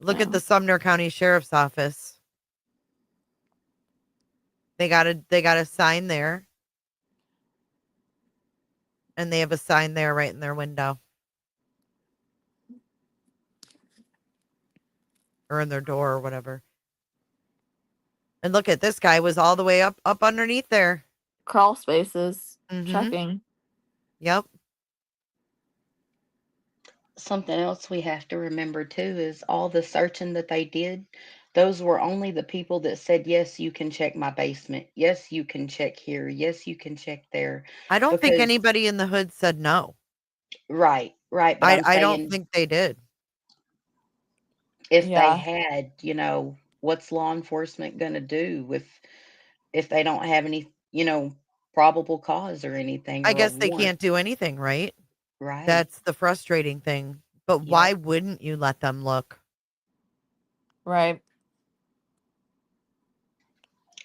Look Yeah. at the Sumner County Sheriff's Office. They got a sign there. And they have a sign there right in their window. Or in their door or whatever. And look at this guy was all the way up underneath there. Crawl spaces, Mhm. checking. Yep. something else we have to remember too is all the searching that they did. Those were only the people that said, yes, you can check my basement. Yes, you can check here. Yes, you can check there. I don't think Because, anybody in the hood said no. right. But I'm I don't saying think they did. if they Yeah. had, what's law enforcement going to do if they don't have any, probable cause or anything I or a guess they warrant? can't do anything, right? Right. That's the frustrating thing. But why Yep. wouldn't you let them look? Right.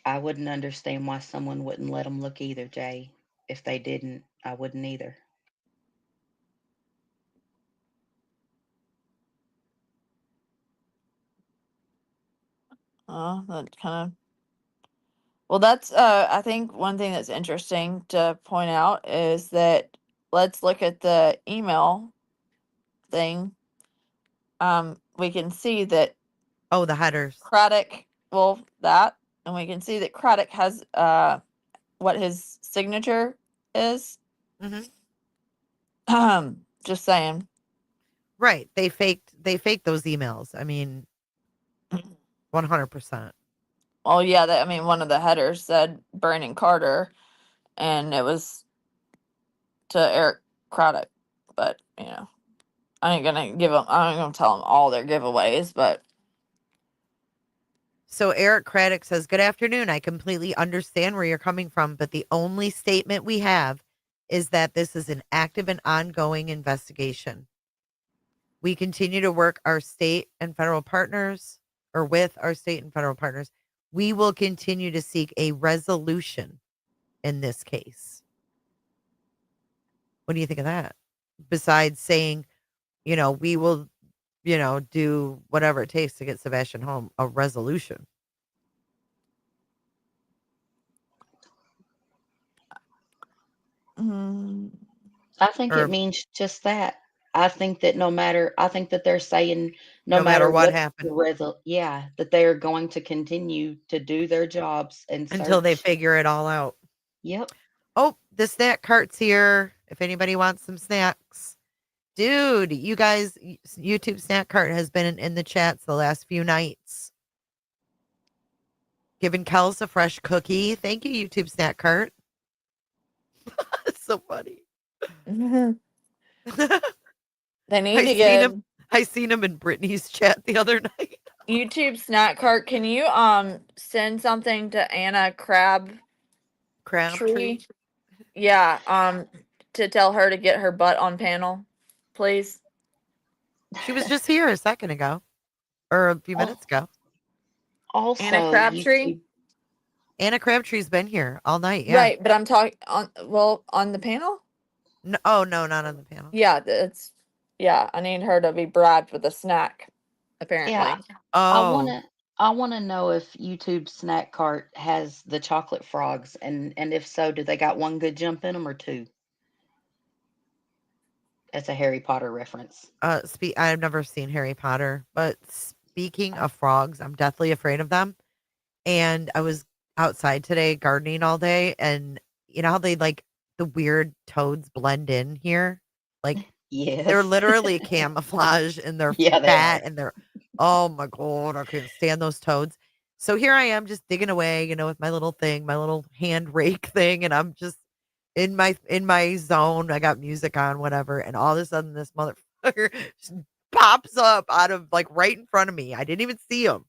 I wouldn't understand why someone wouldn't let them look either, Jay. If they didn't, I wouldn't either. That kind of Well, that's I think one thing that's interesting to point out is that let's look at the email thing. We can see that Oh, the headers. Craddock, well, that, and we can see that Craddock has what his signature is. Mm-hmm. Just saying. Right. They faked those emails. I mean, 100%. Well, yeah, I mean, one of the headers said Brandon Carter, and it was to Eric Craddock. But you know, I ain't gonna tell them all their giveaways. But So Eric Craddock says, "Good afternoon. I completely understand where you're coming from, but the only statement we have is that this is an active and ongoing investigation. We continue to work our state and federal partners, or with our state and federal partners. We will continue to seek a resolution in this case." What do you think of that? Besides saying, we will, do whatever it takes to get Sebastian home, a resolution. I think it Or means just that. I think that they're saying no no matter matter what what happened, that they are going to continue to do their jobs and until they search. figure it all out. Yep. Oh, the snack cart's here. If anybody wants some snacks. Dude, you guys, YouTube snack cart has been in the chats the last few nights. Giving Kels a fresh cookie. Thank you, YouTube snack cart. It's so funny. they need to get I seen him in Brittany's chat the other night. YouTube snack cart. Can you send something to Anna Crabtree? Yeah, to tell her to get her butt on panel, please. She was just here a second ago, or a few minutes ago. Also, Anna Crabtree. YouTube. Anna Crabtree's been here all night. Yeah. Right, but I'm talking on the panel. No, oh no, not on the panel. Yeah, I need her to be bribed with a snack. Apparently. Yeah. Oh, I wanna know if YouTube snack cart has the chocolate frogs, and if so, do they got one good jump in them or two? That's a Harry Potter reference. I've never seen Harry Potter, but speaking of frogs, I'm deathly afraid of them. And I was outside today gardening all day, and you know how they like the weird toads blend in here? Like they're Yes. literally camouflage and they're Yeah, they fat are. and they're, oh my God, I can't stand those toads. So here I am just digging away, with my little thing, my little hand rake thing, and I'm just in my zone. I got music on, whatever, and all of a sudden this motherfucker just pops up out of like right in front of me. I didn't even see him.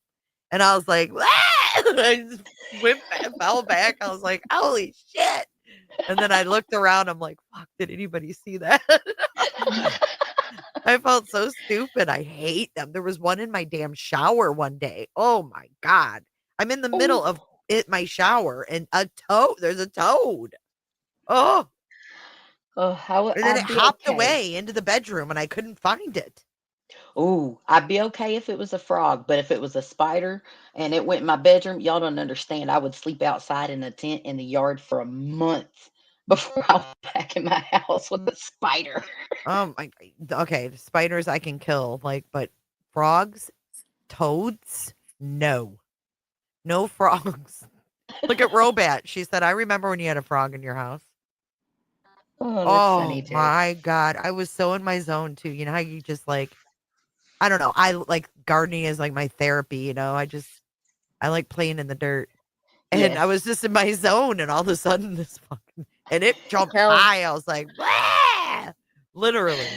And I was like, I just fell back. I was like, holy shit. And then I looked around. I'm like, fuck, did anybody see that? I felt so stupid. I hate them. There was one in my damn shower one day. Oh my God. I'm in the middle of my shower, and there's a toad. Oh. And then it I'd be hopped okay. away into the bedroom and I couldn't find it. Ooh, I'd be okay if it was a frog, but if it was a spider and it went in my bedroom, y'all don't understand. I would sleep outside in a tent in the yard for a month before I was back in my house with a spider. Okay, spiders I can kill, but frogs, toads, no. No frogs. Look at Robat. She said, I remember when you had a frog in your house. Oh, that's funny, Oh Jay. my God. I was so in my zone too. You know how you just I don't know. I like gardening is like my therapy, I like playing in the dirt. And I Yes. was just in my zone, and all of a sudden and it jumped high. I was like, "Wah!" Literally.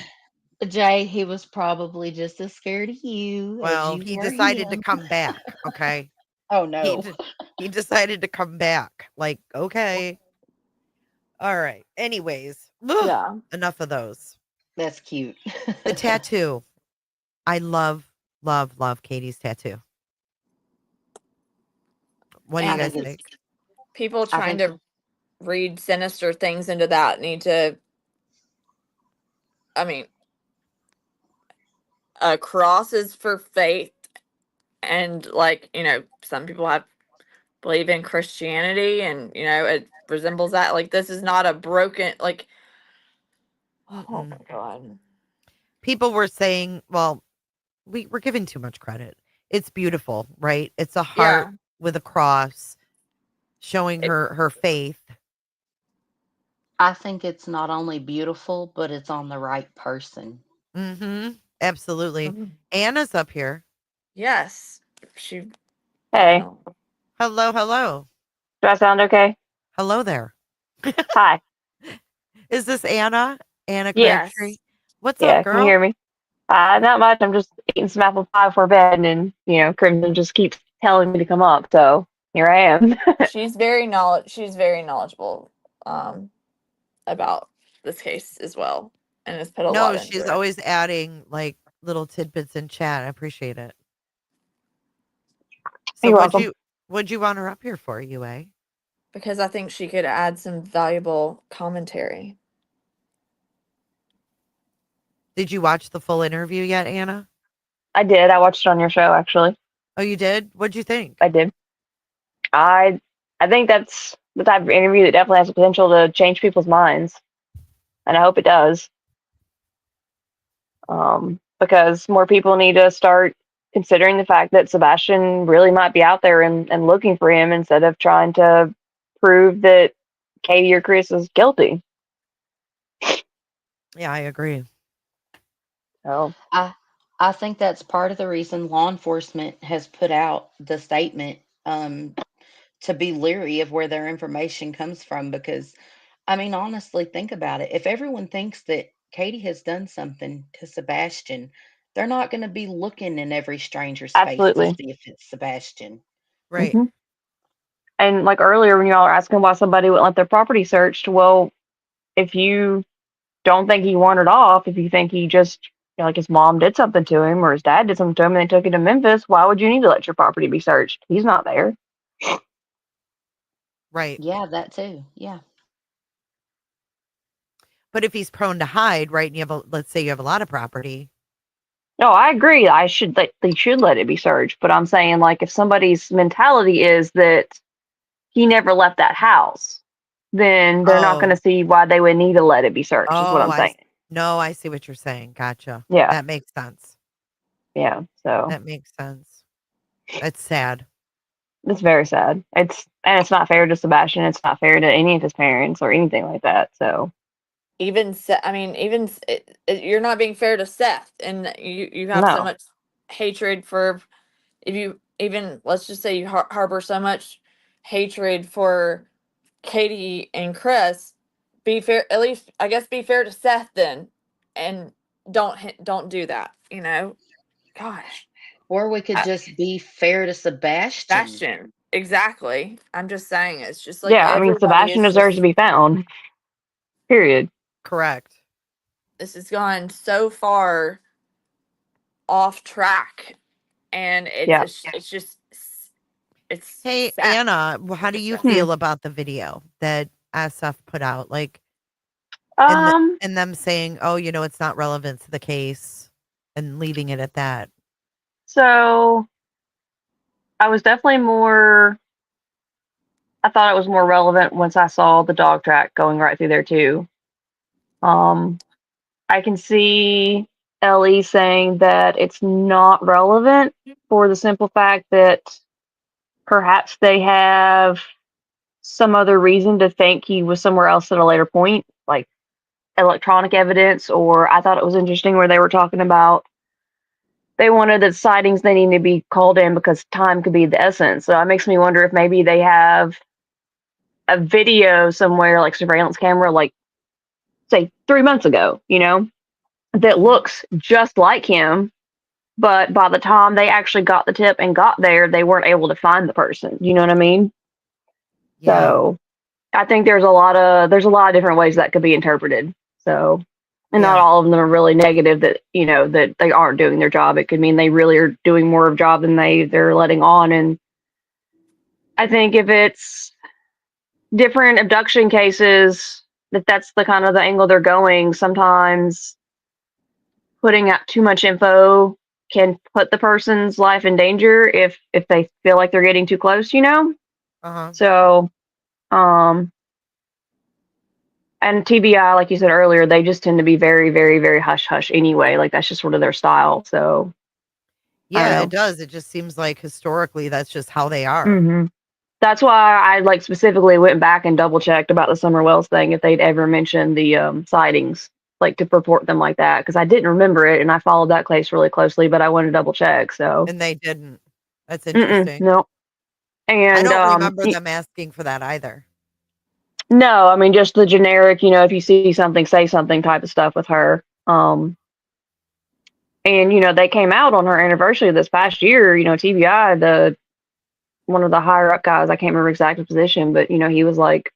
Jay, he was probably just as scared of you as Well, you he were decided to him. come back. Okay. Oh He no. he decided to come back. Like, okay. All right. Anyways, Yeah. enough of those. That's cute. The tattoo. I love, love, love Katie's tattoo. What do you And guys think? people trying to read sinister things into that need to, I mean, a cross is for faith, and some people have believe in Christianity, and it resembles that. Like, this is not a broken, like, oh my God. People were saying, well, we're giving too much credit. It's beautiful, right? It's a heart Yeah. with a cross showing her faith. I think it's not only beautiful, but it's on the right person. Absolutely. Mhm. Anna's up here. Yes. She. Hey, Hello. do I sound okay? Hello there. Hi. Is this Anna? Anna Crabtree? Yes. What's up, Yeah, can you girl? hear me? Not much. I'm just eating some apple pie before bed, and Crimson just keeps telling me to come up, so here I am. She's very knowledgeable about this case as well, and has put a lot No, into she's it. always adding like little tidbits in chat. I appreciate it. So You're welcome. what'd you want her up here for, UA? Because I think she could add some valuable commentary. Did you watch the full interview yet, Anna? I did. I watched it on your show, actually. Oh, you did? What'd you think? I did. I think that's the type of interview that definitely has the potential to change people's minds, and I hope it does. Because more people need to start considering the fact that Sebastian really might be out there and looking for him instead of trying to prove that Katie or Chris is guilty. Yeah, I agree. So I think that's part of the reason law enforcement has put out the statement to be leery of where their information comes from. Because, I mean, honestly, think about it. If everyone thinks that Katie has done something to Sebastian, they're not going to be looking in every stranger's face to absolutely. see if it's Sebastian. Right. Mhm. And like earlier when y'all were asking why somebody wouldn't let their property searched, well, if you don't think he wandered off, if you think he just like his mom did something to him or his dad did something to him and they took it to Memphis, why would you need to let your property be searched? He's not there. Right. Yeah, that too. Yeah. But if he's prone to hide, right, and you have let's say you have a lot of property. No, I agree. They should let it be searched. But I'm saying, like, if somebody's mentality is that he never left that house, then they're not going Oh. to see why they would need to let it be searched. Is what Oh, I'm saying. no, I see what you're saying. Gotcha. Yeah, That makes sense. yeah. So That makes sense. It's sad. it's very sad. It's not fair to Sebastian. It's not fair to any of his parents or anything like that. So Even you're not being fair to Seth, and you have so no, much hatred for. If you even let's just say you harbor so much hatred for Katie and Chris, be fair. At least I guess be fair to Seth then, and don't do that. Gosh, Or we could just be fair to Sebastian. Sebastian. Exactly. I'm just saying it's just like yeah. I mean, everybody Sebastian is deserves just to be found. Period. Correct. this has gone so far off track, and Yeah. it's Hey, sad. Anna, how do you feel about the video that SF put out? Like, and them saying, "Oh, it's not relevant to the case," and leaving it at that. So I was definitely more. I thought it was more relevant once I saw the dog track going right through there too. I can see Ellie saying that it's not relevant for the simple fact that perhaps they have some other reason to think he was somewhere else at a later point, like electronic evidence. Or I thought it was interesting where they were talking about they wanted the sightings they need to be called in because time could be the essence. So it makes me wonder if maybe they have a video somewhere, like surveillance camera, like say 3 months ago, that looks just like him. But by the time they actually got the tip and got there, they weren't able to find the person. You know what I mean? Yeah. So I think there's a lot of different ways that could be interpreted. So, and not all of them are really negative that that they aren't doing their job. It could mean they really are doing more of a job than they're letting on. And I think if it's different abduction cases, if that's the kind of the angle they're going, sometimes putting out too much info can put the person's life in danger if they feel like they're getting too close. Uh-huh. So, and TBI, like you said earlier, they just tend to be very, very, very hush hush anyway. Like that's just sort of their style. So I Yeah, it don't does. It just seems like historically that's just how they know. are. That's why I like specifically went back and double checked about the Summer Wells thing if they'd ever mentioned the sightings, like to purport them like that, because I didn't remember it and I followed that case really closely, but I wanted to double check. So, And they didn't. That's interesting. no, I and don't remember them asking for that either. no, I mean just the generic, if you see something, say something type of stuff with her. And they came out on her anniversary this past year. TBI, the one of the higher up guys, I can't remember exact position, but he was like,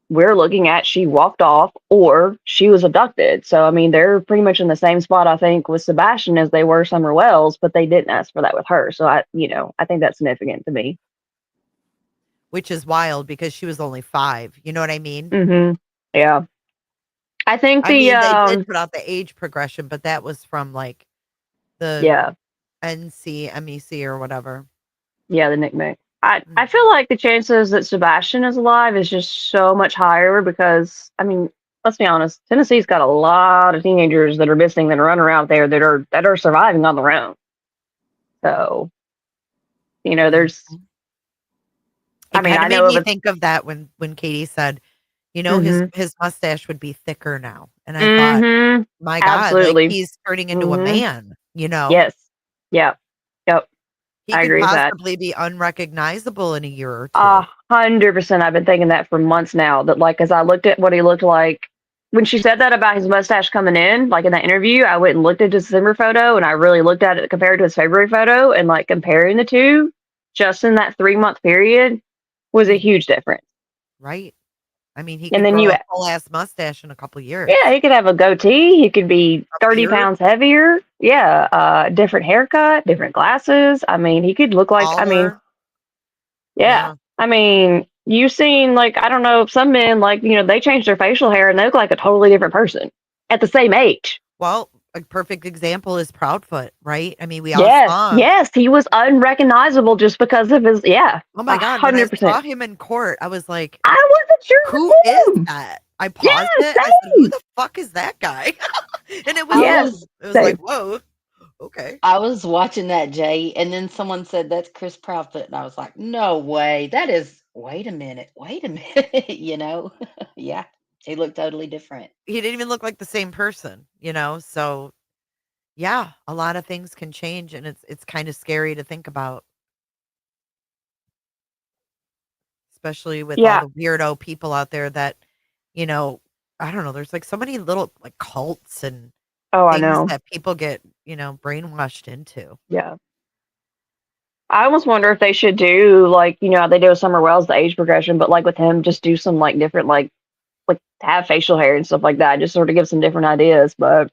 we're looking at she walked off or she was abducted. So I mean, they're pretty much in the same spot I think with Sebastian as they were Summer Wells, but they didn't ask for that with her. So I think that's significant to me. Which is wild because she was only 5. You know what I mean? Yeah. I think I mean, they did put out the age progression, but that was from like the NCMEC or whatever. Yeah, the nickname. I feel like the chances that Sebastian is alive is just so much higher because I mean, let's be honest, Tennessee's got a lot of teenagers that are missing that are running around there that are surviving on their own. So, there's It I kinda made know of me a think of that when Katie said, his Mhm. his mustache would be thicker now, and I thought, "My god, like, Absolutely. he's turning into a man," you know? Yes. Yeah. Yep. He I could agree with that. possibly be unrecognizable in a year or 2. 100%. I've been thinking that for months now. That like as I looked at what he looked like when she said that about his mustache coming in, like in that interview, I went and looked at his December photo and I really looked at it compared to his February photo and like comparing the two, just in that 3-month period, was a huge difference. Right. I mean, he And could then grow you a full ass mustache in a couple years. Yeah, he could have a goatee. He could be A 30 beard. pounds heavier. Yeah, different haircut, different glasses. I mean, he could look like, Taller. yeah. Yeah. I mean, you've seen, like, I don't know, some men, like, they change their facial hair and they look like a totally different person at the same age. Well, a perfect example is Proudfoot, right? I mean, we all Yes, saw yes, he was unrecognizable just because of his, Oh my god, when I 100%. saw him in court, I was like, I wasn't sure it "Who was is him. that?" I paused Yes, it. I said, "Who same. the fuck is that guy?" And it was I Yes, was it was like, same. "Whoa, okay." I was watching that, Jay, and then someone said that's Chris Proudfoot, and I was like, no way. That is wait a minute, yeah, he looked totally different. He didn't even look like the same person, you know? So, yeah, a lot of things can change and it's kind of scary to think about, especially with all Yeah. the weirdo people out there that, you know, I don't know, there's like so many little like cults and Oh, I things know. that people get, brainwashed into. Yeah. I almost wonder if they should do like, how they do with Summer Wells, the age progression, but like with him, just do some like different, like have facial hair and stuff like that, just sort of give some different ideas. But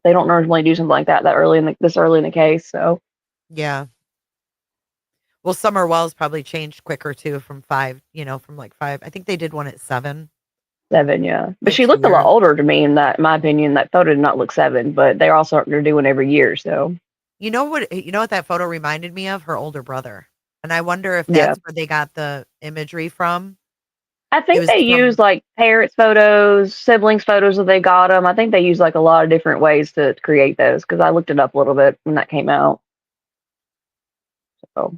they don't normally do something like that this early in the case. So Yeah. Well, Summer Wells probably changed quicker too from 5, from like 5. I think they did one at 7 7, yeah. But she next looked a lot year. older to me in my opinion. That photo did not look 7, but they're doing every year. So You know what that photo reminded me of? Her older brother. And I wonder if yeah. that's where they got the imagery from. I It think was they use from like parents' photos, siblings' photos that they got them. I think they use like a lot of different ways to create those because I looked it up a little bit when that came out. So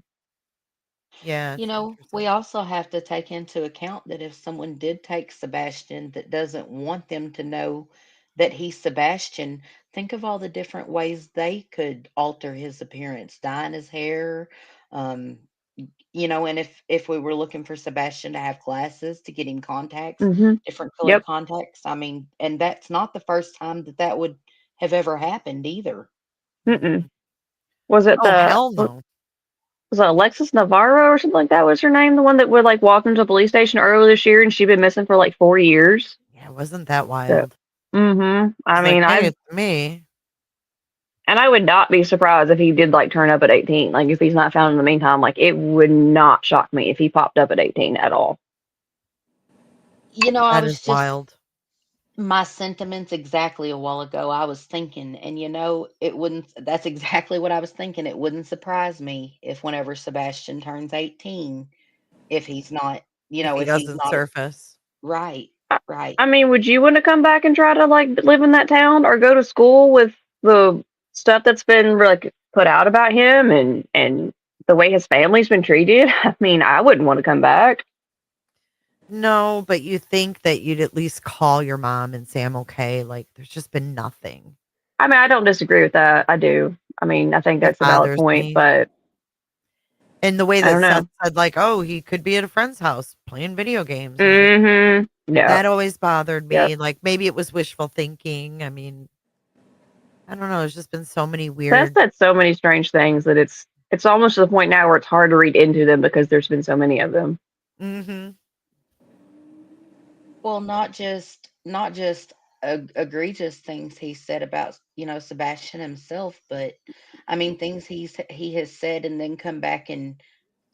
Yeah, You it's know, we interesting. also have to take into account that if someone did take Sebastian that doesn't want them to know that he's Sebastian, think of all the different ways they could alter his appearance, dyeing his hair, um, and if we were looking for Sebastian to have glasses to get him contacts, different colored yep. contacts, I mean, and that's not the first time that that would have ever happened either. Mm-mm. Was it Oh, hell no. was it Alexis Navarro or something like that was her name? The one that would like walk into the police station earlier this year and she'd been missing for like 4 years. Yeah, wasn't that So, wild? I He's like, mean, "Hey, it's me." I would not be surprised if he did like turn up at 18. Like if he's not found in the meantime, like it would not shock me if he popped up at 18 at all. I That is was just wild. my sentiments exactly a while ago. I was thinking, and it wouldn't, that's exactly what I was thinking. It wouldn't surprise me if whenever Sebastian turns 18, if he's not, If he if he's doesn't not surface. right, right. I mean, would you want to come back and try to like live in that town or go to school with the stuff that's been like put out about him and the way his family's been treated? I mean, I wouldn't want to come back. No, but you think that you'd at least call your mom and say, I'm okay. Like, there's just been nothing. I mean, I don't disagree with that. I do. I mean, I think It that's a valid bothers point, me. but And the way I that don't Seth know. said, like, oh, he could be at a friend's house playing video games. I'm like, Yeah. that always bothered Yep. me. Like, maybe it was wishful thinking. I mean, I don't know. There's just been so many Seth weird. said so many strange things that it's almost to the point now where it's hard to read into them because there's been so many of them. Mm-hmm. Well, not just egregious things he said about Sebastian himself, but I mean things he has said and then come back and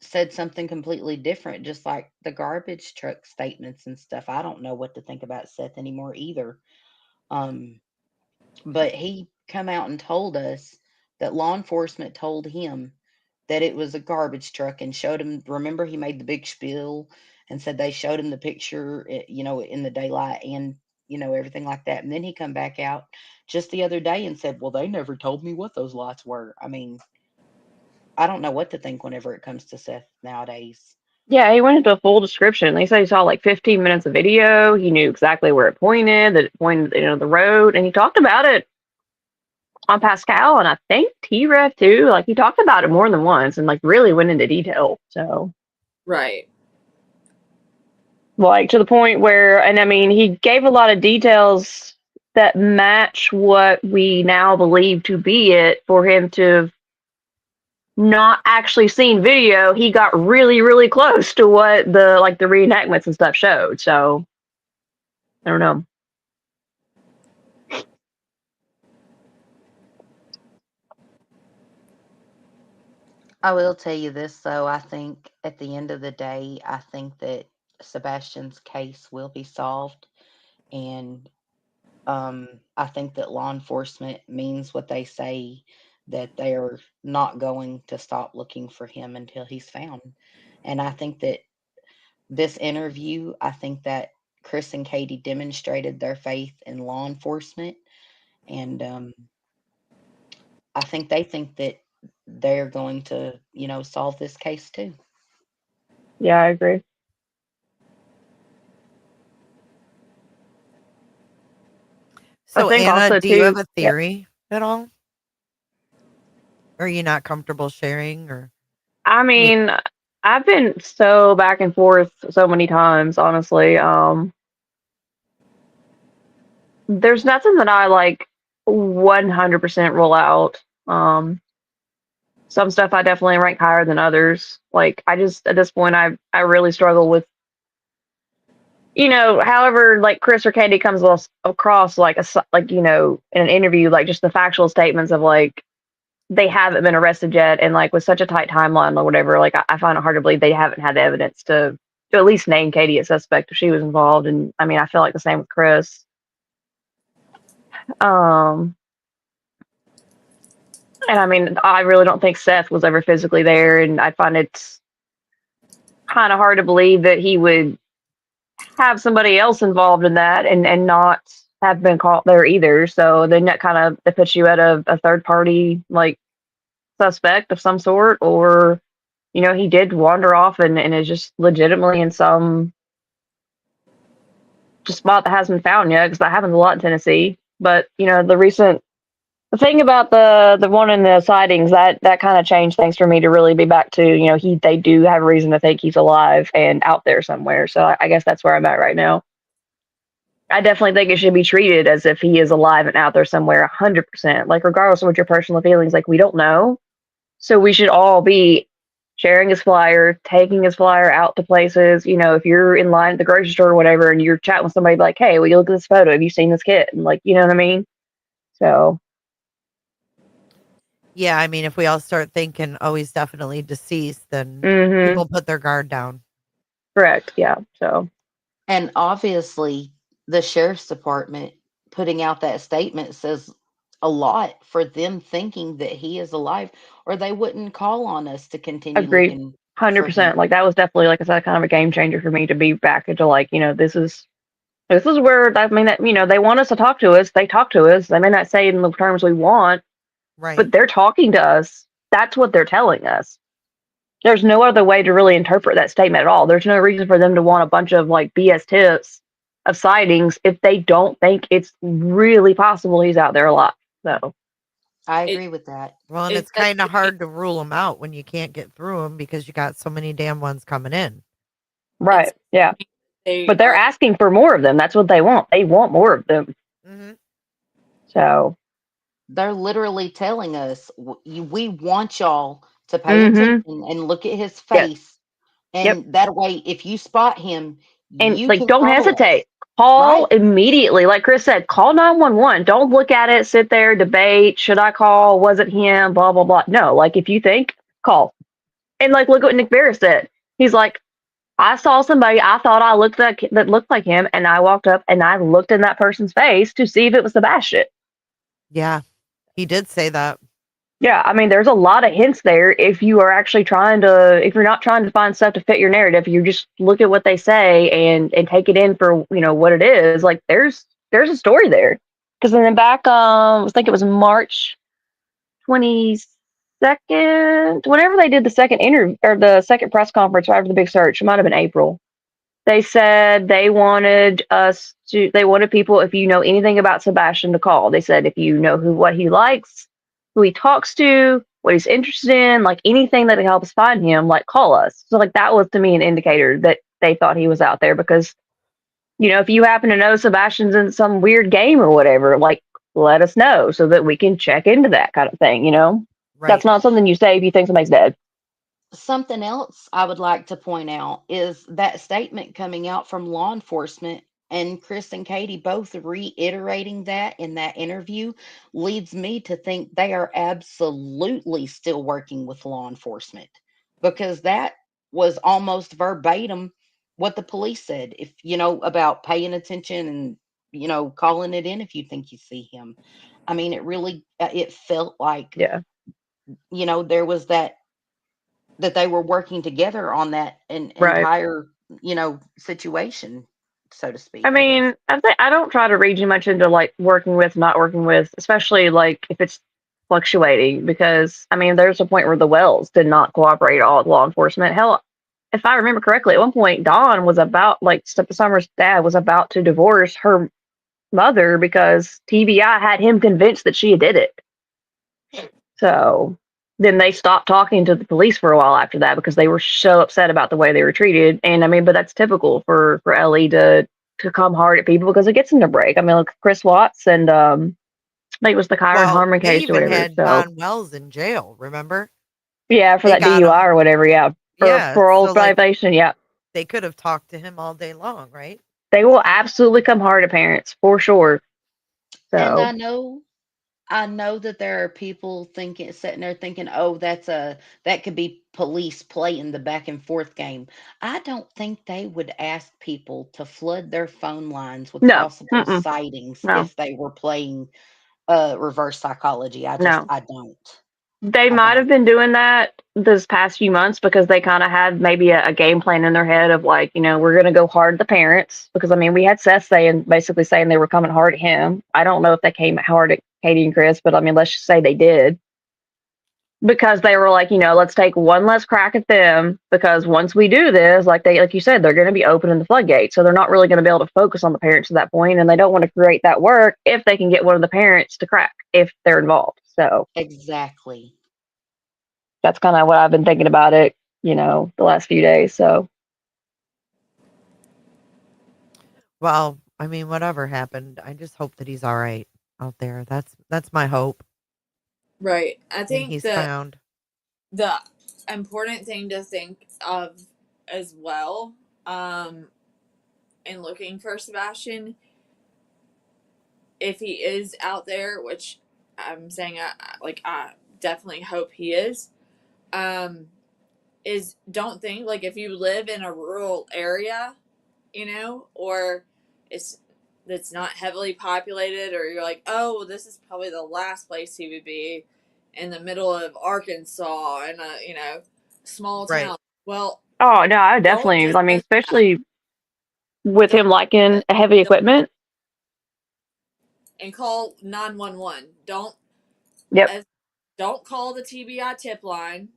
said something completely different, just like the garbage truck statements and stuff. I don't know what to think about Seth anymore either. But he come out and told us that law enforcement told him that it was a garbage truck and showed him. Remember, he made the big spiel and said they showed him the picture, in the daylight and everything like that. And then he come back out just the other day and said, "Well, they never told me what those lights were." I mean, I don't know what to think whenever it comes to Seth nowadays. Yeah, he went into a full description. They said he saw like 15 minutes of video. He knew exactly where it pointed, that it pointed, the road, and he talked about it on Pascal and I think T-Rev too. Like he talked about it more than once and like really went into detail. So Right. like to the point where, and I mean, he gave a lot of details that match what we now believe to be it. For him to not actually seen video, he got really, really close to what the reenactments and stuff showed. So I don't know. I will tell you this, though. I think at the end of the day, I think that Sebastian's case will be solved. And I think that law enforcement means what they say, that they are not going to stop looking for him until he's found. And I think that this interview, I think that Chris and Katie demonstrated their faith in law enforcement. And I think they think that they're going to, solve this case too. Yeah, I agree. So, I think Anna, also do you have too. a Yep. theory at all? Are you not comfortable sharing or? I Yeah. mean, I've been so back and forth so many times, honestly. There's nothing that I like 100% rule out. Some stuff I definitely rank higher than others. Like I just at this point I really struggle with however like Chris or Katie comes across like in an interview, like just the factual statements of like they haven't been arrested yet and like with such a tight timeline or whatever, like I find it hard to believe they haven't had the evidence to at least name Katie a suspect if she was involved. And I mean I feel like the same with Chris. And I mean, I really don't think Seth was ever physically there, and I find it kind of hard to believe that he would have somebody else involved in that and not have been caught there either. So then that kind of that puts you at a third party like suspect of some sort, or he did wander off and is just legitimately in some just spot that hasn't been found yet, because that happens a lot in Tennessee. But the thing about the one in the sightings that kind of changed things for me to really be back to they do have a reason to think he's alive and out there somewhere. So I guess that's where I'm at right now. I definitely think it should be treated as if he is alive and out there somewhere 100%. Like regardless of what your personal feelings, like we don't know, so we should all be sharing his flyer, taking his flyer out to places. If you're in line at the grocery store or whatever, and you're chatting with somebody like, "Hey, will you look at this photo? Have you seen this kid?" And like, you know what I mean? So. Yeah, I mean, if we all start thinking, "Oh, he's definitely deceased," then Mhm. people put their guard down. Correct. Yeah. So. And obviously, the sheriff's department putting out that statement says a lot for them thinking that he is alive, or they wouldn't call on us to continue Agreed. looking 100%. Like that was definitely, like I said, kind of a game changer for me to be back into like, this is where, I mean, that, they want us to talk to us. They talk to us. They may not say it in the terms we want, Right. but they're talking to us. That's what they're telling us. There's no other way to really interpret that statement at all. There's no reason for them to want a bunch of like BS tips of sightings if they don't think it's really possible he's out there alive. So I agree with that. Well, and it's kind of hard to rule them out when you can't get through them because you got so many damn ones coming in. right, yeah. They But they're are asking for more of them. That's what they want. They want more of them. Mm-hmm. So They're literally telling us, we want y'all to pay Mhm. attention and look at his Yes. face. Yep. And that way, if you spot him, And you like, can don't call us. hesitate. Call Right. immediately. Like Chris said, call 911. Don't look at it, sit there, debate. Should I call? Was it him? Blah, blah, blah. No, like if you think, call. And like, look what Nick Vera said. He's like, I saw somebody I thought I looked that looked like him, and I walked up and I looked in that person's face to see if it was Sebastian. Yeah, he did say that. Yeah, I mean, there's a lot of hints there. If you are actually if you're not trying to find stuff to fit your narrative, you just look at what they say and take it in for what it is. Like there's a story there. Because then back, I think it was March 22nd, whenever they did the second interview or the second press conference right after the big search, it might have been April. They said they wanted people, if you know anything about Sebastian, to call. They said if you know what he likes, who he talks to, what he's interested in, like anything that helps find him, like call us. So like that was to me an indicator that they thought he was out there because, if you happen to know Sebastian's in some weird game or whatever, like let us know so that we can check into that kind of thing, Right. That's not something you say if you think somebody's dead. Something else I would like to point out is that statement coming out from law enforcement, and Chris and Katie both reiterating that in that interview leads me to think they are absolutely still working with law enforcement, because that was almost verbatim what the police said. If about paying attention and calling it in if you think you see him. I mean, it felt like Yeah. there was that they were working together on that Right. entire situation, so to speak. I mean, I don't try to read too much into like working with, not working with, especially like if it's fluctuating, because I mean, there's a point where the Wells did not cooperate at all with law enforcement. Hell, if I remember correctly, at one point, Dawn was about, like, Summer's dad was about to divorce her mother because TBI had him convinced that she did it. So then they stopped talking to the police for a while after that because they were so upset about the way they were treated. And I mean, but that's typical for Ellie to come hard at people because it gets them to break. I mean, look, Chris Watts and I think it was the Kyron Harmon They case or even whatever. had So Don Wells in jail, remember? yeah, for They that got DUI him. or whatever. Yeah, for Yeah, parole so like violation. Yeah, they could have talked to him all day long, right? they will absolutely come hard at parents for sure. And So I know that there are people sitting there thinking, oh, that could be police playing the back and forth game. I don't think they would ask people to flood their phone lines with no, possible sightings no, if they were playing reverse psychology. I no. don't. They might have been doing that this past few months because they kind of had maybe a game plan in their head of like, we're going to go hard at the parents. Because I mean, we had Seth basically saying they were coming hard at him. I don't know if they came hard at Katie and Chris, but I mean, let's just say they did. Because they were like, let's take one less crack at them. Because once we do this, like you said, they're going to be opening the floodgates. So they're not really going to be able to focus on the parents at that point, and they don't want to create that work if they can get one of the parents to crack if they're involved. So exactly. That's kind of what I've been thinking about it, the last few days. So, Well, I mean, whatever happened, I just hope that he's all right out there. That's my hope. right. I And think he's that found. the important thing to think of as well, in looking for Sebastian, if he is out there, which I'm saying, I definitely hope he is don't think like if you live in a rural area, or it's not heavily populated, or you're like, oh, well, this is probably the last place he would be in the middle of Arkansas in a small Right. town. Well, Oh no, I don't definitely. just I mean, send that. especially with Don't him liking heavy don't equipment. and call 911. Yep. Don't call the TBI tip line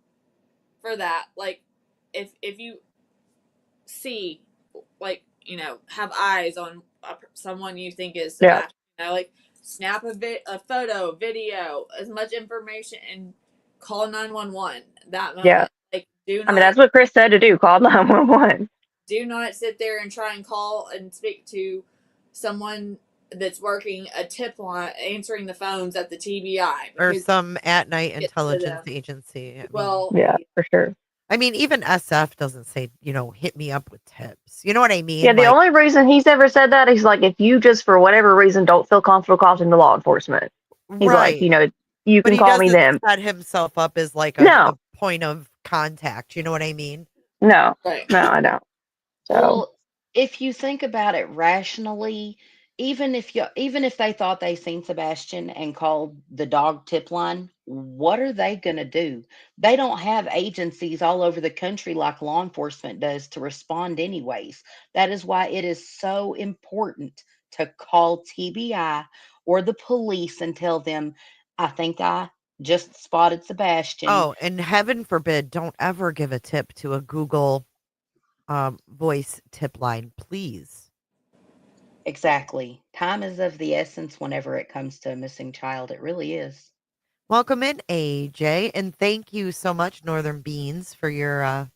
for that. Like, if you see, like, have eyes on someone you think is Yeah. Sebastian, like, snap a photo, video, as much information, and call 911 that Yeah. moment. Like, do I mean, not that's what Chris said to do. Call 911. do not sit there and try and call and speak to someone that's working a tip line, answering the phones at the TBI, Or because some at night get to intelligence them. agency. I mean, Well, Yeah, for sure. I mean, even SF doesn't say, hit me up with tips. You know what I Yeah, mean? the Like, only reason he's ever said that is like if you just for whatever reason don't feel comfortable calling to law enforcement. He's like, right. you But can he call me doesn't then. set himself up as like a No, point of contact. You know what I mean? no, right. no, I don't. So Well, if you think about it rationally, even if they thought they seen Sebastian and called the dog tip line, what are they going to do? They don't have agencies all over the country like law enforcement does to respond anyways. That is why it is so important to call TBI or the police and tell them, I think I just spotted Sebastian. Oh, and heaven forbid, don't ever give a tip to a Google voice tip line, please. Exactly. Time is of the essence whenever it comes to a missing child. It really is. Welcome in, AJ, and thank you so much, Northern Beans, for your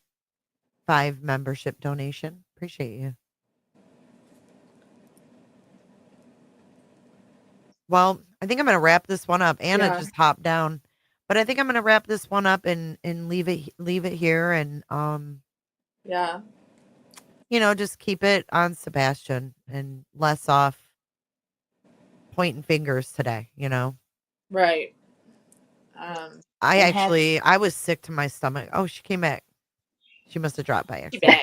5 membership donation. Appreciate you. Well, I think I'm going to wrap this one up. Anna Yeah. just hopped down, but I think I'm going to wrap this one up and leave it here, and Yeah. just keep it on Sebastian and less off pointing fingers today. Right. I was sick to my stomach. Oh, she came back. She must have dropped by accident.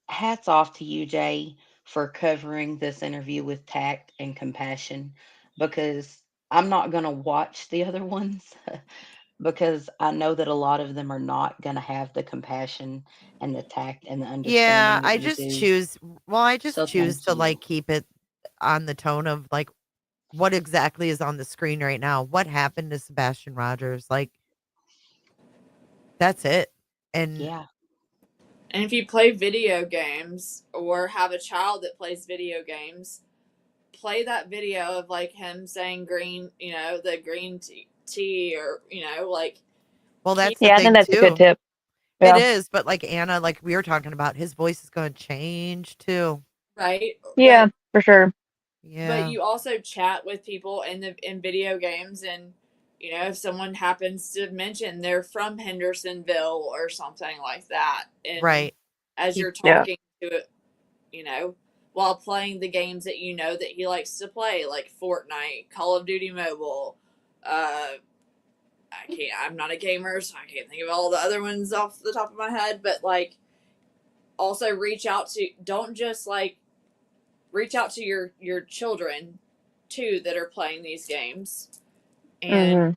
Hats off to you, Jay, for covering this interview with tact and compassion, because I'm not going to watch the other ones because I know that a lot of them are not going to have the compassion and the tact and the Yeah, understanding that you do. I just So choose thank to you. like keep it on the tone of like what exactly is on the screen right now. What happened to Sebastian Rogers? Like that's it. And Yeah. And if you play video games or have a child that plays video games, play that video of like him saying green, the green tea, or like. well, that's the yeah, I think thing that's a good too. tip. It Yeah. is, but like Anna, like we were talking about, his voice is going to change too. Right. Yeah, for sure. Yeah. But you also chat with people in video games, and if someone happens to mention they're from Hendersonville or something like that, and Right. as you're Yeah. talking to it, while playing the games that that he likes to play, like Fortnite, Call of Duty Mobile. I'm not a gamer, so I can't think of all the other ones off the top of my head, but like also don't just like reach out to your children too that are playing these games, and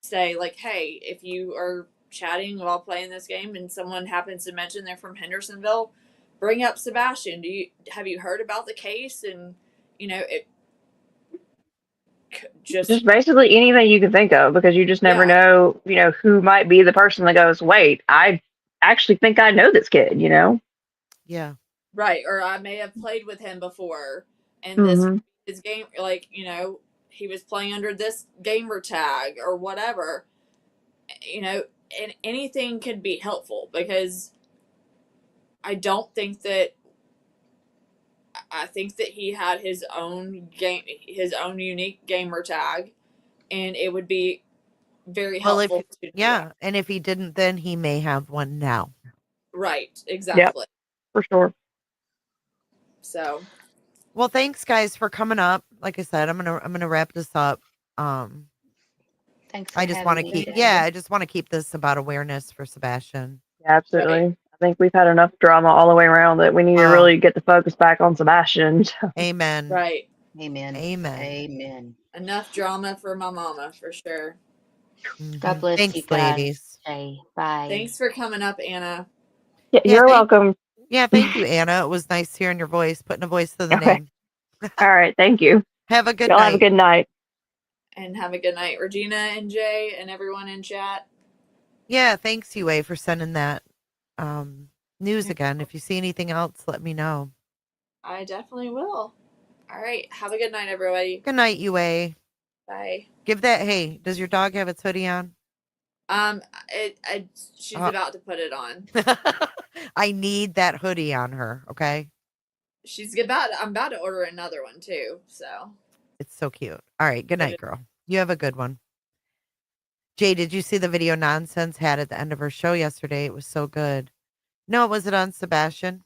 say like, hey, if you are chatting while playing this game and someone happens to mention they're from Hendersonville, bring up Sebastian. Have you heard about the case? And it Just basically anything you can think of, because you just never know, who might be the person that goes, wait, I actually think I know this kid, Yeah. Right. Or I may have played with him before, and this game, like, he was playing under this gamer tag or whatever, and anything could be helpful, because I think that he had his own unique gamer tag, and it would be very Well, helpful to know that. and if he didn't, then he may have one now. Right, exactly. For sure. So, well, thanks guys for coming up. Like I said, I'm gonna wrap this up. Thanks for I just want to having me, keep Jay. I just want to keep this about awareness for Sebastian. Absolutely. Right. I think we've had enough drama all the way around that we need to really get the focus back on Sebastian. Amen. Right. Amen. Amen. Amen. Enough drama for my mama, for sure. God Mhm. bless you Thanks, guys. ladies. Okay, bye. Thanks for coming up, Anna. Yeah, Yeah, you're welcome. yeah, thank you, Anna. It was nice hearing your voice, putting a voice to the Okay. name. All right. Thank you. Have a good Y'all have a night. good night. And have a good night, Regina and Jay and everyone in chat. Yeah, thanks, UA, for sending that news again. If you see anything else, let me know. I definitely will. All right. Have a good night, everybody. Good night, UA. Bye. Give that. Hey, does your dog have its hoodie on? She's Uh, about to put it on. I need that hoodie on her. Okay. I'm about to order another one too. So It's so cute. All right. Good night, girl. You have a good one. Jay, did you see the video Nonsense had at the end of her show yesterday? It was so good. No, was it on Sebastian?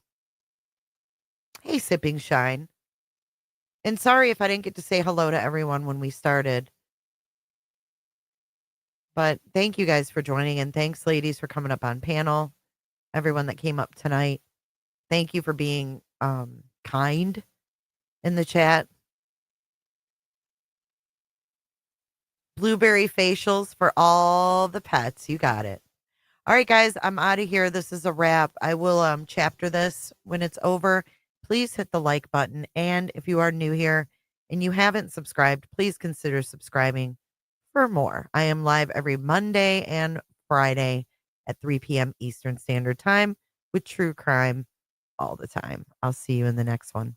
Hey, Sipping Shine. And sorry if I didn't get to say hello to everyone when we started. But thank you guys for joining. And thanks, ladies, for coming up on panel. Everyone that came up tonight. Thank you for being kind in the chat. Blueberry facials for all the pets. You got it. All right, guys, I'm out of here. This is a wrap. I will chapter this when it's over. Please hit the like button. And if you are new here and you haven't subscribed, please consider subscribing for more. I am live every Monday and Friday at 3 p.m. Eastern Standard Time with true crime all the time. I'll see you in the next one.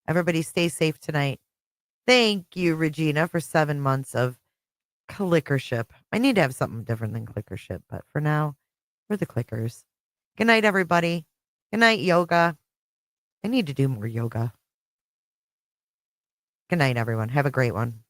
Everybody stay safe tonight. Thank you, Regina, for 7 months of clickership. I need to have something different than clickership, but for now, we're the clickers. Good night, everybody. Good night, yoga. I need to do more yoga. Good night, everyone. Have a great one.